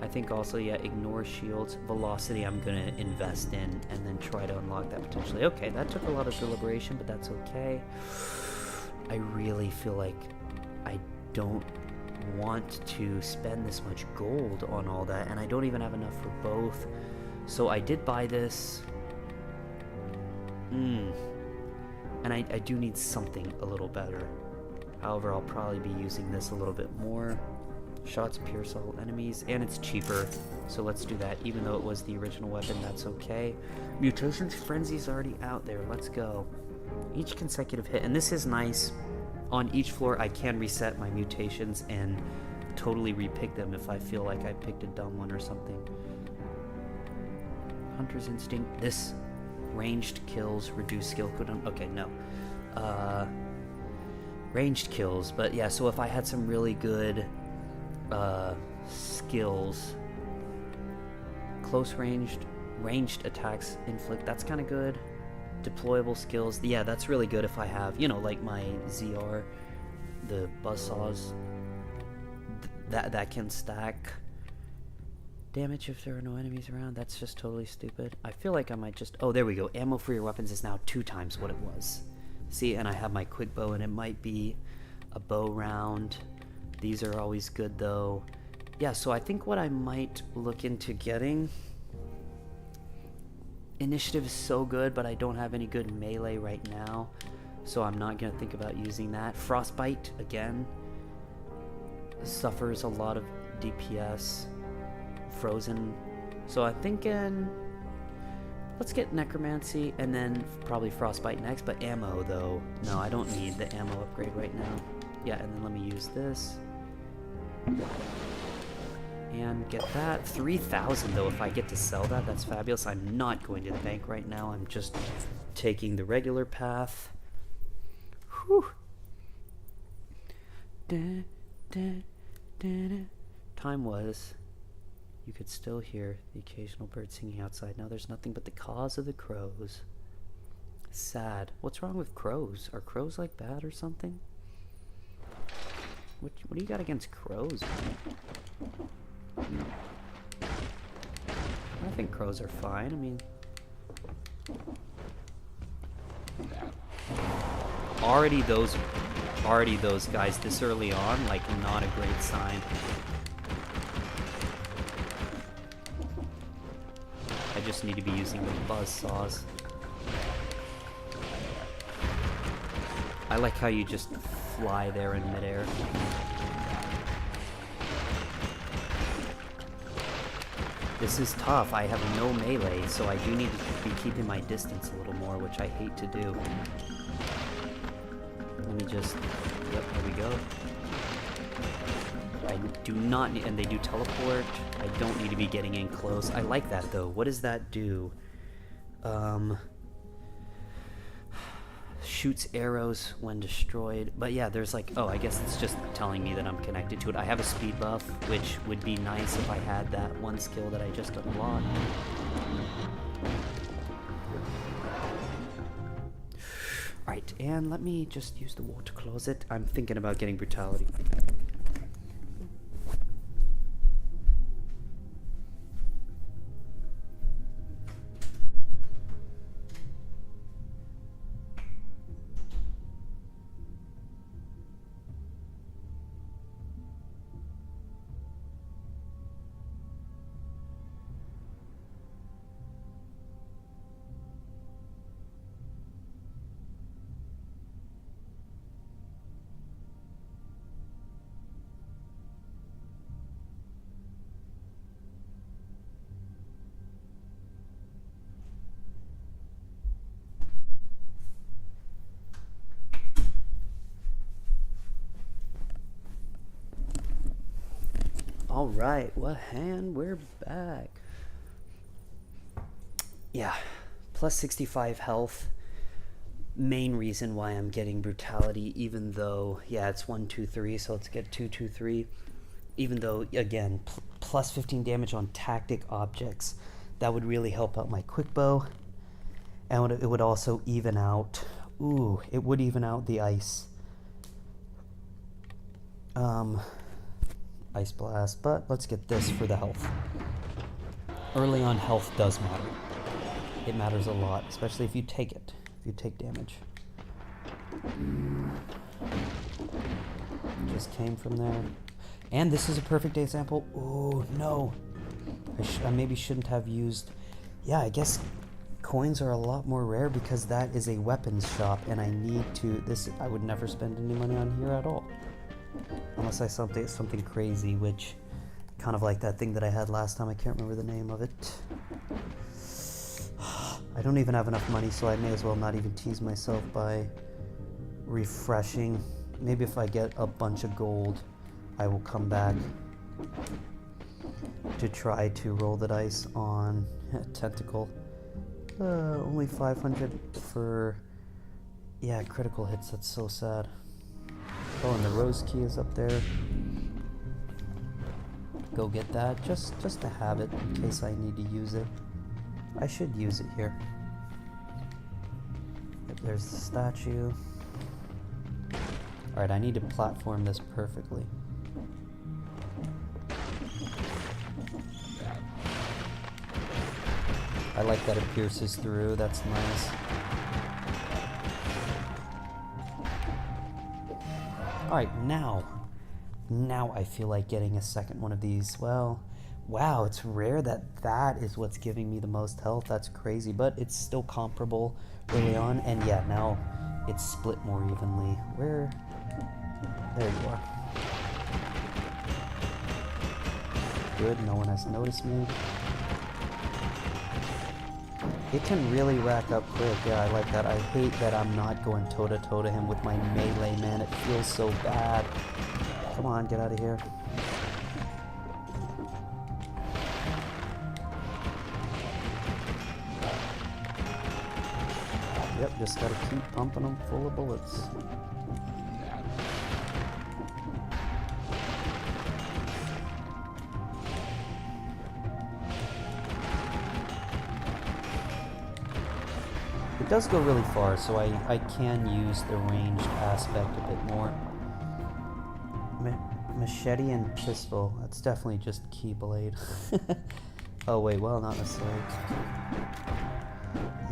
I think also, yeah, ignore shields. Velocity I'm going to invest in and then try to unlock that potentially. Okay, that took a lot of deliberation, but that's okay. I really feel like I don't want to spend this much gold on all that, and I don't even have enough for both. So I did buy this. And I do need something a little better. However, I'll probably be using this a little bit more. Shots pierce all enemies, and it's cheaper, so let's do that. Even though it was the original weapon, that's okay. Mutations Frenzy's already out there. Let's go. Each consecutive hit, and this is nice. On each floor, I can reset my mutations and totally repick them if I feel like I picked a dumb one or something. Hunter's Instinct. This ranged kills reduce skill cooldown. Okay, no. Ranged kills, but yeah. So if I had some really good skills, close ranged attacks inflict, that's kind of good. Deployable skills, yeah, that's really good if I have, you know, like my ZR, the buzzsaws, that can stack damage if there are no enemies around. That's just totally stupid. I feel like I might just, oh, there we go. Ammo for your weapons is now 2 times what it was. See, and I have my quick bow, and it might be a bow round. These are always good, though. Yeah, so I think what I might look into getting... Initiative is so good, but I don't have any good melee right now, so I'm not going to think about using that. Frostbite, again, suffers a lot of DPS. Frozen. So I'm thinking... Let's get Necromancy, and then probably Frostbite next, but ammo, though. No, I don't need the ammo upgrade right now. Yeah, and then let me use this. And get that. 3,000 though, if I get to sell that, that's fabulous. I'm not going to the bank right now. I'm just taking the regular path. Whew. Time was... You could still hear the occasional bird singing outside. Now there's nothing but the caws of the crows. Sad. What's wrong with crows? Are crows like bad or something? What do you got against crows, man? I think crows are fine. I mean... Already those guys this early on, like, not a great sign. I just need to be using the buzzsaws. I like how you just fly there in midair. This is tough. I have no melee, so I do need to be keeping my distance a little more, which I hate to do. Let me just... Yep, there we go. I do not need... And they do teleport. I don't need to be getting in close. I like that, though. What does that do? Shoots arrows when destroyed. But yeah, there's like... Oh, I guess it's just telling me that I'm connected to it. I have a speed buff, which would be nice if I had that one skill that I just unlocked. Alright, and let me just use the water closet. I'm thinking about getting brutality. Alright, what hand? We're back. Yeah, plus 65 health. Main reason why I'm getting brutality, even though, yeah, it's 1, 2, 3, so let's get 2, 2, 3. Even though, again, plus 15 damage on tactic objects. That would really help out my quick bow. And it would also even out... Ooh, it would even out the ice. Ice Blast, but let's get this for the health. Early on, health does matter. It matters a lot, especially if you take it, if you take damage. Just came from there. And this is a perfect example. Oh, no. I maybe shouldn't have used... Yeah, I guess coins are a lot more rare because that is a weapons shop, and I need to... I would never spend any money on here at all. Unless I something crazy, which... Kind of like that thing that I had last time. I can't remember the name of it. I don't even have enough money, so I may as well not even tease myself by refreshing. Maybe if I get a bunch of gold, I will come back to try to roll the dice on Tentacle. Only 500 for... Yeah, critical hits. That's so sad. Oh, and the rose key is up there. Go get that, just to have it in case I need to use it. I should use it here. Yep, there's the statue. Alright, I need to platform this perfectly. I like that it pierces through, that's nice. Alright, now I feel like getting a second one of these. Well, wow, it's rare that is what's giving me the most health. That's crazy, but it's still comparable early on. And yeah, now it's split more evenly. Where? There you are. Good, no one has noticed me. It can really rack up quick. Yeah, I like that. I hate that I'm not going toe-to-toe to him with my melee, man. It feels so bad. Come on, get out of here. Yep, just gotta keep pumping them full of bullets. It does go really far, so I can use the ranged aspect a bit more. Machete and pistol. That's definitely just Keyblade. Oh wait, well, not necessarily.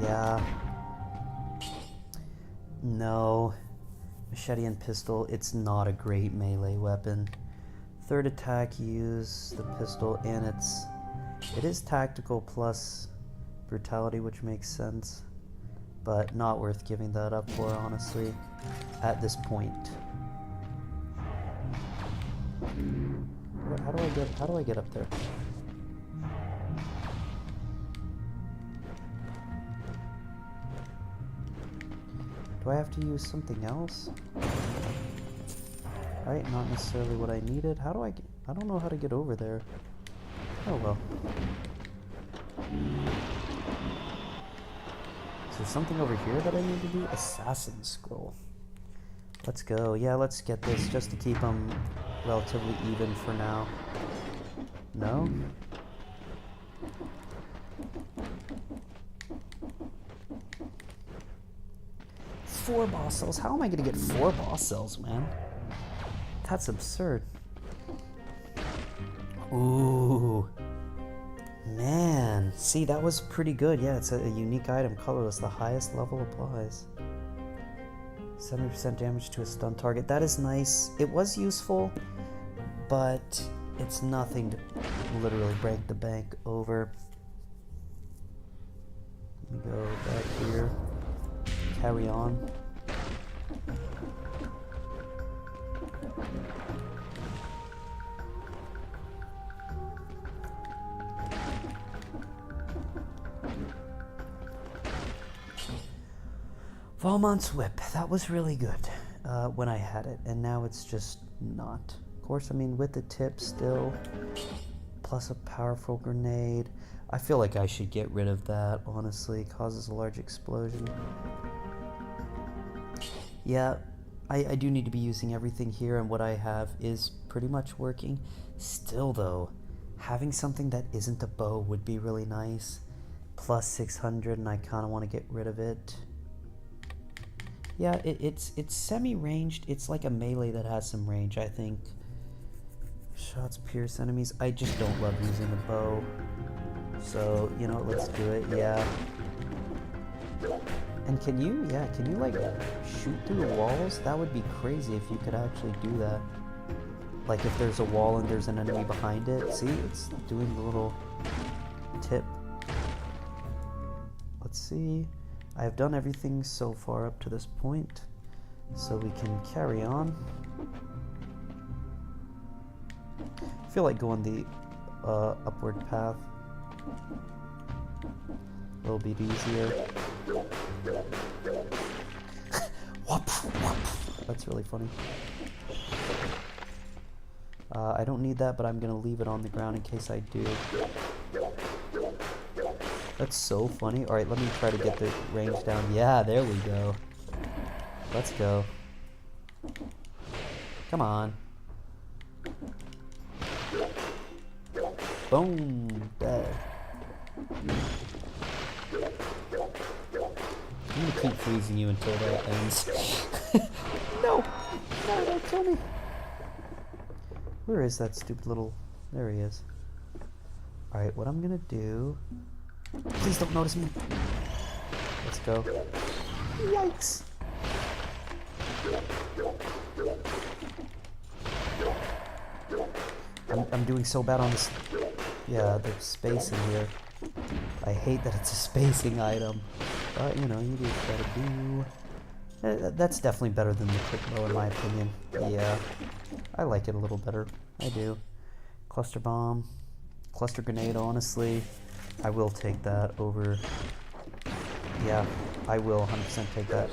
Yeah. No. Machete and pistol, it's not a great melee weapon. Third attack, use the pistol, and it is tactical plus brutality, which makes sense. But not worth giving that up for, honestly, at this point. How do I get up there? Do I have to use something else? Right, not necessarily what I needed. How do I don't know how to get over there. Oh well. Is there something over here that I need to do? Assassin Scroll. Let's go. Yeah, let's get this just to keep them relatively even for now. No? Four boss cells? How am I gonna get 4 boss cells, man? That's absurd. Ooh. Man. See, that was pretty good. Yeah, it's a unique item. Colorless. The highest level applies. 70% damage to a stun target. That is nice. It was useful, but it's nothing to literally break the bank over. Let me go back here. Carry on. Valmont's Whip, that was really good when I had it, and now it's just not. Of course, I mean, with the tip still, plus a powerful grenade. I feel like I should get rid of that, honestly. It causes a large explosion. Yeah, I do need to be using everything here, and what I have is pretty much working. Still, though, having something that isn't a bow would be really nice. Plus 600, and I kind of want to get rid of it. Yeah, it's semi-ranged. It's like a melee that has some range, I think. Shots pierce enemies. I just don't love using the bow. So, you know, let's do it. Yeah. And can you like shoot through walls? That would be crazy if you could actually do that. Like if there's a wall and there's an enemy behind it. See, it's doing the little tip. Let's see. I have done everything so far up to this point, so we can carry on. I feel like going the upward path a little bit easier. Whoop, whoop. That's really funny. I don't need that, but I'm gonna leave it on the ground in case I do. That's so funny. Alright, let me try to get the range down. Yeah, there we go. Let's go. Come on. Boom. Dead. I'm gonna keep freezing you until that ends. No! No, don't kill me! Where is that stupid little... There he is. Alright, what I'm gonna do... Please don't notice me! Let's go. Yikes! I'm doing so bad on this... Yeah, the spacing here. I hate that it's a spacing item. But, you know, you do what you gotta do. That's definitely better than the quick bow in my opinion. Yeah. I like it a little better. I do. Cluster bomb. Cluster grenade, honestly. I will take that over... Yeah, I will 100% take that.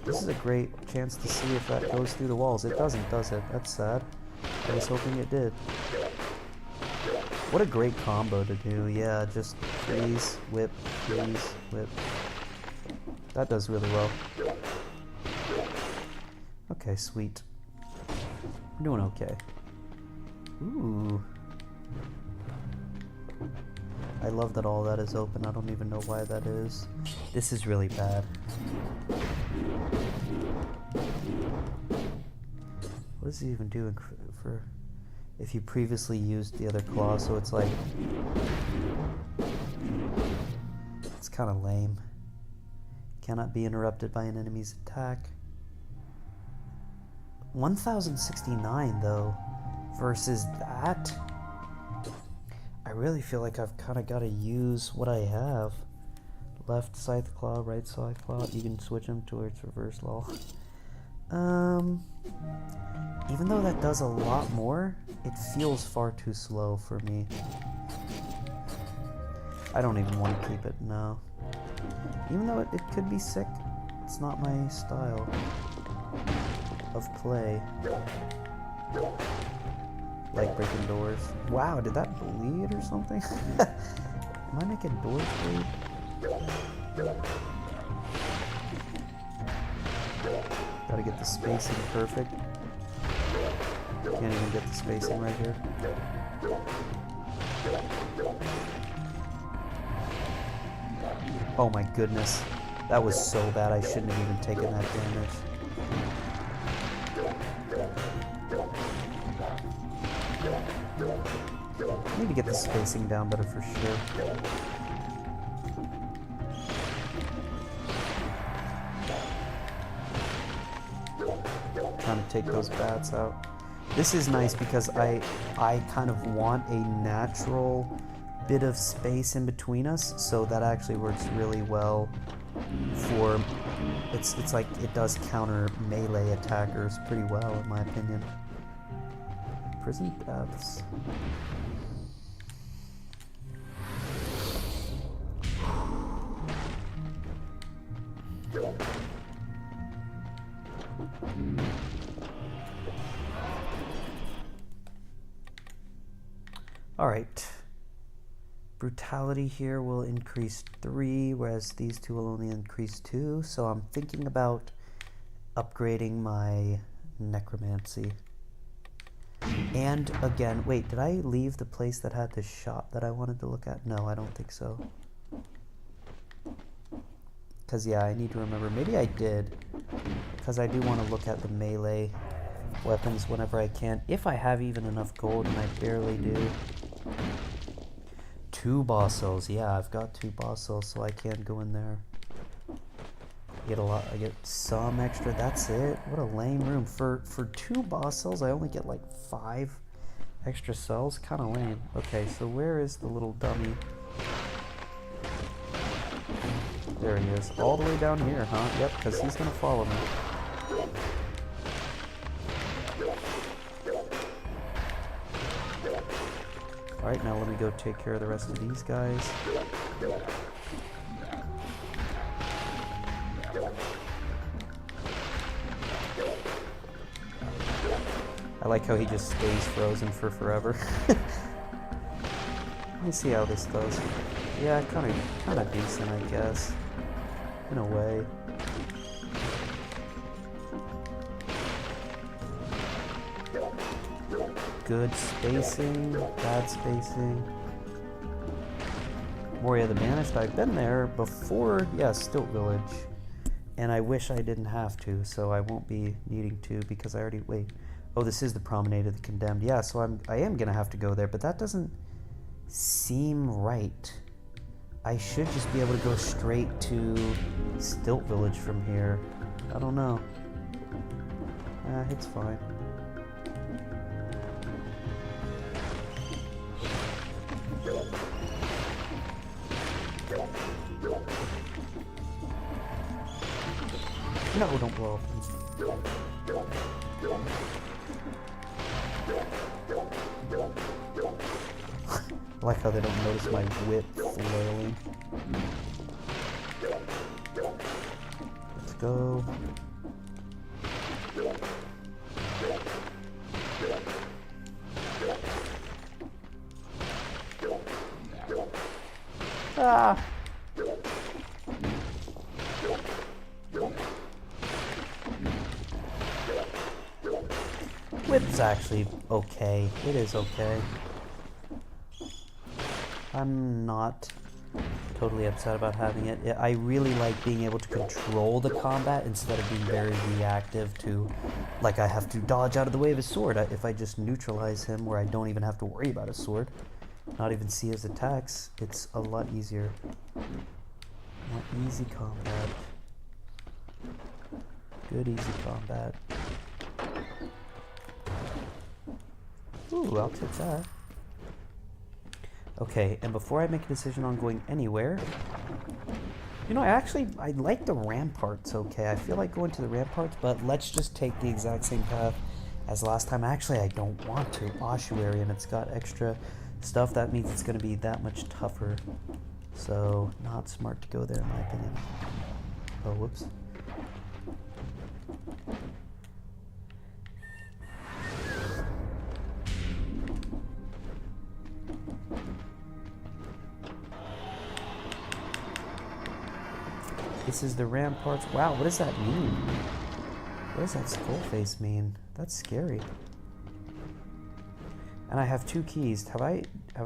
This is a great chance to see if that goes through the walls. It doesn't, does it? That's sad. I was hoping it did. What a great combo to do. Yeah, just freeze, whip, freeze, whip. That does really well. Okay, sweet. We're doing okay. Ooh. I love that all that is open. I don't even know why that is. This is really bad. What is he even doing for if you previously used the other claw? So it's like... It's kind of lame. Cannot be interrupted by an enemy's attack. 1069 though, versus that. I really feel like I've kind of got to use what I have. Left scythe claw, right scythe claw. You can switch them towards reverse law. Even though that does a lot more, it feels far too slow for me. I don't even want to keep it, no. Even though it could be sick, it's not my style of play. Like breaking doors. Wow, did that bleed or something? Am I making doors bleed? Gotta get the spacing perfect. Can't even get the spacing right here. Oh my goodness. That was so bad, I shouldn't have even taken that damage. I need to get the spacing down better for sure. Trying to take those bats out. This is nice because I kind of want a natural bit of space in between us, so that actually works really well for... It's like it does counter melee attackers pretty well in my opinion. Prison depths. Alright. Brutality here will increase 3, whereas these two will only increase 2. So I'm thinking about upgrading my necromancy. And again, wait, did I leave the place that had the shop that I wanted to look at? No, I don't think so. Because, yeah, I need to remember. Maybe I did. because I do want to look at the melee weapons whenever I can, if I have even enough gold, and I barely do. 2 boss souls. Yeah, I've got 2 boss souls, so I can go in there. Get a lot. I get some extra. That's it. What a lame room. For 2 boss cells, I only get like 5 extra cells. Kind of lame. Okay, so where is the little dummy? There he is. All the way down here, huh? Yep, because he's gonna follow me. Alright, now let me go take care of the rest of these guys. I like how he just stays frozen for forever. Let me see how this goes. Yeah, kind of decent, I guess. In a way. Good spacing, bad spacing. Moria the Banished, I've been there before, yeah, Stilt Village. And I wish I didn't have to, so I won't be needing to because I already, wait. Oh, this is the Promenade of the Condemned. Yeah, so I am gonna have to go there, but that doesn't seem right. I should just be able to go straight to Stilt Village from here. I don't know. It's fine. No, don't blow up. I like how they don't notice my whip flailing. Let's go. Ah! Whip's actually okay. It is okay. I'm not totally upset about having it. I really like being able to control the combat instead of being very reactive to, like, I have to dodge out of the way of his sword. If I just neutralize him where I don't even have to worry about his sword, not even see his attacks, it's a lot easier. More easy combat. Good easy combat. Ooh, I'll take that. Okay, and before I make a decision on going anywhere, you know, I like the ramparts, okay? I feel like going to the ramparts, but let's just take the exact same path as last time. Actually, I don't want to. Ossuary, and it's got extra stuff. That means it's going to be that much tougher. So, not smart to go there, in my opinion. Oh, whoops. This is the ramparts. Wow, what does that mean? What does that skull face mean? That's scary. And I have 2 keys. Have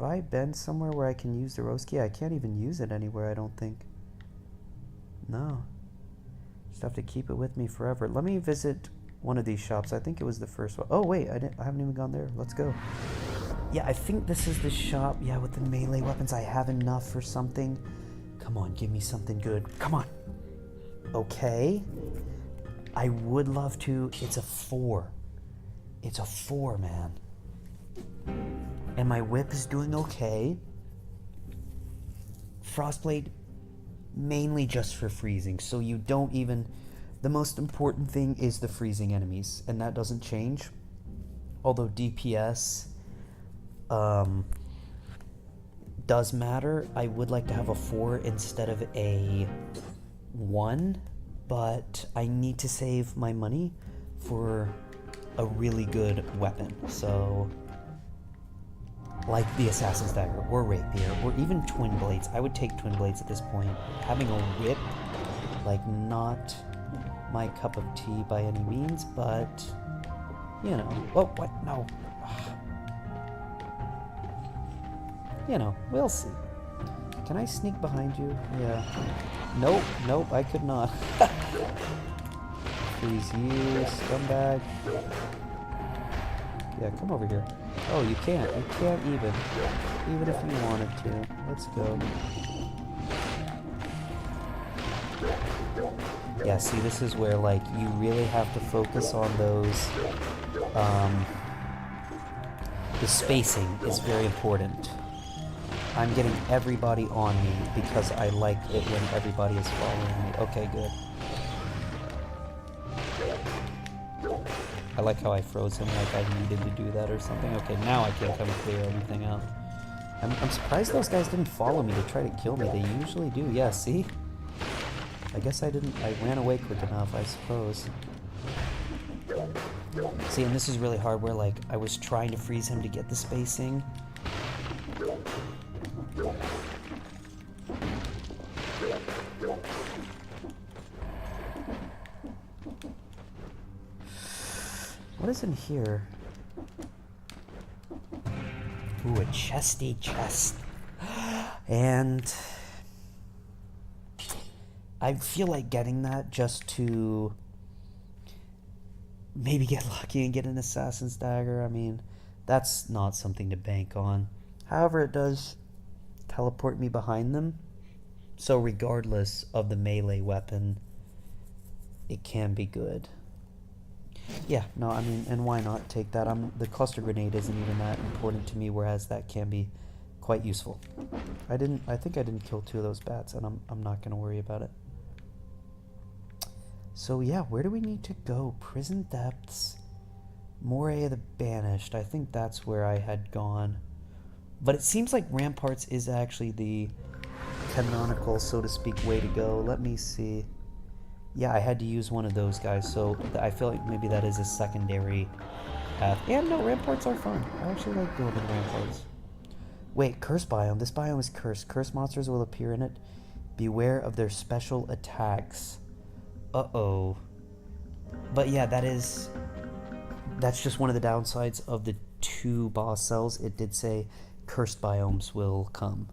I been somewhere where I can use the rose key? I can't even use it anywhere, I don't think. No. Just have to keep it with me forever. Let me visit one of these shops. I think it was the first one. Oh wait, I haven't even gone there. Let's go. Yeah, I think this is the shop. Yeah, with the melee weapons. I have enough for something. Come on, give me something good. Come on. Okay. I would love to. It's a 4. It's a 4, man. And my whip is doing okay. Frostblade, mainly just for freezing. So you don't even... The most important thing is the freezing enemies. And that doesn't change. Although DPS does matter. I would like to have a 4 instead of a 1. But I need to save my money for a really good weapon. So... like the Assassin's Dagger, or Rapier, or even Twin Blades. I would take Twin Blades at this point. Having a whip, like, not my cup of tea by any means, but, you know. Oh, what? No. You know, we'll see. Can I sneak behind you? Yeah. Nope, nope, I could not. freeze you, scumbag. Yeah, come over here. Oh, you can't. You can't even. Even if you wanted to. Let's go. Yeah, see, this is where, like, you really have to focus on those, the spacing is very important. I'm getting everybody on me because I like it when everybody is following me. Okay, good. I like how I froze him like I needed to do that or something. Okay, now I can come clear everything out. I'm surprised those guys didn't follow me to try to kill me. They usually do. Yeah, see? I guess I ran away quick enough, I suppose. See, and this is really hard where, like, I was trying to freeze him to get the spacing. What is in here? Ooh, a chesty chest. And I feel like getting that just to maybe get lucky and get an assassin's dagger. I mean, that's not something to bank on. However, it does teleport me behind them. So regardless of the melee weapon, it can be good. Yeah, no, I mean, and why not take that? The cluster grenade isn't even that important to me, whereas that can be quite useful. I think I didn't kill 2 of those bats, and I'm not going to worry about it. So yeah, where do we need to go? Prison Depths, Moray of the Banished. I think that's where I had gone. But it seems like Ramparts is actually the canonical, so to speak, way to go. Let me see. Yeah, I had to use one of those guys, so I feel like maybe that is a secondary path. And no, Ramparts are fun. I actually like building Ramparts. Wait, Cursed Biome. This biome is cursed. Cursed monsters will appear in it. Beware of their special attacks. Uh-oh. But yeah, that's just one of the downsides of the 2 boss cells. It did say Cursed Biomes will come,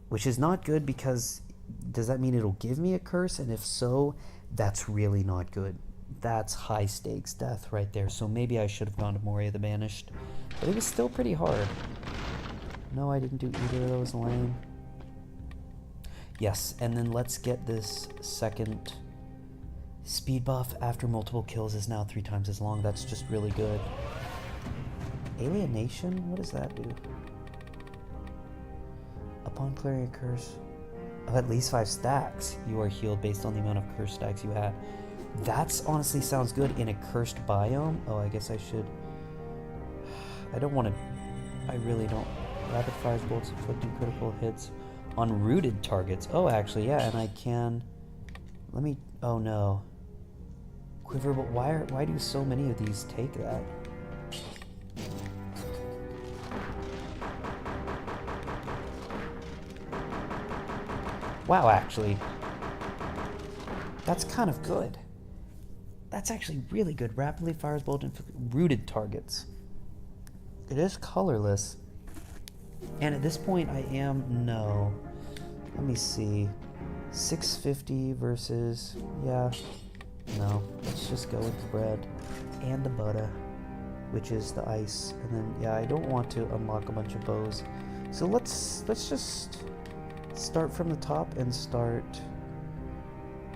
which is not good because does that mean it'll give me a curse? And if so, that's really not good. That's high stakes death right there. So maybe I should have gone to Moray of the Banished. But it was still pretty hard. No, I didn't do either of those. Lame. Yes, and then let's get this second speed buff after multiple kills is now 3 times as long. That's just really good. Alienation? What does that do? Upon clearing a curse of at least 5 stacks, you are healed based on the amount of curse stacks you had. That's honestly sounds good in a cursed biome. Oh, I guess I should. I don't want to. I really don't. Rapid fire bolts inflicting critical hits on rooted targets. Oh, actually, yeah, and I can. Let me. Oh no. Quiver, but why do so many of these take that? Wow, actually. That's kind of good. That's actually really good. Rapidly fires bolt rooted targets. It is colorless. And at this point I am... No. Let me see. 650 versus... Yeah. No. Let's just go with the bread. And the butter. Which is the ice. And then, yeah, I don't want to unlock a bunch of bows. So let's just... start from the top and start...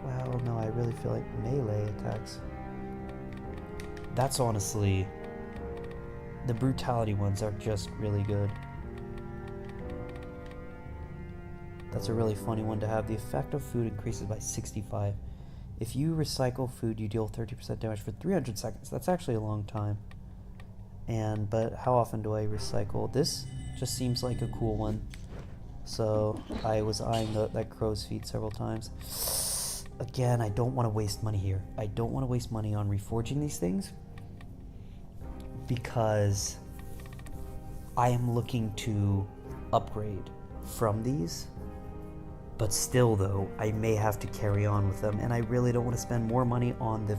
Well, no, I really feel like melee attacks. That's honestly... The brutality ones are just really good. That's a really funny one to have. The effect of food increases by 65. If you recycle food, you deal 30% damage for 300 seconds. That's actually a long time. But how often do I recycle? This just seems like a cool one. So I was eyeing that crow's feet several times. Again, I don't want to waste money here. I don't want to waste money on reforging these things because I am looking to upgrade from these. But still, though, I may have to carry on with them, and I really don't want to spend more money on the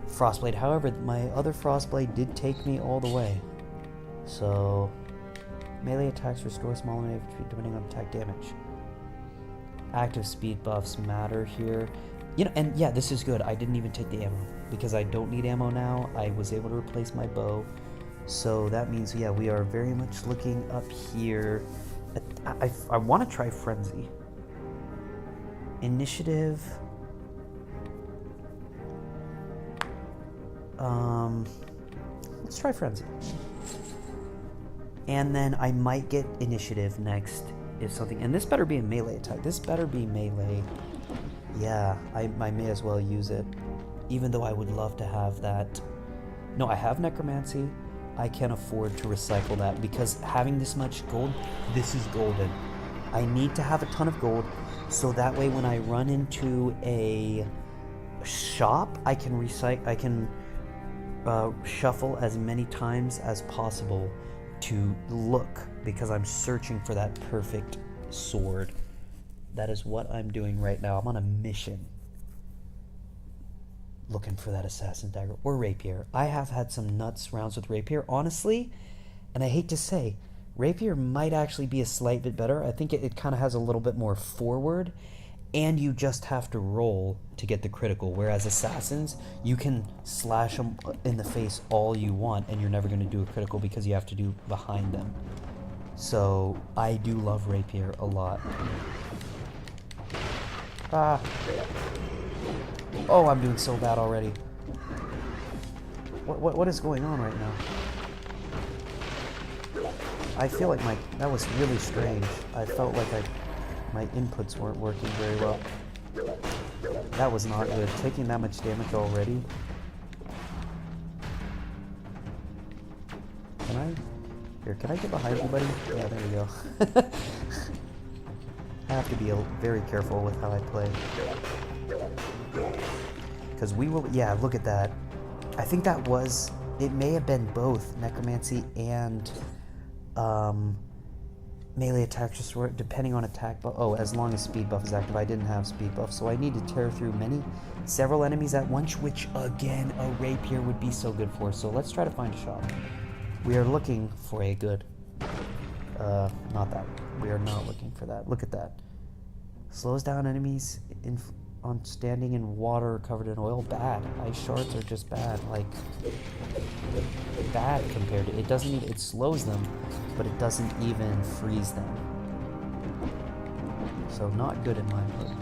Frostblade. However, my other Frostblade did take me all the way. So... melee attacks restore small amount of HP depending on attack damage. Active speed buffs matter here. You know, and yeah, this is good. I didn't even take the ammo because I don't need ammo now. I was able to replace my bow. So that means, yeah, we are very much looking up here. I want to try Frenzy. Initiative. Let's try Frenzy. And then I might get Initiative next if something... And this better be a melee attack. This better be melee. Yeah, I may as well use it. Even though I would love to have that. No, I have Necromancy. I can afford to recycle that because having this much gold, this is golden. I need to have a ton of gold so that way when I run into a shop, I can recycle. I can shuffle as many times as possible to look because I'm searching for that perfect sword. That is what I'm doing right now. I'm on a mission looking for that assassin dagger or rapier. I have had some nuts rounds with rapier, honestly, and I hate to say, rapier might actually be a slight bit better. I think it kind of has a little bit more forward, and you just have to roll to get the critical, whereas assassins, you can slash them in the face all you want, and you're never going to do a critical because you have to do behind them. So, I do love rapier a lot. Ah. Oh, I'm doing so bad already. What is going on right now? I feel like that was really strange. I felt like my inputs weren't working very well. That was not good. Taking that much damage already. Can I get behind you, buddy? Yeah, there we go. I have to be very careful with how I play. Because we will, yeah, look at that. I think that was, it may have been both Necromancy and melee attack, just depending on attack buff. Oh, as long as speed buff is active. I didn't have speed buff, so I need to tear through several enemies at once, which again, a rapier would be so good for. So let's try to find a shop. We are looking for a good, not that. We are not looking for that. Look at that. Slows down enemies on standing in water covered in oil. Bad. Ice shards are just bad. Like, bad compared to... It doesn't even... It slows them, but it doesn't even freeze them. So not good in my book.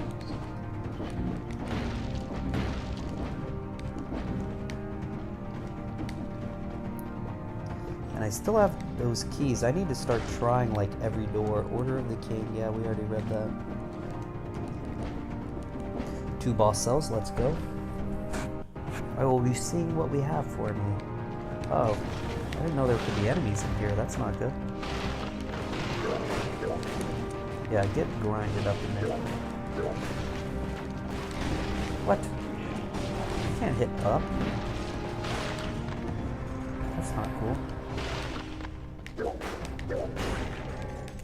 And I still have those keys. I need to start trying like every door. Order of the King. Yeah, we already read that. 2 boss cells. Let's go. I will be seeing what we have for me. Oh, I didn't know there could be enemies in here. That's not good. Yeah, get grinded up in there. What? You can't hit up. That's not cool.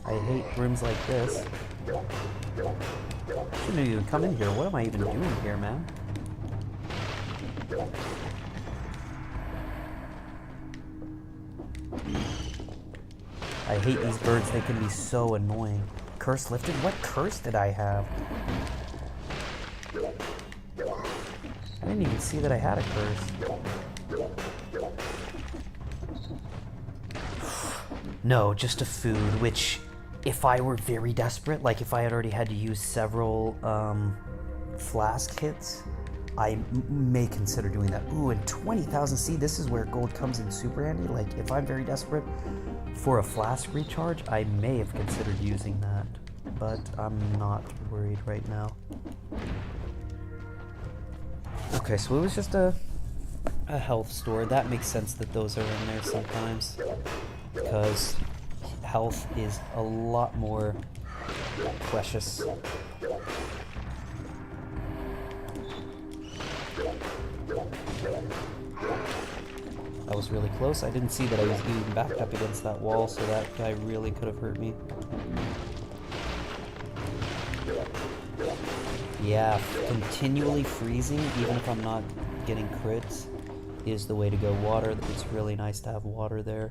I hate rooms like this. Shouldn't even come in here. What am I even doing here, man? I hate these birds. They can be so annoying. Curse lifted? What curse did I have? I didn't even see that I had a curse. No, just a food, which, if I were very desperate, like if I had already had to use several flask hits, I may consider doing that. Ooh, and 20,000. See, this is where gold comes in super handy. Like, if I'm very desperate for a flask recharge, I may have considered using that. But I'm not worried right now. Okay, so it was just a health store. That makes sense that those are in there sometimes, because health is a lot more precious. That was really close. I didn't see that I was being backed up against that wall, so that guy really could have hurt me. Yeah, continually freezing, even if I'm not getting crits, is the way to go. Water, it's really nice to have water there.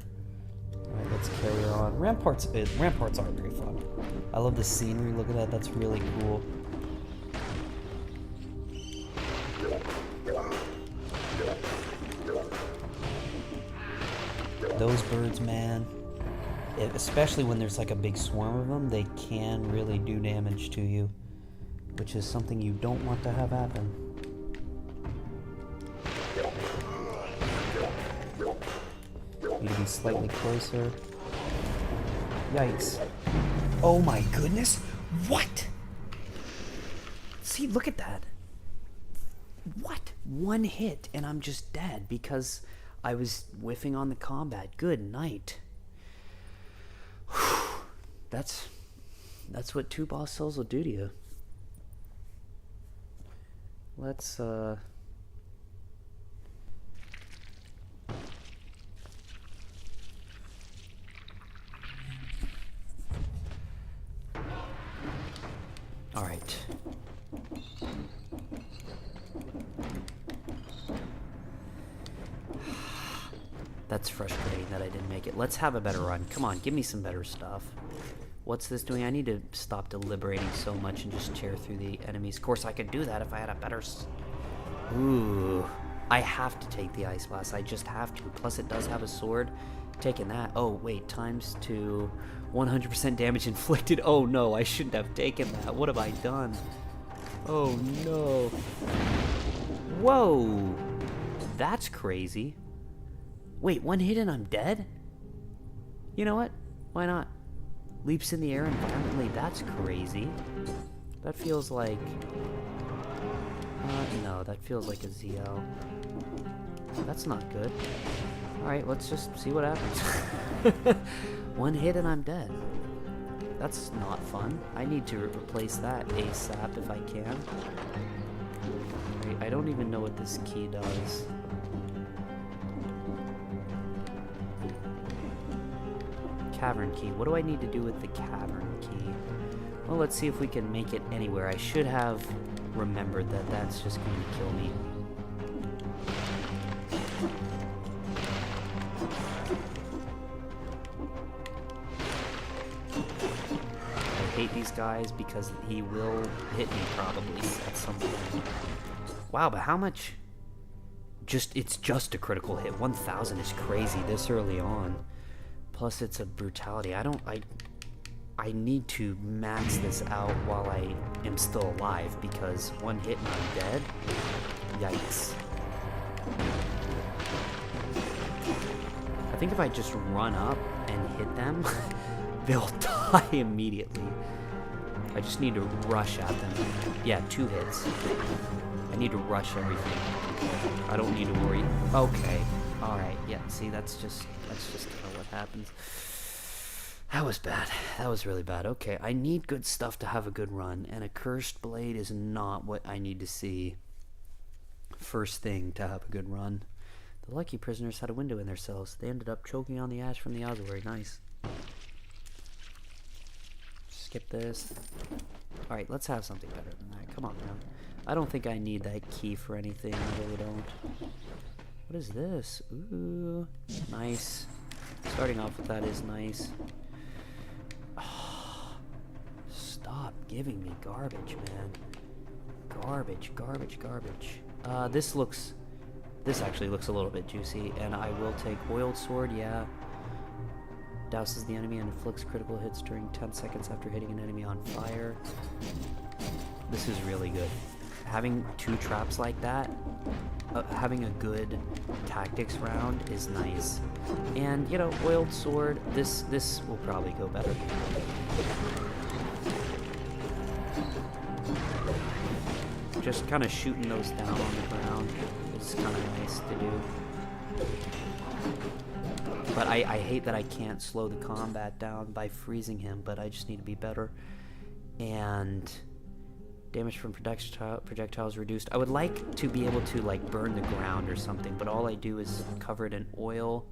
Alright, let's carry on. Ramparts aren't very fun. I love the scenery. Look at that. That's really cool. those birds, man, especially when there's like a big swarm of them, they can really do damage to you, which is something you don't want to have happen. Need to be slightly closer. Yikes. Oh my goodness! What? See, look at that. What? One hit and I'm just dead because I was whiffing on the combat. Good night. That's what 2 boss cells will do to you. Let's all right. That's frustrating that I didn't make it. Let's have a better run. Come on, give me some better stuff. What's this doing? I need to stop deliberating so much and just tear through the enemies. Of course, I could do that if I had a better... Ooh. I have to take the Ice Blast. I just have to. Plus, it does have a sword. Taking that. Oh, wait. Times to 100% damage inflicted. Oh, no. I shouldn't have taken that. What have I done? Oh, no. Whoa. That's crazy. Wait, 1 hit and I'm dead? You know what? Why not? Leaps in the air environmentally. That's crazy. That feels like... no, that feels like a ZL. That's not good. Alright, let's just see what happens. 1 hit and I'm dead. That's not fun. I need to replace that ASAP if I can. I don't even know what this key does. Cavern key. What do I need to do with the cavern key? Well, let's see if we can make it anywhere. I should have remembered that that's just going to kill me. I hate these guys because he will hit me probably at some point. Wow, but how much? It's just a critical hit. 1,000 is crazy this early on. Plus, it's a brutality. I need to max this out while I am still alive, because 1 hit and I'm dead? Yikes. I think if I just run up and hit them, they'll die immediately. I just need to rush at them. Yeah, 2 hits. I need to rush everything. I don't need to worry. Okay. Alright, yeah, see, that's just what happens. That was bad. That was really bad. Okay, I need good stuff to have a good run, and a Cursed Blade is not what I need to see first thing to have a good run. The lucky prisoners had a window in their cells. They ended up choking on the ash from the ossuary. Nice. Skip this. Alright, let's have something better than that. Come on, man. I don't think I need that key for anything. I really don't. What is this? Ooh, nice. Starting off with that is nice. Oh, stop giving me garbage, man. Garbage, garbage, garbage. This actually looks a little bit juicy, and I will take Oiled Sword, yeah. Douses the enemy and inflicts critical hits during 10 seconds after hitting an enemy on fire. This is really good. Having 2 traps like that, having a good tactics round is nice. And, you know, Oiled Sword, this will probably go better. Just kind of shooting those down on the ground is kind of nice to do. But I hate that I can't slow the combat down by freezing him, but I just need to be better. And... damage from projectiles reduced. I would like to be able to, like, burn the ground or something, but all I do is cover it in oil.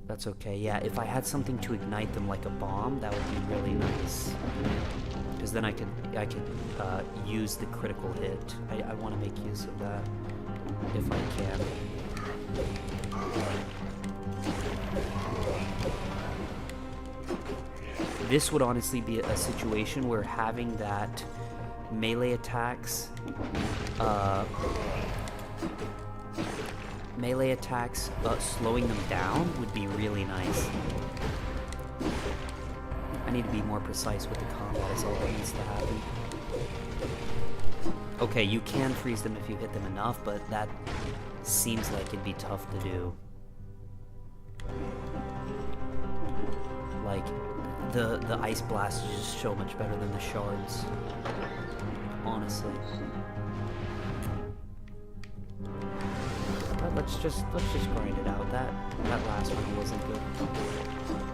That's okay. Yeah, if I had something to ignite them like a bomb, that would be really nice. Because then I could use the critical hit. I want to make use of that if I can. This would honestly be a situation where having that melee attacks melee attacks, slowing them down would be really nice. I need to be more precise with the combat is all that needs to happen. Okay, you can freeze them if you hit them enough, but that seems like it'd be tough to do. Like, the ice blast is just so much better than the shards. Honestly. But let's just grind it out. That last one wasn't good.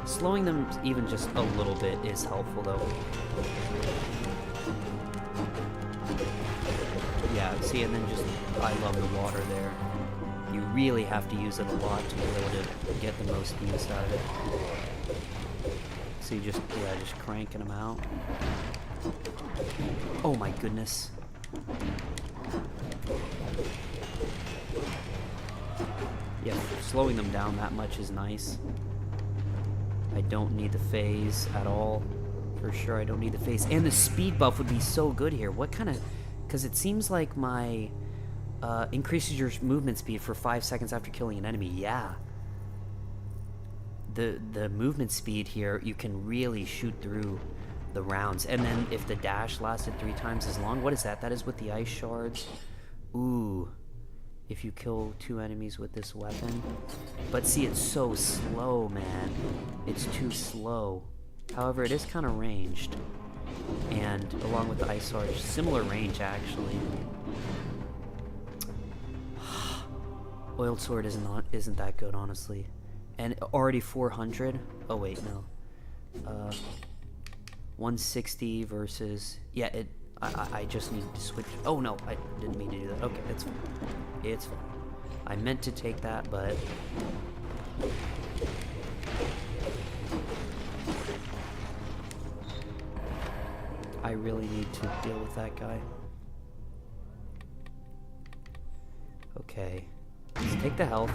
Slowing them even just a little bit is helpful though. Yeah, see, and then just, I love the water there. You really have to use it a lot to be able to get the most use out of it. So you just, yeah, just cranking them out. Oh my goodness. Yeah, slowing them down that much is nice. I don't need the phase at all. For sure, I don't need the phase. And the speed buff would be so good here. What kind of... Because it seems like my... increases your movement speed for 5 seconds after killing an enemy. Yeah. The movement speed here, you can really shoot through the rounds. And then if the dash lasted 3 times as long... What is that? That is with the ice shards. Ooh. If you kill 2 enemies with this weapon. But see, it's so slow, man. It's too slow. However, it is kind of ranged. And along with the ice swords, similar range actually. Oiled sword isn't that good, honestly. And already 400. Oh wait, no. 160 versus... Yeah, it... I just need to switch... Oh no, I didn't mean to do that. Okay, it's fine. It's fine. I meant to take that, but... I really need to deal with that guy. Okay. Let's take the health.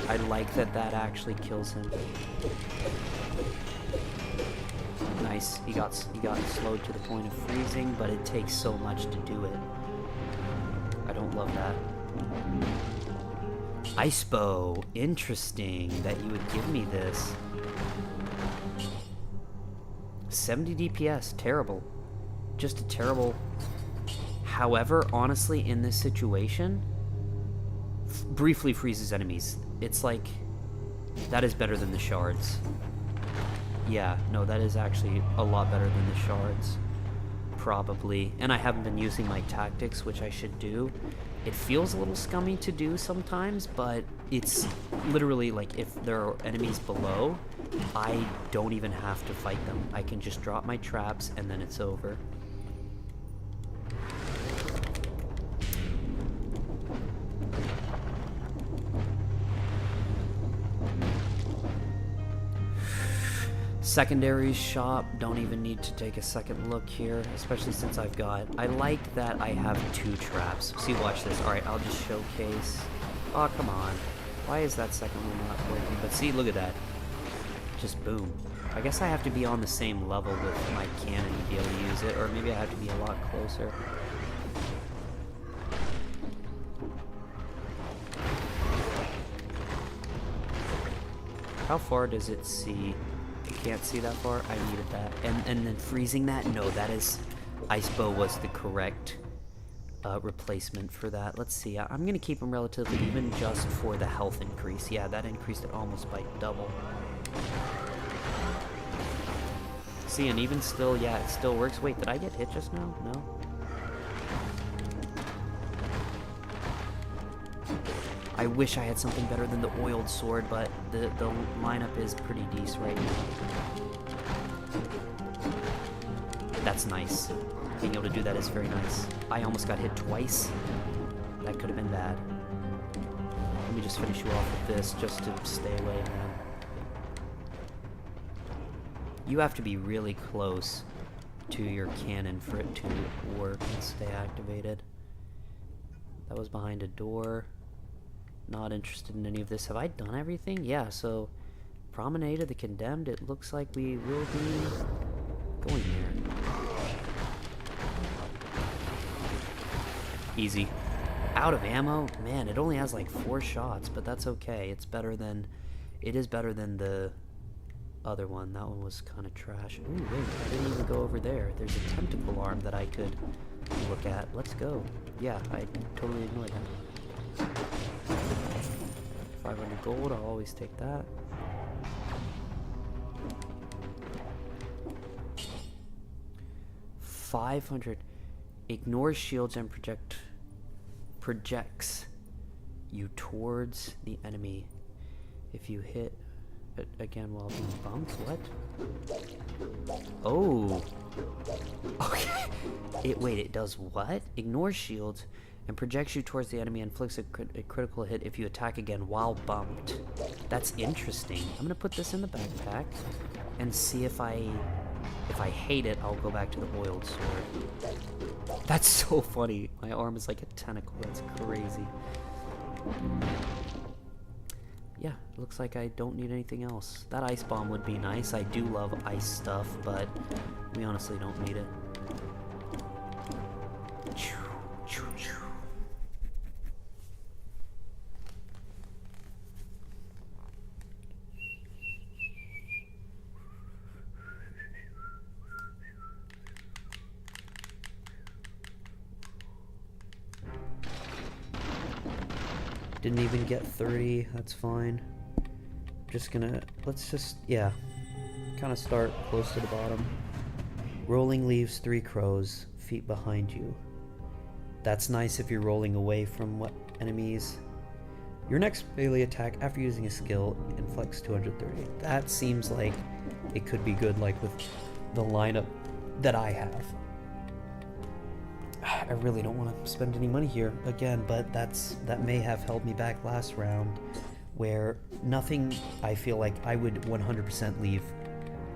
I like that actually kills him. Nice. He got slowed to the point of freezing, but it takes so much to do it. I don't love that. Ice bow. Interesting that you would give me this. 70 DPS. Terrible. Just a terrible... However, honestly, in this situation, briefly freezes enemies. It's like... That is better than the shards. Yeah, no, that is actually a lot better than the shards. Probably. And I haven't been using my tactics, which I should do. It feels a little scummy to do sometimes, but it's literally like if there are enemies below, I don't even have to fight them. I can just drop my traps and then it's over. Secondary shop, don't even need to take a second look here, especially since I've got... I like that I have 2 traps. See, watch this. Alright, I'll just showcase. Oh, come on. Why is that second one not working? But see, look at that. Just boom. I guess I have to be on the same level with my cannon to be able to use it, or maybe I have to be a lot closer. How far does it see? Can't see that far. I needed that. And then freezing that? No, that is... Ice bow was the correct replacement for that. Let's see. I'm going to keep them relatively even just for the health increase. Yeah, that increased it almost by double. See, and even still, yeah, it still works. Wait, did I get hit just now? No? I wish I had something better than the oiled sword, but the lineup is pretty decent right now. That's nice. Being able to do that is very nice. I almost got hit twice. That could have been bad. Let me just finish you off with this, just to stay away, man. You have to be really close to your cannon for it to work and stay activated. That was behind a door. Not interested in any of this. Have I done everything? Yeah, so Promenade of the Condemned, it looks like we will be going there. Easy. Out of ammo? Man, it only has like 4 shots, but that's okay. It is better than the other one. That one was kind of trash. Ooh, wait, I didn't even go over there. There's a tentacle arm that I could look at. Let's go. Yeah, I totally ignored him. 500 gold, I'll always take that. $500. Ignores shields and projects you towards the enemy. If you hit it again while being bumped, what? Oh. Okay. Wait, it does what? Ignores shields and projects you towards the enemy and inflicts a critical hit if you attack again while bumped. That's interesting. I'm gonna put this in the backpack and see if I hate it, I'll go back to the oiled sword. That's so funny. My arm is like a tentacle. That's crazy. Yeah, looks like I don't need anything else. That ice bomb would be nice. I do love ice stuff, but we honestly don't need it. Didn't even get 30, that's fine. Let's just, yeah, kind of start close to the bottom. Rolling leaves 3 crows, feet behind you. That's nice if you're rolling away from what enemies. Your next melee attack after using a skill inflicts 230. That seems like it could be good, like with the lineup that I have. I really don't want to spend any money here again, but that may have held me back last round, where nothing, I feel like I would 100% leave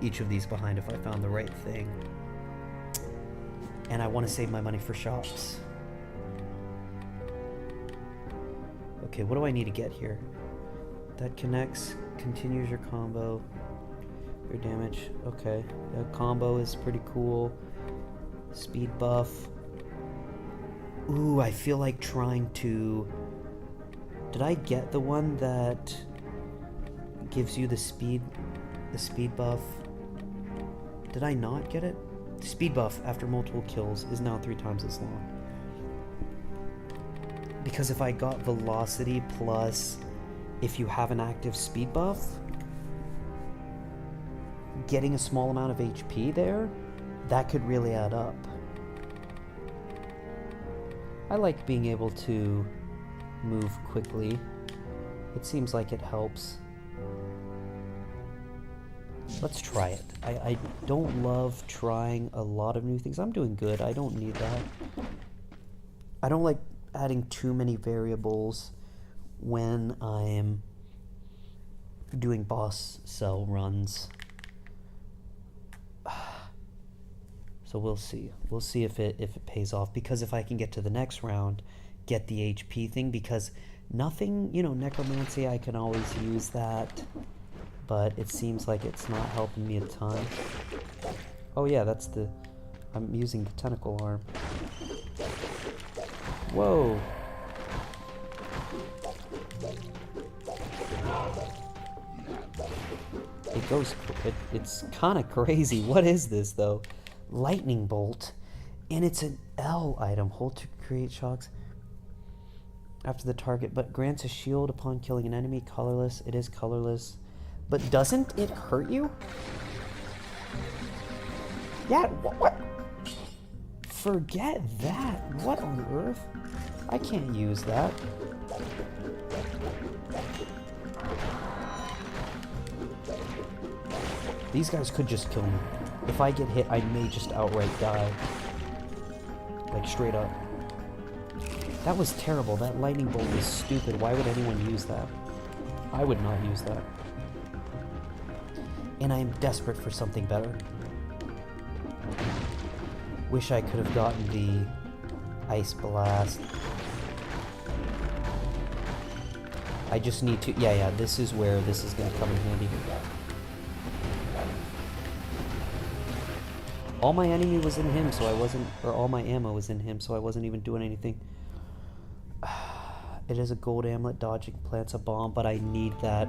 each of these behind if I found the right thing. And I want to save my money for shops. Okay, what do I need to get here? That connects, continues your combo, your damage. Okay, the combo is pretty cool. Speed buff. Ooh, I feel like trying to... Did I get the one that gives you the speed buff? Did I not get it? The speed buff after multiple kills is now 3 times as long. Because if I got velocity plus if you have an active speed buff, getting a small amount of HP there, that could really add up. I like being able to move quickly. It seems like it helps. Let's try it. I don't love trying a lot of new things. I'm doing good. I don't need that. I don't like adding too many variables when I'm doing boss cell runs. So we'll see. We'll see if it pays off, because if I can get to the next round, get the HP thing, because nothing, necromancy, I can always use that, but it seems like it's not helping me a ton. Oh yeah, I'm using the tentacle arm. Whoa. It's kind of crazy. What is this though? Lightning bolt, and it's an L item. Hold to create shocks after the target, but grants a shield upon killing an enemy. Colorless. It is colorless, but doesn't it hurt you? Yeah. What? Forget that. What on earth? I can't use that. These guys could just kill me. If I get hit, I may just outright die. Like, straight up. That was terrible. That lightning bolt was stupid. Why would anyone use that? I would not use that. And I'm desperate for something better. Wish I could have gotten the ice blast. I just need to... Yeah, this is where this is going to come in handy. All my enemy was in him, so I wasn't... Or all my ammo was in him, so I wasn't even doing anything. It is a gold amulet. Dodging plants a bomb, but I need that.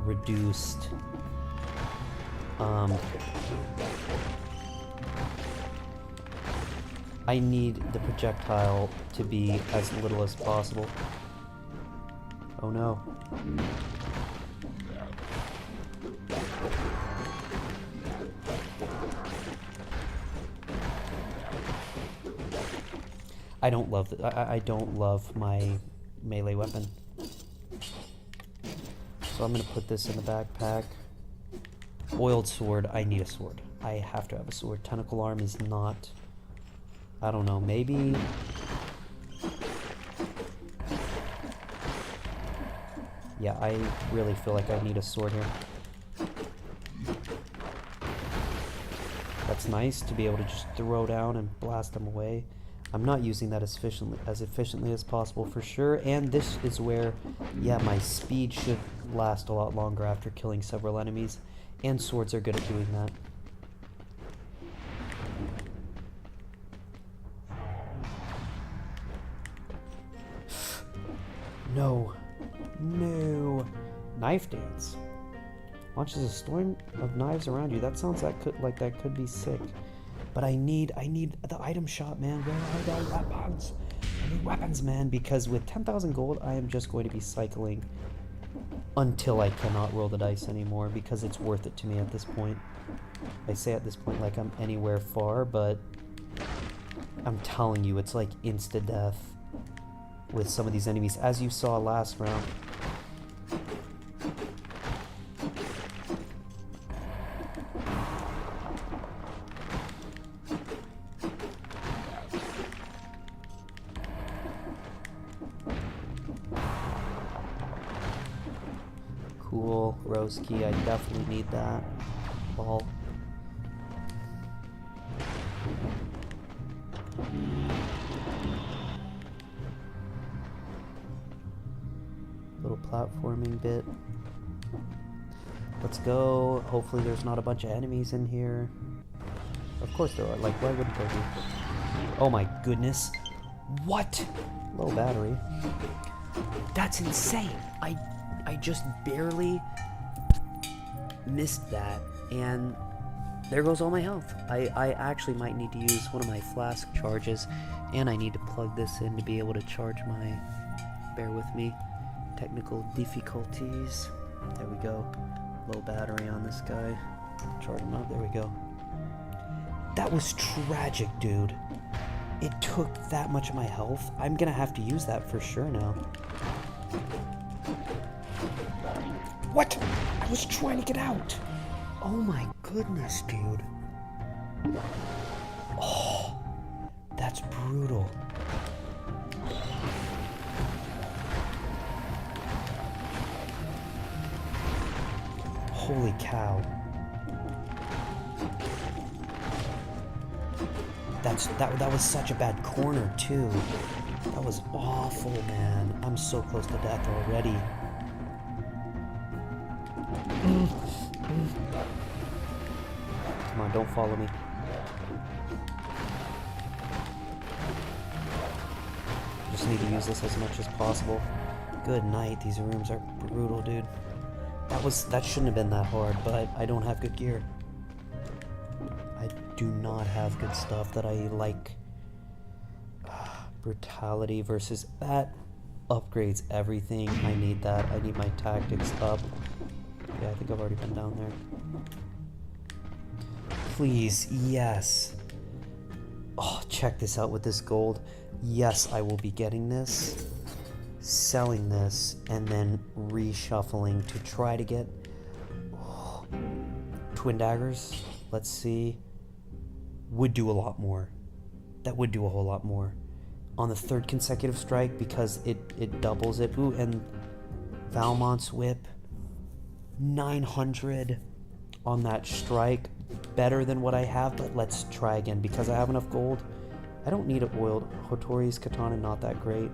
Reduced. I need the projectile to be as little as possible. Oh no. I don't love I don't love my melee weapon. So I'm gonna put this in the backpack. Oiled sword, I need a sword. I have to have a sword. Tentacle arm is not, I don't know, maybe. Yeah, I really feel like I need a sword here. That's nice to be able to just throw down and blast them away. I'm not using that as efficiently as possible for sure, and this is where, yeah, my speed should last a lot longer after killing several enemies, and swords are good at doing that. No. No. Knife dance. Launches a storm of knives around you. That sounds like that could be sick. But I need the item shop, man. Where are the weapons? I need weapons, man, because with 10,000 gold, I am just going to be cycling until I cannot roll the dice anymore, because it's worth it to me at this point. I say at this point like I'm anywhere far, but I'm telling you, it's like insta-death with some of these enemies, as you saw last round. Cool, rose key, I definitely need that. Ball. Little platforming bit. Let's go. Hopefully there's not a bunch of enemies in here. Of course there are. Like, why wouldn't there be? Oh my goodness. What? Low battery. That's insane. I just barely missed that, and there goes all my health. I actually might need to use one of my flask charges, and I need to plug this in to be able to charge my... Bear with me. Technical difficulties. There we go. Low battery on this guy. Charge him up. There we go. That was tragic, dude. It took that much of my health. I'm gonna have to use that for sure now. What? I was trying to get out. Oh my goodness, dude. Oh, that's brutal. Holy cow. That was such a bad corner too. That was awful, man. I'm so close to death already. Come on, don't follow me. Just need to use this as much as possible. Good night. These rooms are brutal, dude. That shouldn't have been that hard, but I don't have good gear. I do not have good stuff that I like. Brutality versus that upgrades everything. I need that. I need my tactics up. Yeah, I think I've already been down there. Please, yes. Oh, check this out with this gold. Yes, I will be getting this, selling this, and then reshuffling to try to get twin daggers. Let's see. Would do a lot more. That would do a whole lot more. On the third consecutive strike, because it doubles it. Ooh, and Valmont's whip. 900 on that strike. Better than what I have, but let's try again because I have enough gold. I don't need it oiled. Hotori's katana, not that great.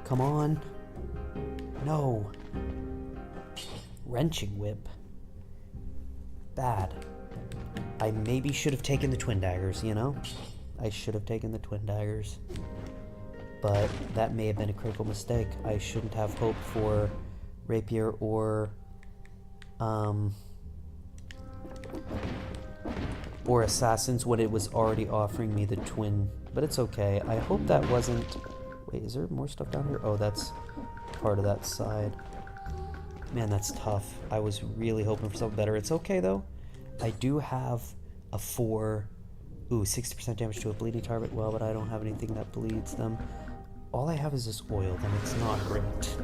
Come on. No. Wrenching whip. Bad. I maybe should have taken the twin daggers, you know? I should have taken the twin daggers. But that may have been a critical mistake. I shouldn't have hoped for rapier or assassins when it was already offering me the twin. But it's okay. I hope that wasn't... Wait, is there more stuff down here? Oh, that's part of that side. Man, that's tough. I was really hoping for something better. It's okay, though. I do have a 4... Ooh, 60% damage to a bleeding target. Well, but I don't have anything that bleeds them. All I have is this oil, and it's not great.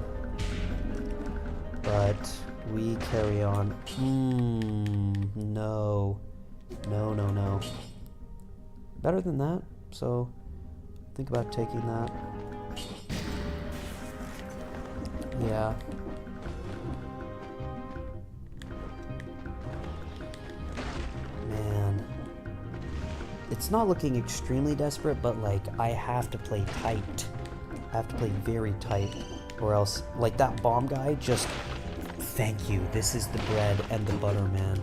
But we carry on. No. No, no, no. Better than that, so think about taking that. Yeah. Man. It's not looking extremely desperate, but like, I have to play tight. I have to play very tight, or else, like that bomb guy, just, thank you. This is the bread and the butter, man.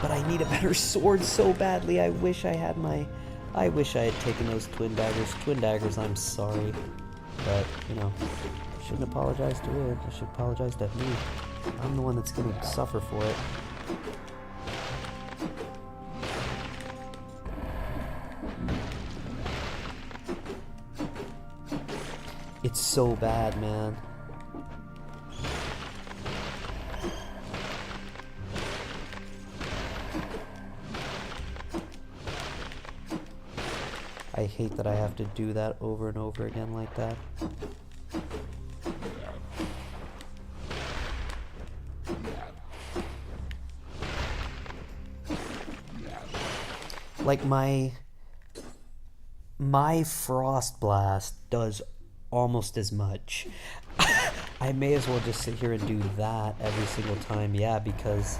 But I need a better sword so badly. I wish I had taken those twin daggers. Twin daggers, I'm sorry. But, you know, I shouldn't apologize to it. I should apologize to me. I'm the one that's gonna suffer for it. It's so bad, man. I hate that I have to do that over and over again like that. Like my Frost Blast does almost as much. I may as well just sit here and do that every single time. Yeah, because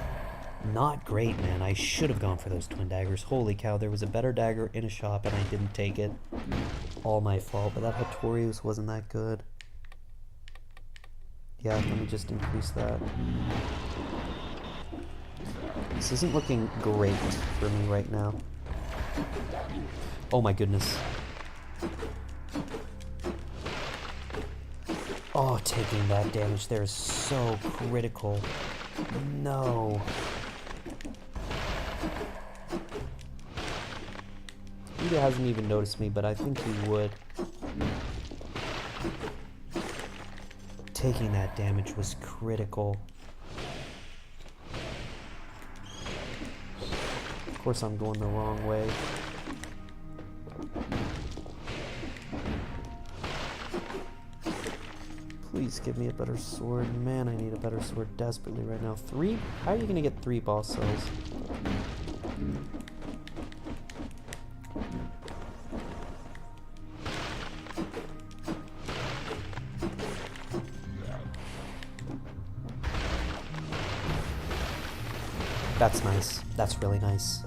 not great, man. I should have gone for those twin daggers. Holy cow, there was a better dagger in a shop and I didn't take it. All my fault, but that Hattorius wasn't that good. Yeah, let me just increase that. This isn't looking great for me right now. Oh my goodness. Oh, taking that damage there is so critical. No. He hasn't even noticed me, but I think he would. Taking that damage was critical. Of course, I'm going the wrong way. Please give me a better sword. Man, I need a better sword desperately right now. 3? How are you gonna get 3 boss cells? That's nice. That's really nice.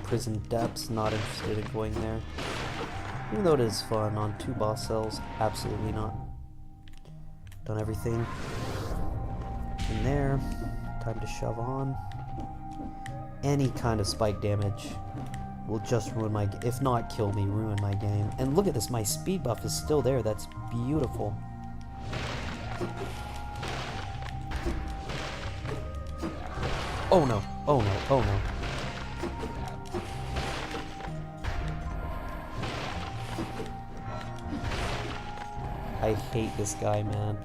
Prison Depths, not interested in going there. Even though it is fun on 2 boss cells, absolutely not. Done everything in there. Time to shove on. Any kind of spike damage will just ruin my, if not kill me, ruin my game. And look at this, my speed buff is still there. That's beautiful. Oh no, oh no, oh no. I hate this guy, man.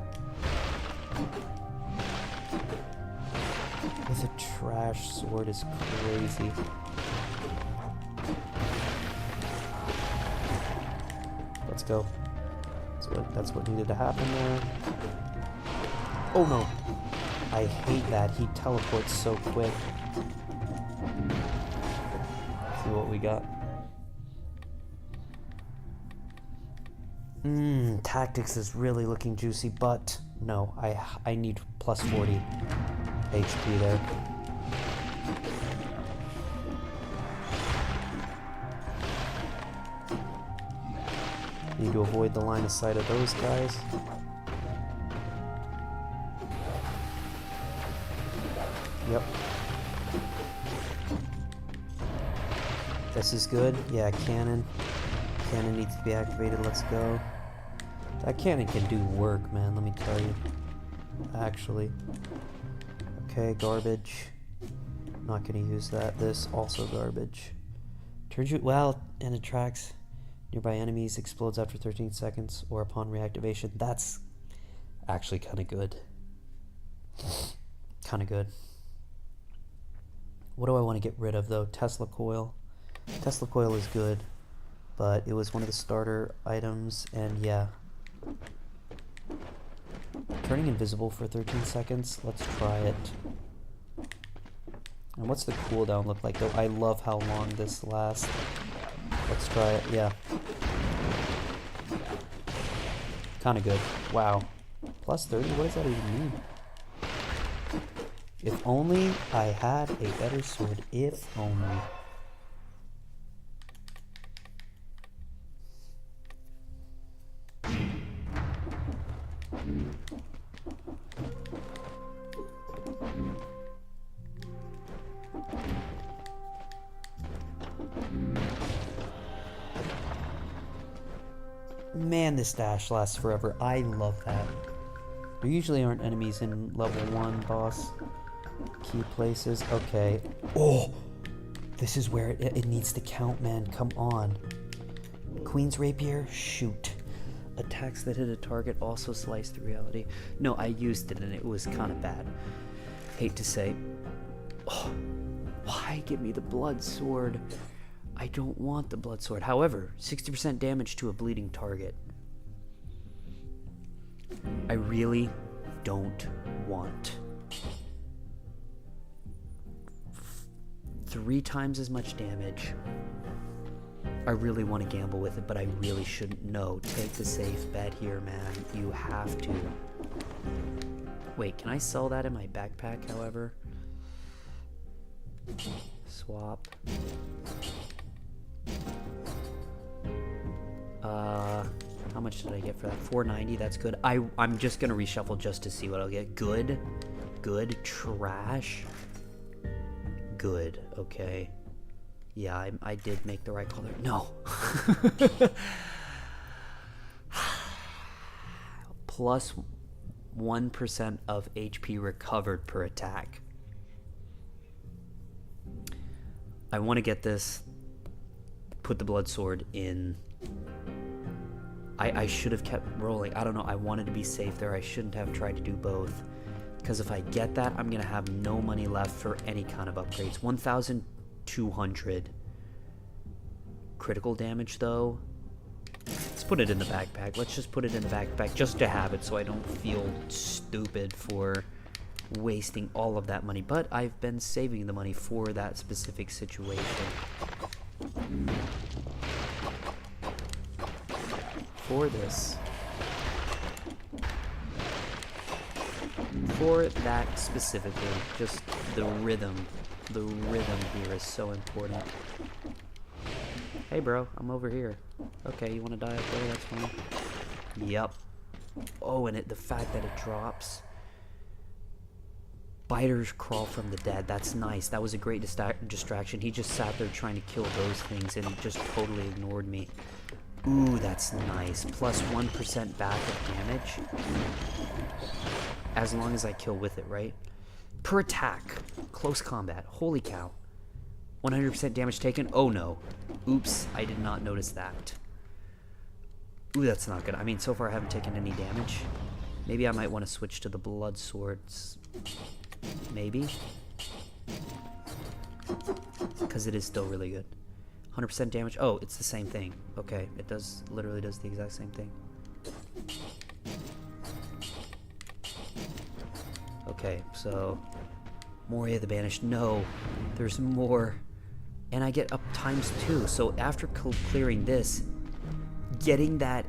With a trash sword is crazy. Let's go. That's what needed to happen there. Oh no! I hate that. He teleports so quick. Let's see what we got. Tactics is really looking juicy, but no, I need plus 40 HP there. Need to avoid the line of sight of those guys. Yep. This is good. Yeah, cannon. Cannon needs to be activated. Let's go. That cannon can do work, man, let me tell you. Actually. Okay, garbage. Not gonna use that. This, also garbage. Turns you, well, and attracts nearby enemies, explodes after 13 seconds or upon reactivation. That's actually kind of good. Kind of good. What do I want to get rid of, though? Tesla coil. Tesla coil is good, but it was one of the starter items, and yeah. Turning invisible for 13 seconds. Let's try it. And what's the cooldown look like, though? I love how long this lasts. Let's try it. Yeah. Kind of good. Wow. Plus 30? What does that even mean? If only I had a better sword. If only. Man, this dash lasts forever. I love that. There usually aren't enemies in level 1 boss key places. Okay. Oh! This is where it needs to count, man. Come on. Queen's Rapier? Shoot. Attacks that hit a target also slice the reality. No, I used it and it was kind of bad. Hate to say. Oh, why give me the blood sword? I don't want the blood sword. However, 60% damage to a bleeding target. I really don't want 3 times as much damage. I really want to gamble with it, but I really shouldn't. No, take the safe bet here, man. You have to. Wait, can I sell that in my backpack, however? Swap. How much did I get for that? 490, that's good. I'm just gonna reshuffle just to see what I'll get. Good. Good. Trash. Good. Okay. Yeah, I did make the right call there. No. Plus 1% of HP recovered per attack. I want to get this. Put the blood sword in. I should have kept rolling. I don't know. I wanted to be safe there. I shouldn't have tried to do both. Because if I get that, I'm going to have no money left for any kind of upgrades. 1,200 critical damage, though. Let's put it in the backpack. Let's just put it in the backpack just to have it so I don't feel stupid for wasting all of that money. But I've been saving the money for that specific situation. For this. For that specifically. Just the rhythm. The rhythm here is so important. Hey bro, I'm over here. Okay, you want to die up there? That's fine. Yep. Oh, and the fact that it drops. Biters crawl from the dead. That's nice. That was a great distraction. He just sat there trying to kill those things and just totally ignored me. Ooh, that's nice. Plus 1% back of damage. As long as I kill with it, right? Per attack. Close combat. Holy cow. 100% damage taken? Oh no. Oops, I did not notice that. Ooh, that's not good. I mean, so far I haven't taken any damage. Maybe I might want to switch to the blood swords. Maybe. Because it is still really good. 100% damage. Oh, it's the same thing. Okay, it literally does the exact same thing. Okay, so Moria the Banished. No, there's more. And I get up ×2. So after clearing this, getting that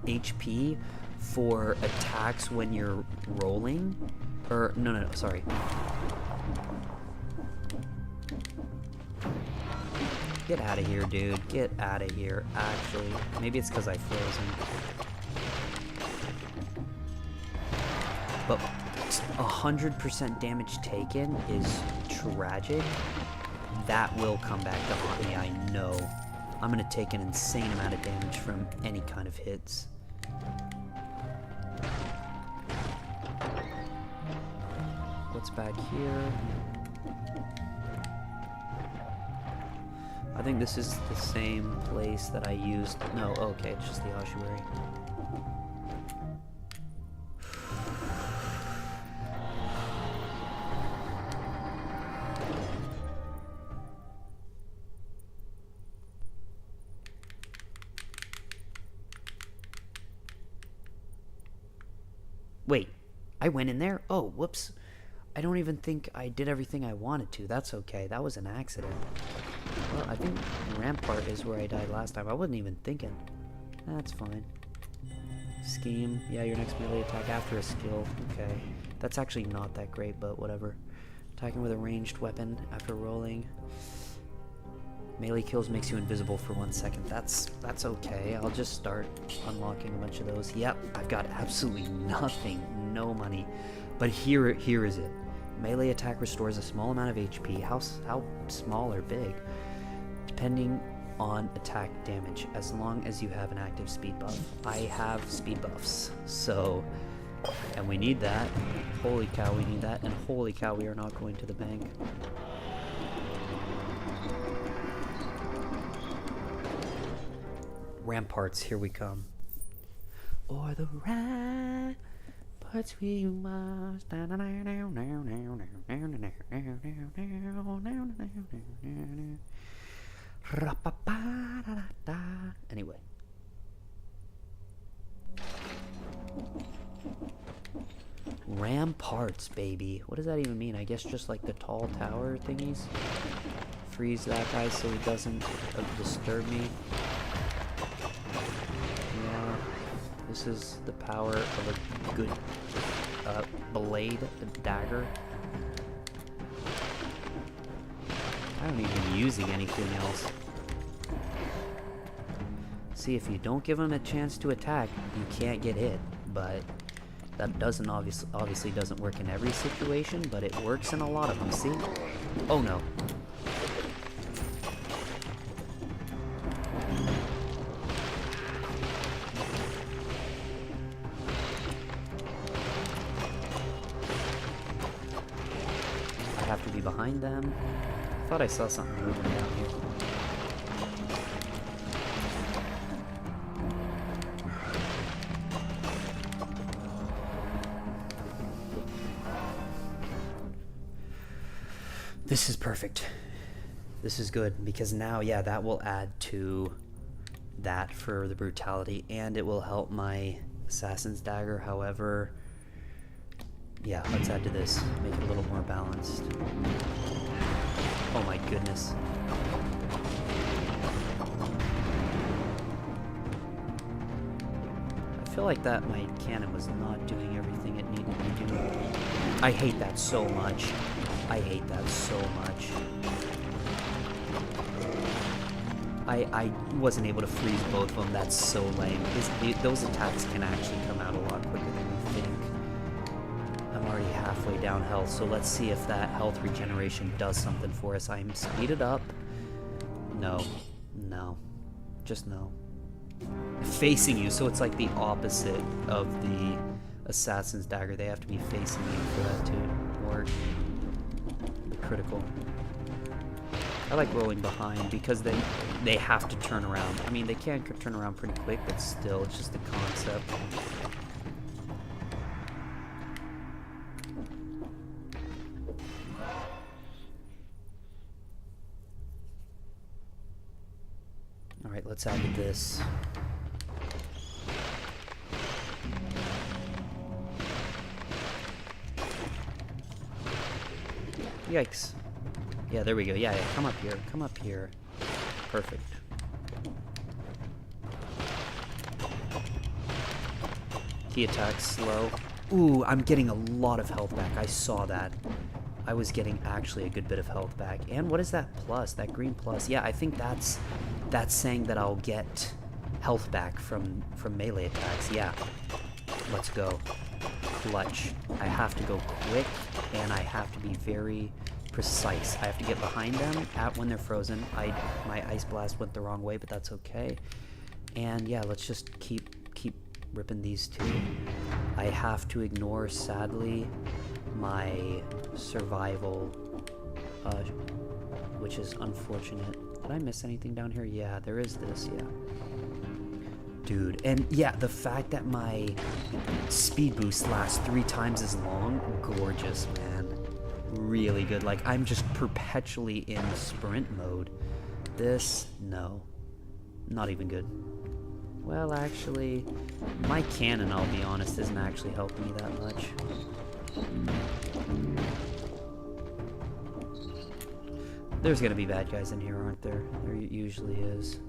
HP for attacks when you're rolling, or no, sorry. Get out of here, dude. Get out of here. Actually, maybe it's because I froze him. But 100% damage taken is tragic. That will come back to haunt me, I know. I'm gonna take an insane amount of damage from any kind of hits. What's back here? I think this is the same place that I used. No, okay, it's just the ossuary. Wait, I went in there? Oh, whoops. I don't even think I did everything I wanted to. That's okay. That was an accident. Well, I think Rampart is where I died last time. I wasn't even thinking. That's fine. Scheme. Yeah, your next melee attack after a skill. Okay. That's actually not that great, but whatever. Attacking with a ranged weapon after rolling. Melee kills makes you invisible for 1 second. That's okay. I'll just start unlocking a bunch of those. Yep, I've got absolutely nothing. No money. But here is it. Melee attack restores a small amount of HP. How small or big? Depending on attack damage, as long as you have an active speed buff. I have speed buffs, so... And we need that. Holy cow, we need that. And holy cow, we are not going to the bank. Ramparts, here we come. Or the ramparts we must. Anyway. Ramparts, baby. What does that even mean? I guess just like the tall tower thingies. Freeze that guy so he doesn't disturb me. Yeah. This is the power of a good blade, a dagger. I don't even using anything else. See, if you don't give him a chance to attack, you can't get hit. But that doesn't obviously doesn't work in every situation, but it works in a lot of them. See? Oh no. I have to be behind them. I thought I saw something moving down here. This is perfect. This is good, because now, yeah, that will add to that for the brutality, and it will help my Assassin's Dagger. However, yeah, let's add to this. Make it a little more balanced. Oh my goodness. I feel like that my cannon was not doing everything it needed to do. I hate that so much. I hate that so much. I wasn't able to freeze both of them. That's so lame. Those attacks can actually come out a lot quicker than we think. I'm already halfway down health, so let's see if that health regeneration does something for us. I'm speeded up. No. No. Just no. Facing you, so it's like the opposite of the Assassin's Dagger. They have to be facing you for that to work. Critical. I like rolling behind because they have to turn around. I mean, they can turn around pretty quick, but still, it's just the concept. Alright, let's add to this. Yikes. Yeah, there we go. Yeah, come up here. Come up here. Perfect. He attacks slow. Ooh, I'm getting a lot of health back. I saw that. I was getting actually a good bit of health back. And what is that plus? That green plus? Yeah, I think that's saying that I'll get health back from melee attacks. Yeah. Let's go. Clutch. I have to go quick, and I have to be very precise. I have to get behind them when they're frozen. My ice blast went the wrong way, but that's okay. And yeah, let's just keep ripping these two. I have to ignore, sadly, my survival, which is unfortunate. Did I miss anything down here? Yeah, there is this, yeah. Dude, and yeah, the fact that my speed boost lasts 3 times as long, gorgeous, man. Really good. Like, I'm just perpetually in sprint mode. This, no. Not even good. Well, actually, my cannon, I'll be honest, isn't actually helping me that much. There's gonna be bad guys in here, aren't there? There usually is.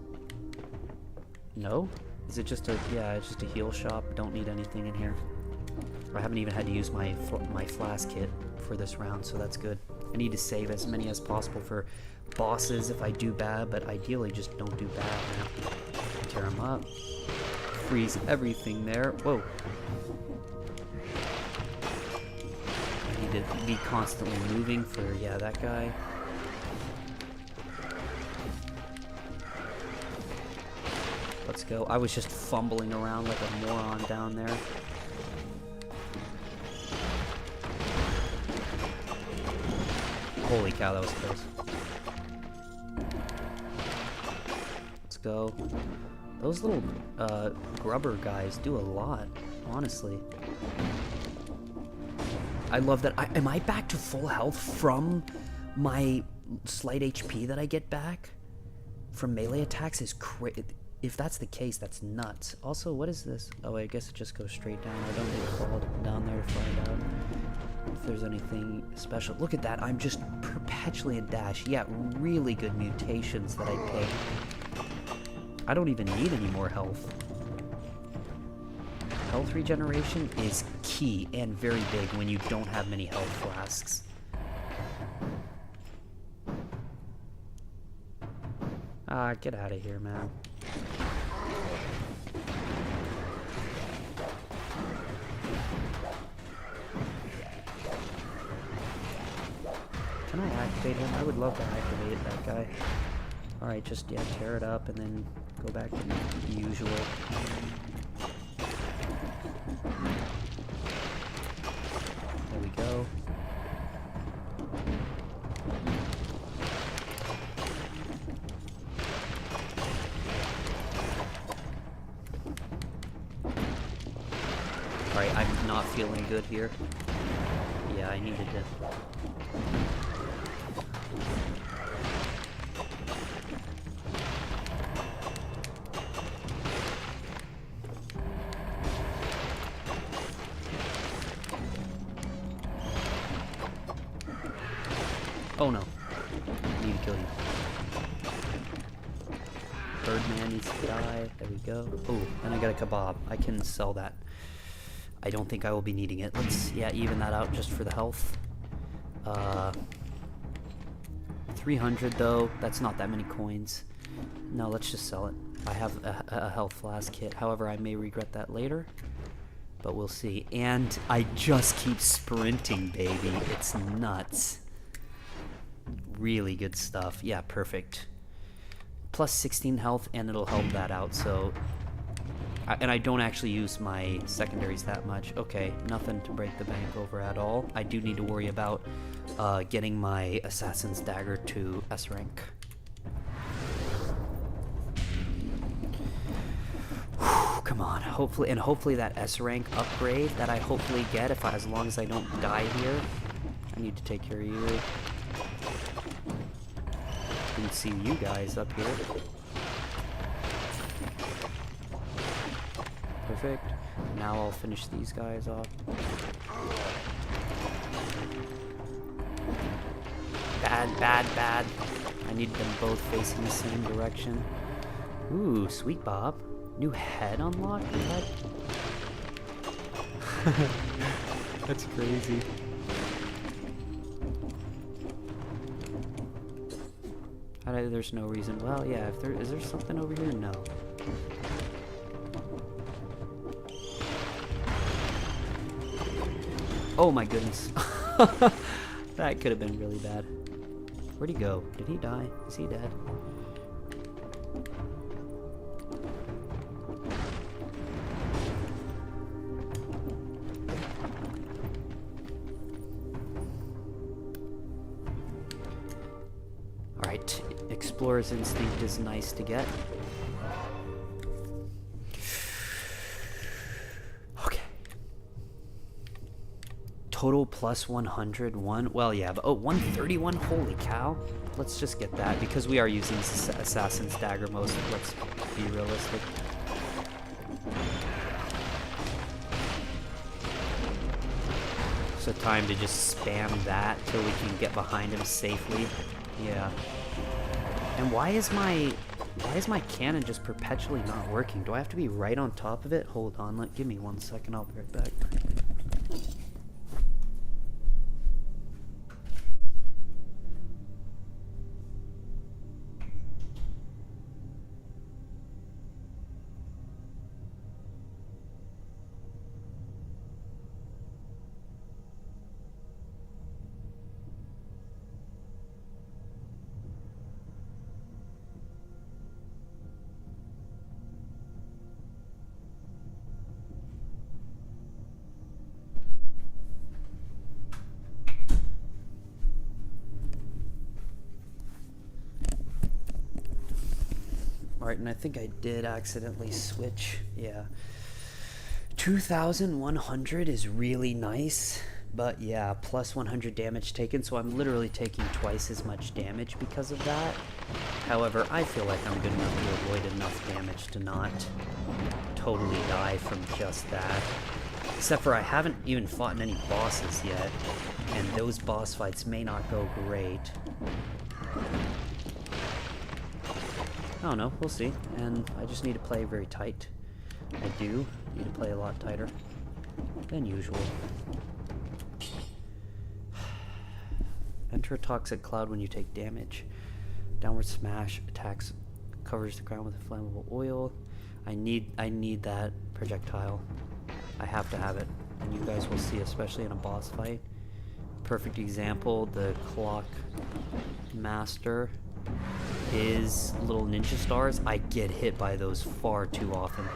No? Is it just a, yeah, it's just a heal shop. Don't need anything in here. I haven't even had to use my flask kit for this round, so that's good. I need to save as many as possible for bosses if I do bad, but ideally just don't do bad, man. Tear them up. Freeze everything there. Whoa. I need to be constantly moving for, yeah, that guy. Let's go. I was just fumbling around like a moron down there. Holy cow, that was close. Let's go. Those little grubber guys do a lot, honestly. I love that. Am I back to full health from my slight HP that I get back from melee attacks? Is crazy. If that's the case, that's nuts. Also, what is this? Oh, I guess it just goes straight down. I don't need to fall down there to find out if there's anything special. Look at that. I'm just perpetually in dash. Yeah, really good mutations that I picked. I don't even need any more health. Health regeneration is key and very big when you don't have many health flasks. Ah, get out of here, man. Can I activate him? I would love to activate that guy. Alright, just, yeah, tear it up and then go back to the usual. There we go. Alright, I'm not feeling good here. Yeah, I needed to. Oh no. I need to kill you. Birdman needs to die. There we go. Oh, and I got a kebab. I can sell that. I don't think I will be needing it. Let's, yeah, even that out just for the health. 300 though. That's not that many coins. No, let's just sell it. I have a health flask kit. However, I may regret that later. But we'll see. And I just keep sprinting, baby. It's nuts. Really good stuff. Yeah, perfect. Plus 16 health, and it'll help that out, so... and I don't actually use my secondaries that much. Okay, nothing to break the bank over at all. I do need to worry about getting my Assassin's Dagger to S rank. Whew, come on, hopefully that S rank upgrade that I hopefully get, as long as I don't die here. I need to take care of you. Didn't see you guys up here. Perfect. Now I'll finish these guys off. Bad, bad, bad. I need them both facing the same direction. Ooh, sweet Bob. New head unlocked? What? That's crazy. there's no reason. Well, yeah, if there is there something over here? No. Oh my goodness. That could have been really bad. Where'd he go? Did he die? Is he dead? Alright, Explorer's Instinct is nice to get. Okay. Total plus 101. Well, yeah, but 131. Holy cow. Let's just get that because we are using Assassin's Dagger most. Let's be realistic. So time to just spam that till we can get behind him safely. Yeah. And why is my cannon just perpetually not working? Do I have to be right on top of it? Hold on, give me 1 second, I'll be right back. Alright, and I think I did accidentally switch. Yeah. 2,100 is really nice, but yeah, plus 100 damage taken, so I'm literally taking twice as much damage because of that. However, I feel like I'm good enough to avoid enough damage to not totally die from just that. Except for I haven't even fought any bosses yet, and those boss fights may not go great. I don't know, we'll see. And I just need to play very tight. I do need to play a lot tighter than usual. Enter a toxic cloud when you take damage. Downward smash attacks covers the ground with a flammable oil. I need that projectile. I have to have it. And you guys will see, especially in a boss fight. Perfect example, the Clock Master. His little ninja stars, I get hit by those far too often.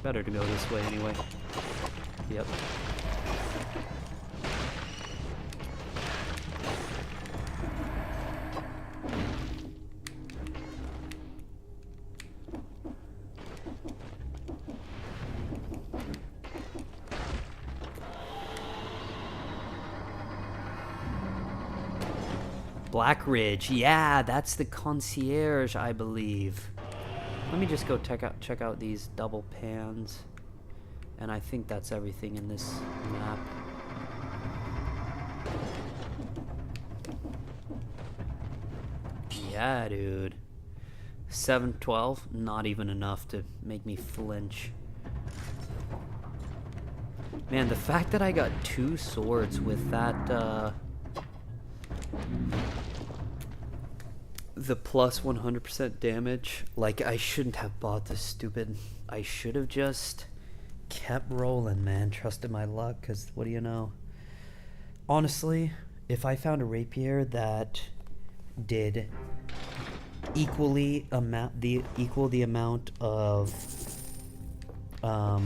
Better to go this way anyway. Yep. Black Ridge, yeah, that's the concierge, I believe. Let me just go check out these double pans, and I think that's everything in this map. Yeah, dude. 712, not even enough to make me flinch. Man, the fact that I got 2 swords with that, the plus 100% damage, like, I shouldn't have bought this stupid. I should have just kept rolling, man. Trusted my luck, because what do you know? Honestly, if I found a rapier that did equal the amount of what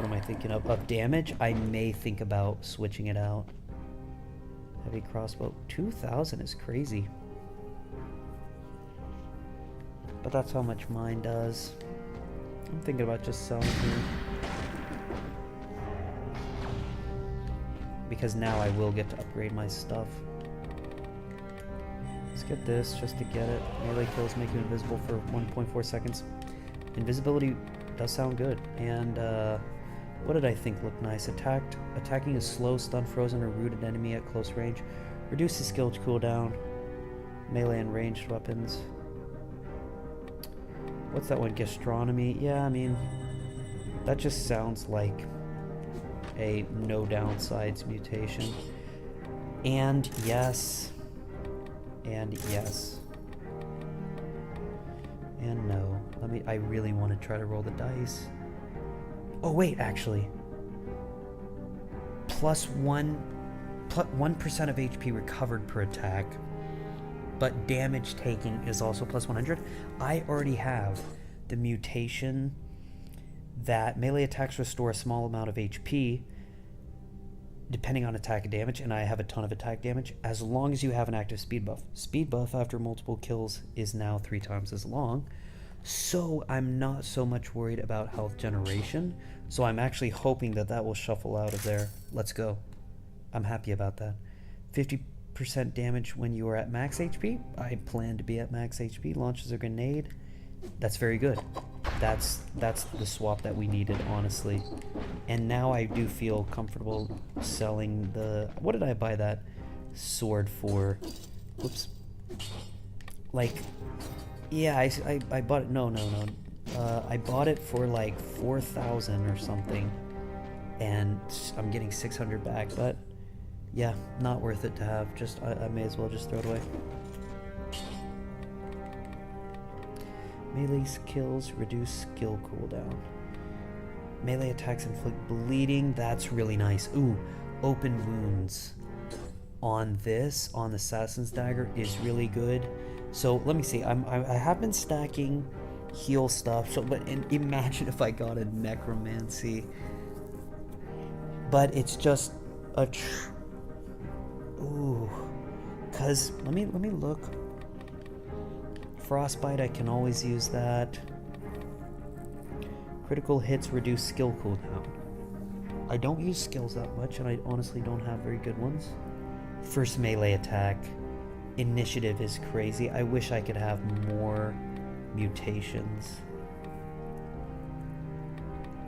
am I thinking of damage, I may think about switching it out. Heavy crossbow. 2,000 is crazy. But that's how much mine does. I'm thinking about just selling here. Because now I will get to upgrade my stuff. Let's get this just to get it. Melee kills make you invisible for 1.4 seconds. Invisibility does sound good. And what did I think looked nice? Attacking a slow, stun, frozen, or rooted enemy at close range. Reduces skill cooldown. Melee and ranged weapons. What's that one? Gastronomy? Yeah, I mean, That just sounds like a no downsides mutation. And yes. And yes. And no. I really want to try to roll the dice. Oh wait, actually. Plus 1% of HP recovered per attack. But damage taking is also plus 100. I already have the mutation that melee attacks restore a small amount of HP depending on attack and damage, and I have a ton of attack damage as long as you have an active speed buff. Speed buff after multiple kills is now 3 times as long, so I'm not so much worried about health generation. So I'm actually hoping that that will shuffle out of there. Let's go. I'm happy about that. 50% damage when you are at max HP. I plan to be at max HP. Launches a grenade. That's very good. That's the swap that we needed, honestly. And now I do feel comfortable selling the... What did I buy that sword for? Whoops. Like, yeah, I bought it... No. I bought it for like 4,000 or something. And I'm getting 600 back, but... Yeah, not worth it to have. Just I may as well just throw it away. Melee kills reduce skill cooldown. Melee attacks inflict bleeding. That's really nice. Ooh, open wounds on this, on the Assassin's Dagger, is really good. So let me see. I have been stacking heal stuff. So, but imagine if I got a necromancy. But it's just a. Ooh, cause let me look. Frostbite, I can always use that. Critical hits reduce skill cooldown. I don't use skills that much, and I honestly don't have very good ones. First melee attack. Initiative is crazy. I wish I could have more mutations.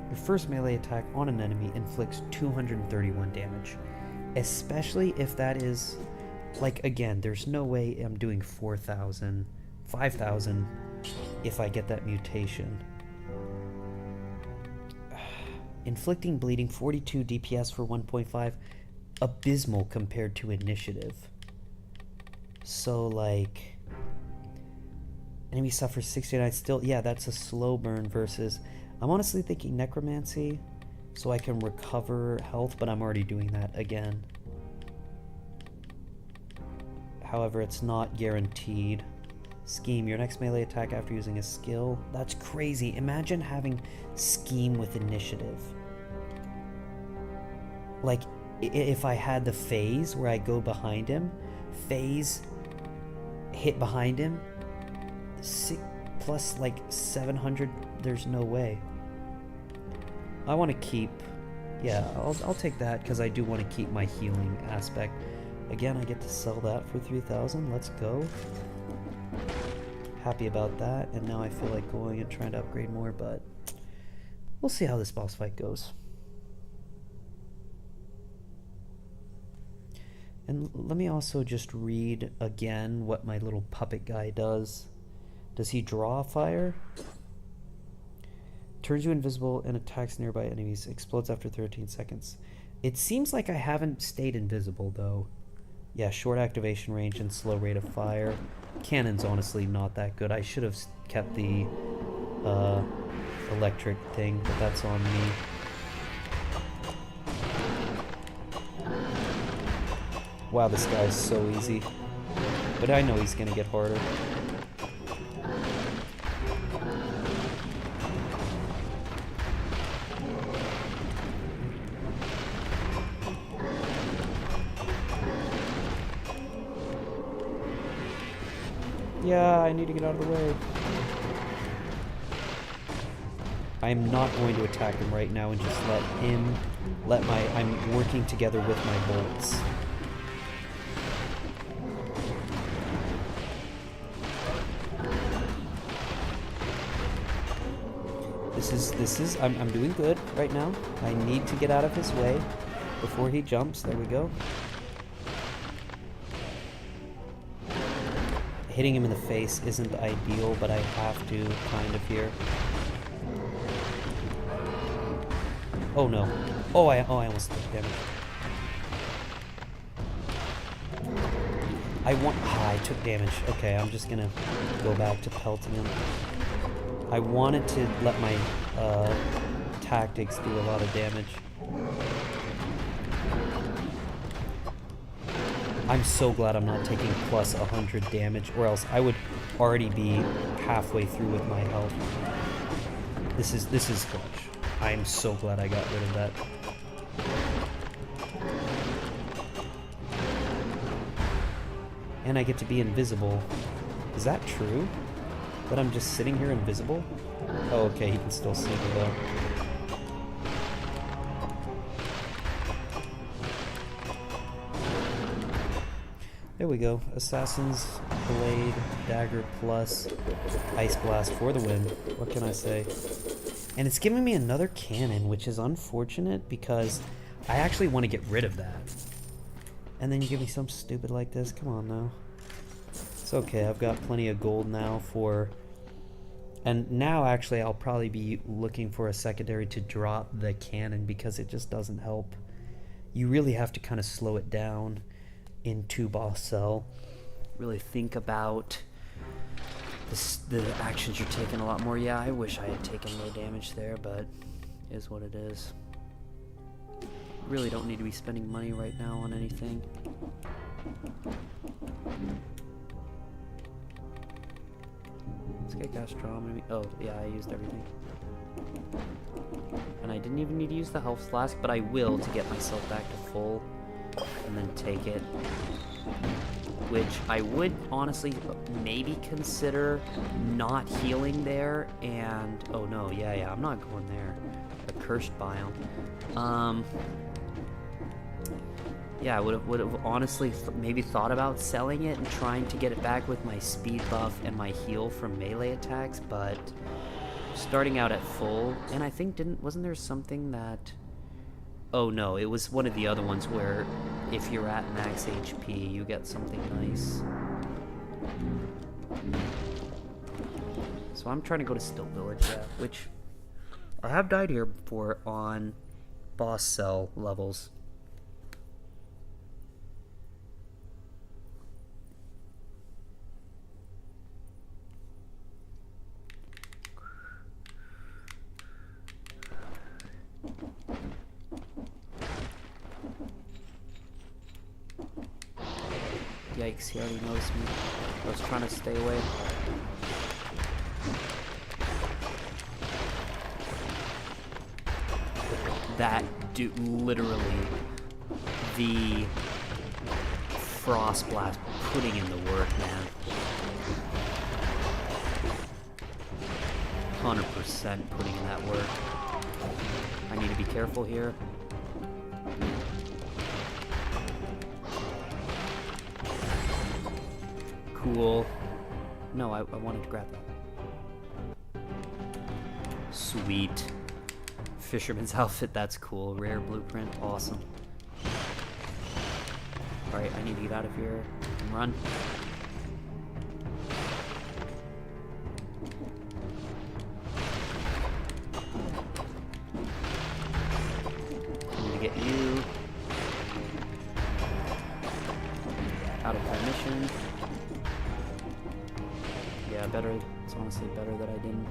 Your first melee attack on an enemy inflicts 231 damage. Especially if that is... Like, again, there's no way I'm doing 4,000... 5,000 if I get that mutation. Inflicting bleeding, 42 DPS for 1.5. Abysmal compared to initiative. So, like... Enemy suffers 69 still... Yeah, that's a slow burn versus... I'm honestly thinking necromancy, so I can recover health, but I'm already doing that again. However, it's not guaranteed. Scheme, your next melee attack after using a skill. That's crazy. Imagine having scheme with initiative. Like, if I had the phase where I go behind him, phase, hit behind him, plus like 700, there's no way. I want to keep, yeah, I'll take that because I do want to keep my healing aspect. Again, I get to sell that for 3,000. Let's go. Happy about that, and now I feel like going and trying to upgrade more, but we'll see how this boss fight goes. And let me also just read again what my little puppet guy does. Does he draw fire? Turns you invisible and attacks nearby enemies. Explodes after 13 seconds. It seems like I haven't stayed invisible, though. Yeah, short activation range and slow rate of fire. Cannon's honestly not that good. I should have kept the electric thing, but that's on me. Wow, this guy's so easy. But I know he's gonna get harder. Yeah, I need to get out of the way. I'm not going to attack him right now and just I'm working together with my bolts. I'm doing good right now. I need to get out of his way before he jumps. There we go. Hitting him in the face isn't ideal, but I have to kind of here. Oh no. Oh, I almost took damage. I took damage. Okay, I'm just gonna go back to pelting him. I wanted to let my tactics do a lot of damage. I'm so glad I'm not taking plus 100 damage, or else I would already be halfway through with my health. This is clutch. I am so glad I got rid of that. And I get to be invisible. Is that true? That I'm just sitting here invisible? Oh, okay, he can still see me though. There we go. Assassin's Blade, Dagger Plus, Ice Blast for the win. What can I say? And it's giving me another cannon, which is unfortunate because I actually want to get rid of that. And then you give me something stupid like this? Come on now. It's okay, I've got plenty of gold now for... And now actually I'll probably be looking for a secondary to drop the cannon because it just doesn't help. You really have to kind of slow it down into boss cell. Really think about the actions you're taking a lot more. Yeah, I wish I had taken more damage there, but it is what it is. Really don't need to be spending money right now on anything. Let's get gastronomy. Oh, yeah, I used everything. And I didn't even need to use the health flask, but I will to get myself back to full. And then take it. Which I would honestly maybe consider not healing there. And, oh no, yeah, I'm not going there. A cursed biome. Yeah, I would have honestly maybe thought about selling it and trying to get it back with my speed buff and my heal from melee attacks, but starting out at full, and I think wasn't there something that, oh no, it was one of the other ones where if you're at max HP, you get something nice. So I'm trying to go to Still Village, yeah, which I have died here before on boss cell levels. Yikes, he already noticed me. I was trying to stay away. That dude, literally, the Frost Blast putting in the work, man. 100% putting in that work. I need to be careful here. Cool. No, I wanted to grab that. Sweet. Fisherman's outfit, that's cool. Rare blueprint, awesome. Alright, I need to get out of here and run. I need to get you out of that mission. Yeah, better. It's honestly better that I didn't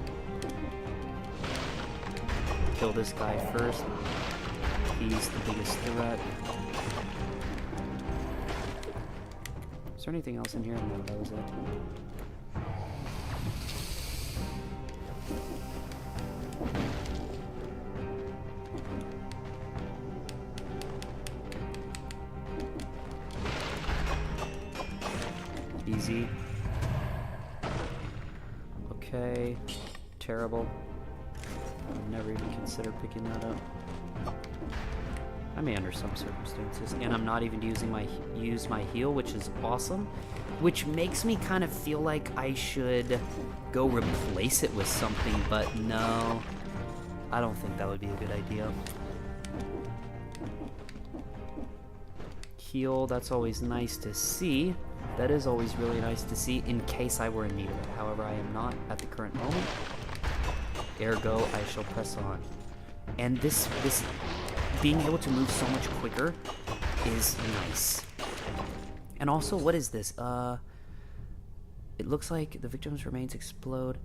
kill this guy first. He's the biggest threat. Is there anything else in here? No, that was it. Easy. Okay. Terrible. I would never even consider picking that up. I may under some circumstances. And I'm not even using use my heal, which is awesome. Which makes me kind of feel like I should go replace it with something, but no. I don't think that would be a good idea. Heal, that's always nice to see. That is always really nice to see in case I were in need of it. However, I am not at the current moment. Ergo, I shall press on. And this being able to move so much quicker is nice. And also, what is this? It looks like the victim's remains explode.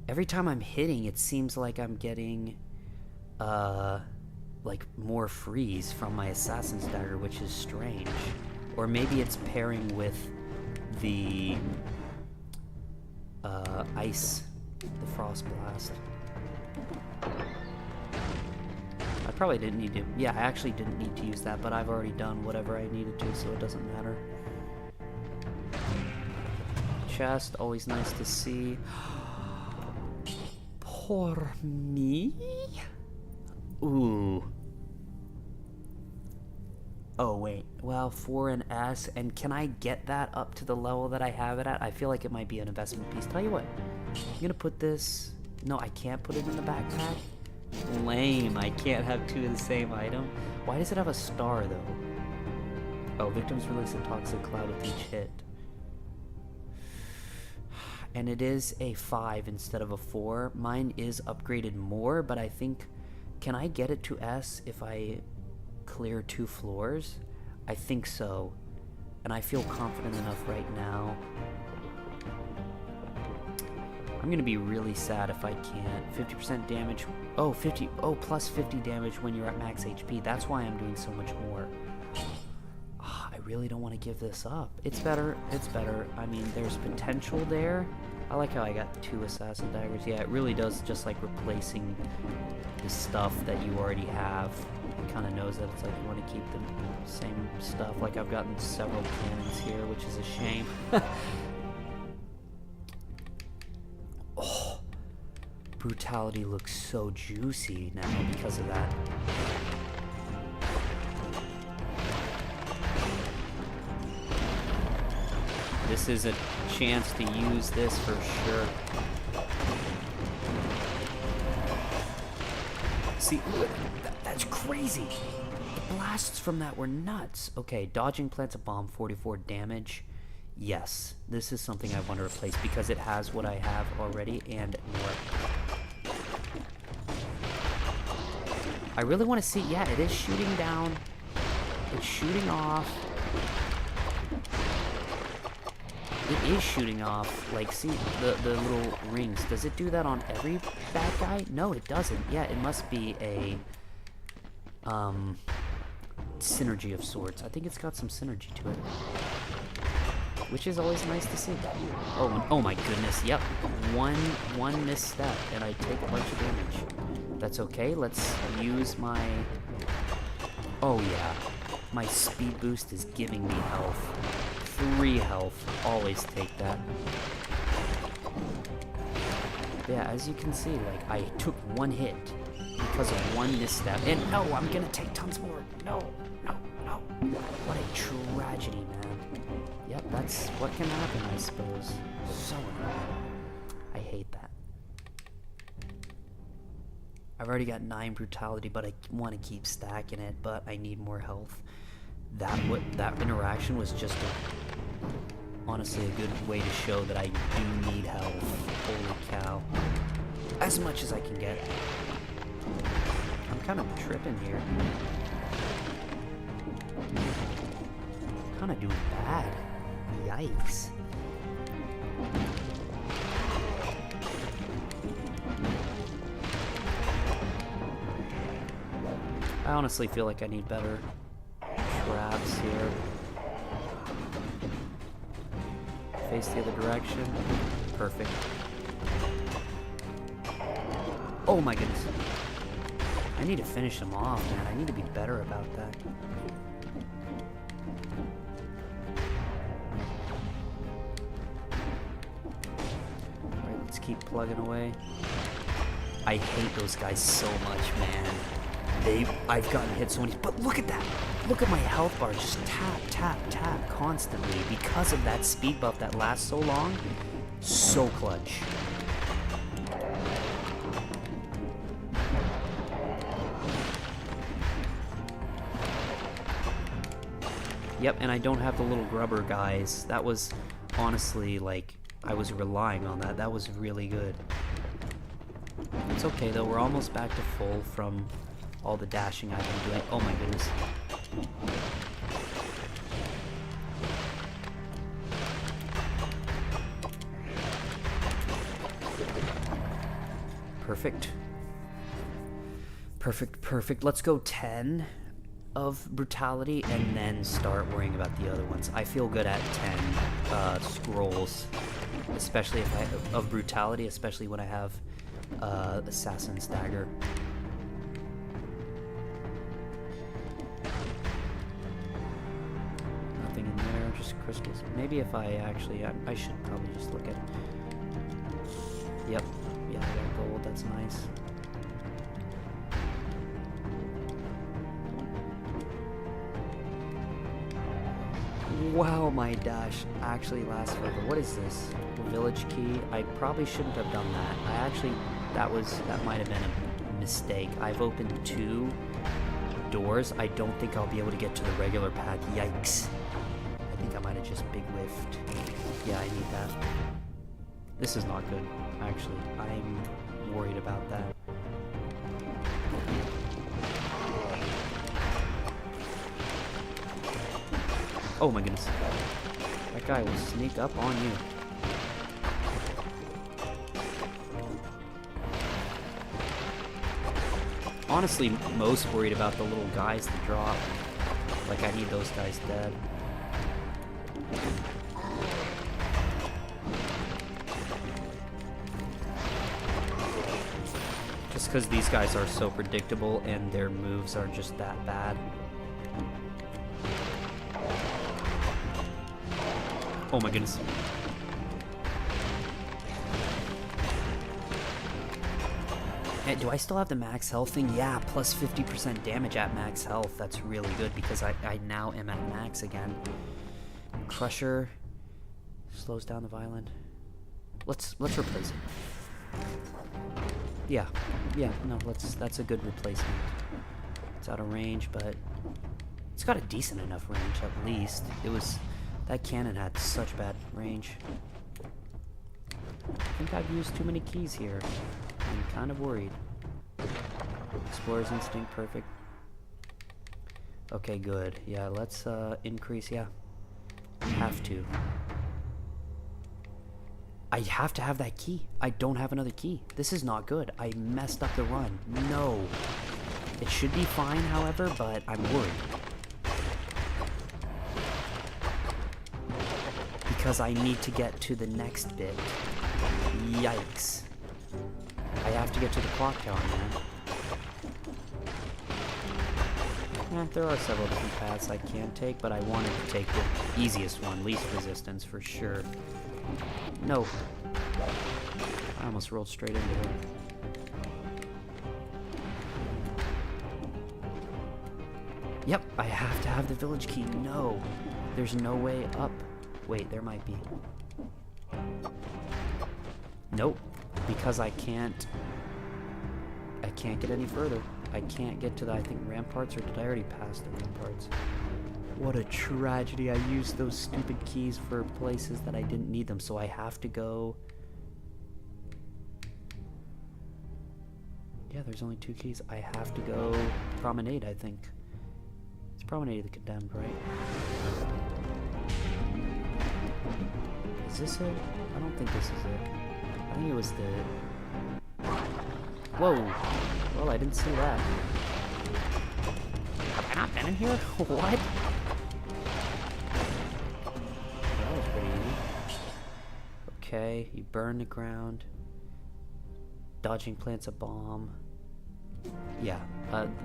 Every time I'm hitting, it seems like I'm getting, like, more freeze from my Assassin's Dagger, which is strange. Or maybe it's pairing with the, ice, the Frost Blast. I probably didn't need to, yeah, I actually didn't need to use that, but I've already done whatever I needed to, so it doesn't matter. Chest, always nice to see. Poor me? Ooh. Oh, wait. Well, for an S, and can I get that up to the level that I have it at? I feel like it might be an investment piece. Tell you what, I'm gonna put this... No, I can't put it in the backpack. Lame. I can't have two of the same item. Why does it have a star, though? Oh, victims release a toxic cloud with each hit. And it is a 5 instead of a 4. Mine is upgraded more, but I think... Can I get it to S if I clear 2 floors? I think so. And I feel confident enough right now. I'm gonna be really sad if I can't. 50% damage. Oh, 50. Oh, plus 50 damage when you're at max HP. That's why I'm doing so much more. I really don't want to give this up. It's better. It's better. I mean, there's potential there. I like how I got 2 Assassin Daggers. Yeah, it really does just like replacing the stuff that you already have. It kind of knows that it's like you want to keep the same stuff. Like I've gotten several cannons here, which is a shame. Oh, brutality looks so juicy now because of that. This is a chance to use this for sure. See, that's crazy. The blasts from that were nuts. Okay, dodging plants a bomb, 44 damage. Yes, this is something I want to replace because it has what I have already and more. I really want to see, yeah, it is shooting down. It's shooting off. It is shooting off, like, see, the little rings. Does it do that on every bad guy? No, it doesn't. Yeah, it must be a, synergy of sorts. I think it's got some synergy to it. Which is always nice to see. Oh my goodness, yep. One misstep, and I take a bunch of damage. That's okay, let's use my... Oh yeah, my speed boost is giving me health. 3 health. Always take that. Yeah, as you can see, like, I took 1 hit because of 1 misstep. And no, I'm gonna take tons more. No. What a tragedy, man. Yep, that's what can happen, I suppose. So annoying. I hate that. I've already got 9 brutality, but I want to keep stacking it, but I need more health. That interaction was just honestly a good way to show that I do need health. Holy cow. As much as I can get. I'm kind of tripping here. Kind of doing bad. Yikes. I honestly feel like I need better traps here. Face the other direction. Perfect. Oh my goodness. I need to finish them off, man. I need to be better about that. Alright, let's keep plugging away. I hate those guys so much, man. I've gotten hit so many, but look at that! Look at my health bar, just tap, tap, tap constantly because of that speed buff that lasts so long. So clutch. Yep, and I don't have the little grubber guys. That was honestly, like, I was relying on that. That was really good. It's okay though, we're almost back to full from all the dashing I've been doing. Oh my goodness. Perfect. Perfect, perfect. Let's go 10 of brutality and then start worrying about the other ones. I feel good at 10 scrolls, especially if I of brutality, especially when I have assassin's dagger. Nothing in there, just crystals. Maybe if I actually, I should probably just look at. Yep, yeah, I got gold. That's nice. Wow, my dash actually lasts forever. What is this? Village key? I probably shouldn't have done that. That might have been a mistake. I've opened 2 doors. I don't think I'll be able to get to the regular path. Yikes. I think I might have just big whiffed. Yeah, I need that. This is not good, actually. I'm worried about that. Oh my goodness. That guy will sneak up on you. Honestly, most worried about the little guys that drop. Like, I need those guys dead. Just because these guys are so predictable and their moves are just that bad. Oh my goodness. Hey, do I still have the max health thing? Yeah, plus 50% damage at max health. That's really good because I now am at max again. Crusher slows down the violin. Let's replace it. Yeah, no, that's a good replacement. It's out of range, but it's got a decent enough range at least. That cannon had such bad range. I think I've used too many keys here. I'm kind of worried. Explorer's Instinct, perfect. Okay, good. Yeah, let's increase, yeah. Have to. I have to have that key. I don't have another key. This is not good. I messed up the run. No. It should be fine, however, but I'm worried. Because I need to get to the next bit. Yikes. I have to get to the clock tower, man. There are several different paths I can take, but I wanted to take the easiest one, least resistance for sure. No. I almost rolled straight into it. Yep, I have to have the village key. No. There's no way up. Wait, there might be. Nope. Because I can't get any further. I can't get to the, I think, ramparts, or did I already pass the ramparts? What a tragedy. I used those stupid keys for places that I didn't need them, so I have to go... Yeah, there's only 2 keys. I have to go Promenade, I think. It's Promenade of the Condemned, right? Is this it? I don't think this is it. I think it was the... Whoa! Well, I didn't see that. Have I not been in here? What? That was pretty easy. Okay, you burn the ground. Dodging plants a bomb. Yeah,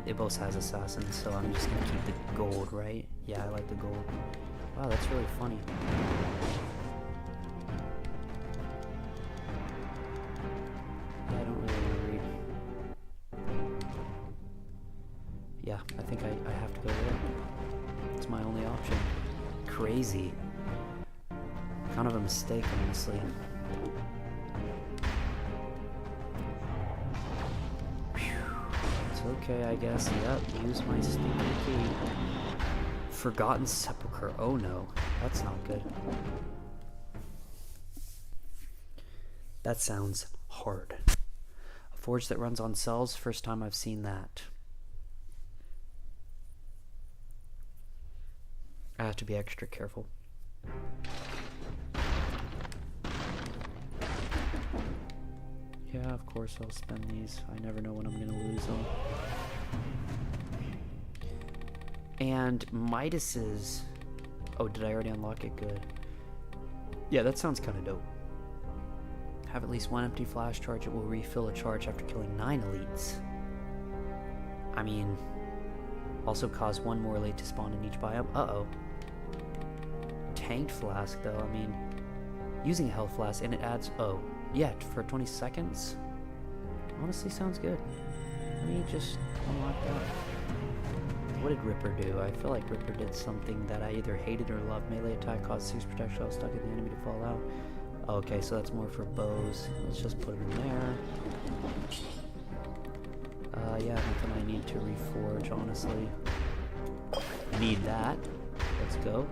Ibos has assassins, so I'm just gonna keep the gold, right? Yeah, I like the gold. Wow, that's really funny. Yeah, I don't really want to read. Yeah, I think I have to go there. It's my only option. Crazy. Kind of a mistake, honestly. It's okay, I guess. Yep, use my stupid key. Forgotten Sepulchre. Oh no, that's not good. That sounds hard. A forge that runs on cells, first time I've seen that. I have to be extra careful. Yeah, of course I'll spend these. I never know when I'm gonna lose them. And Midas's... Oh, did I already unlock it? Good. Yeah, that sounds kind of dope. Have at least one empty flash charge. It will refill a charge after killing 9 elites. I mean... Also cause 1 more elite to spawn in each biome. Uh-oh. Tanked flask, though. I mean... Using a health flask, and it adds... Oh. Yeah, for 20 seconds? Honestly, sounds good. Let me just unlock that. What did Ripper do? I feel like Ripper did something that I either hated or loved. Melee attack caused 6 projectiles stuck in the enemy to fall out. Okay, so that's more for bows. Let's just put them in there. Yeah, nothing I need to reforge, honestly. Need that. Let's go.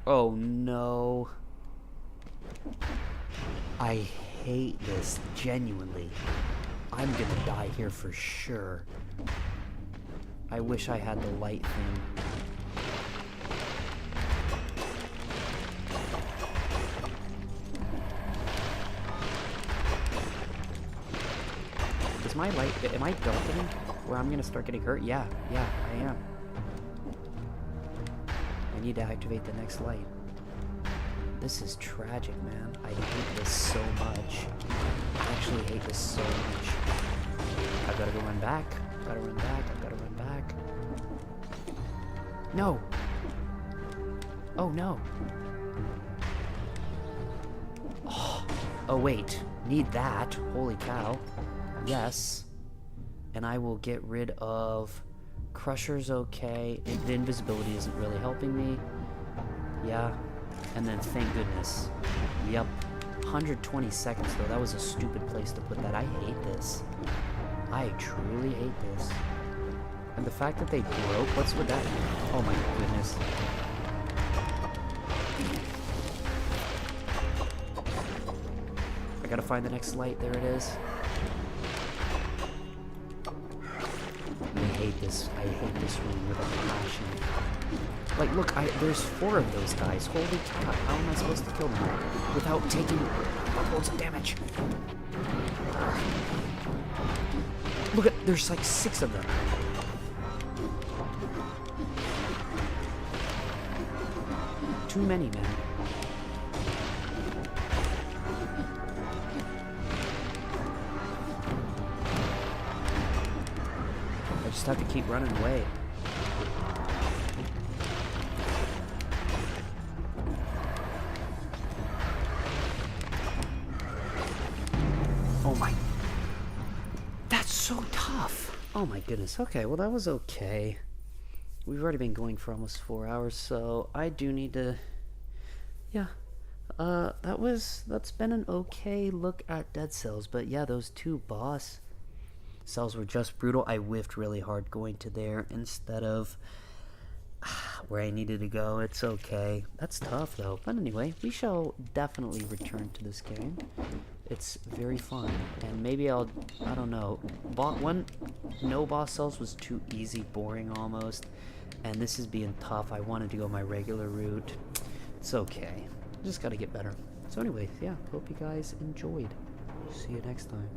Oh no. I hate this, genuinely. I'm gonna die here for sure. I wish I had the light thing. Is my light... Am I darkening where I'm gonna start getting hurt? Yeah, I am. I need to activate the next light. This is tragic, man. I hate this so much. I actually hate this so much. I've got to go run back. I've got to run back. I've got to run back. No! Oh, no. Oh, wait. Need that. Holy cow. Yes. And I will get rid of... Crusher's okay. The invisibility isn't really helping me. Yeah. And then thank goodness. Yep. 120 seconds though. That was a stupid place to put that. I hate this. I truly hate this. And the fact that they broke, what's with that? Oh my goodness. I gotta find the next light. There it is. I hate this room with a passion. Like, look, there's 4 of those guys. Holy cow, how am I supposed to kill them all without taking loads of damage? Look there's like 6 of them. Too many, man. I just have to keep running away. Oh my... That's so tough! Oh my goodness. Okay, well that was okay. We've already been going for almost 4 hours, so I do need to... Yeah. That's been an okay look at Dead Cells, but yeah, those 2 boss cells were just brutal. I whiffed really hard going to there instead of where I needed to go. It's okay. That's tough though. But anyway, we shall definitely return to this game. It's very fun, and maybe I don't know. No boss cells was too easy, boring almost, and this is being tough. I wanted to go my regular route. It's okay. Just gotta get better. So anyways, yeah, hope you guys enjoyed. See you next time.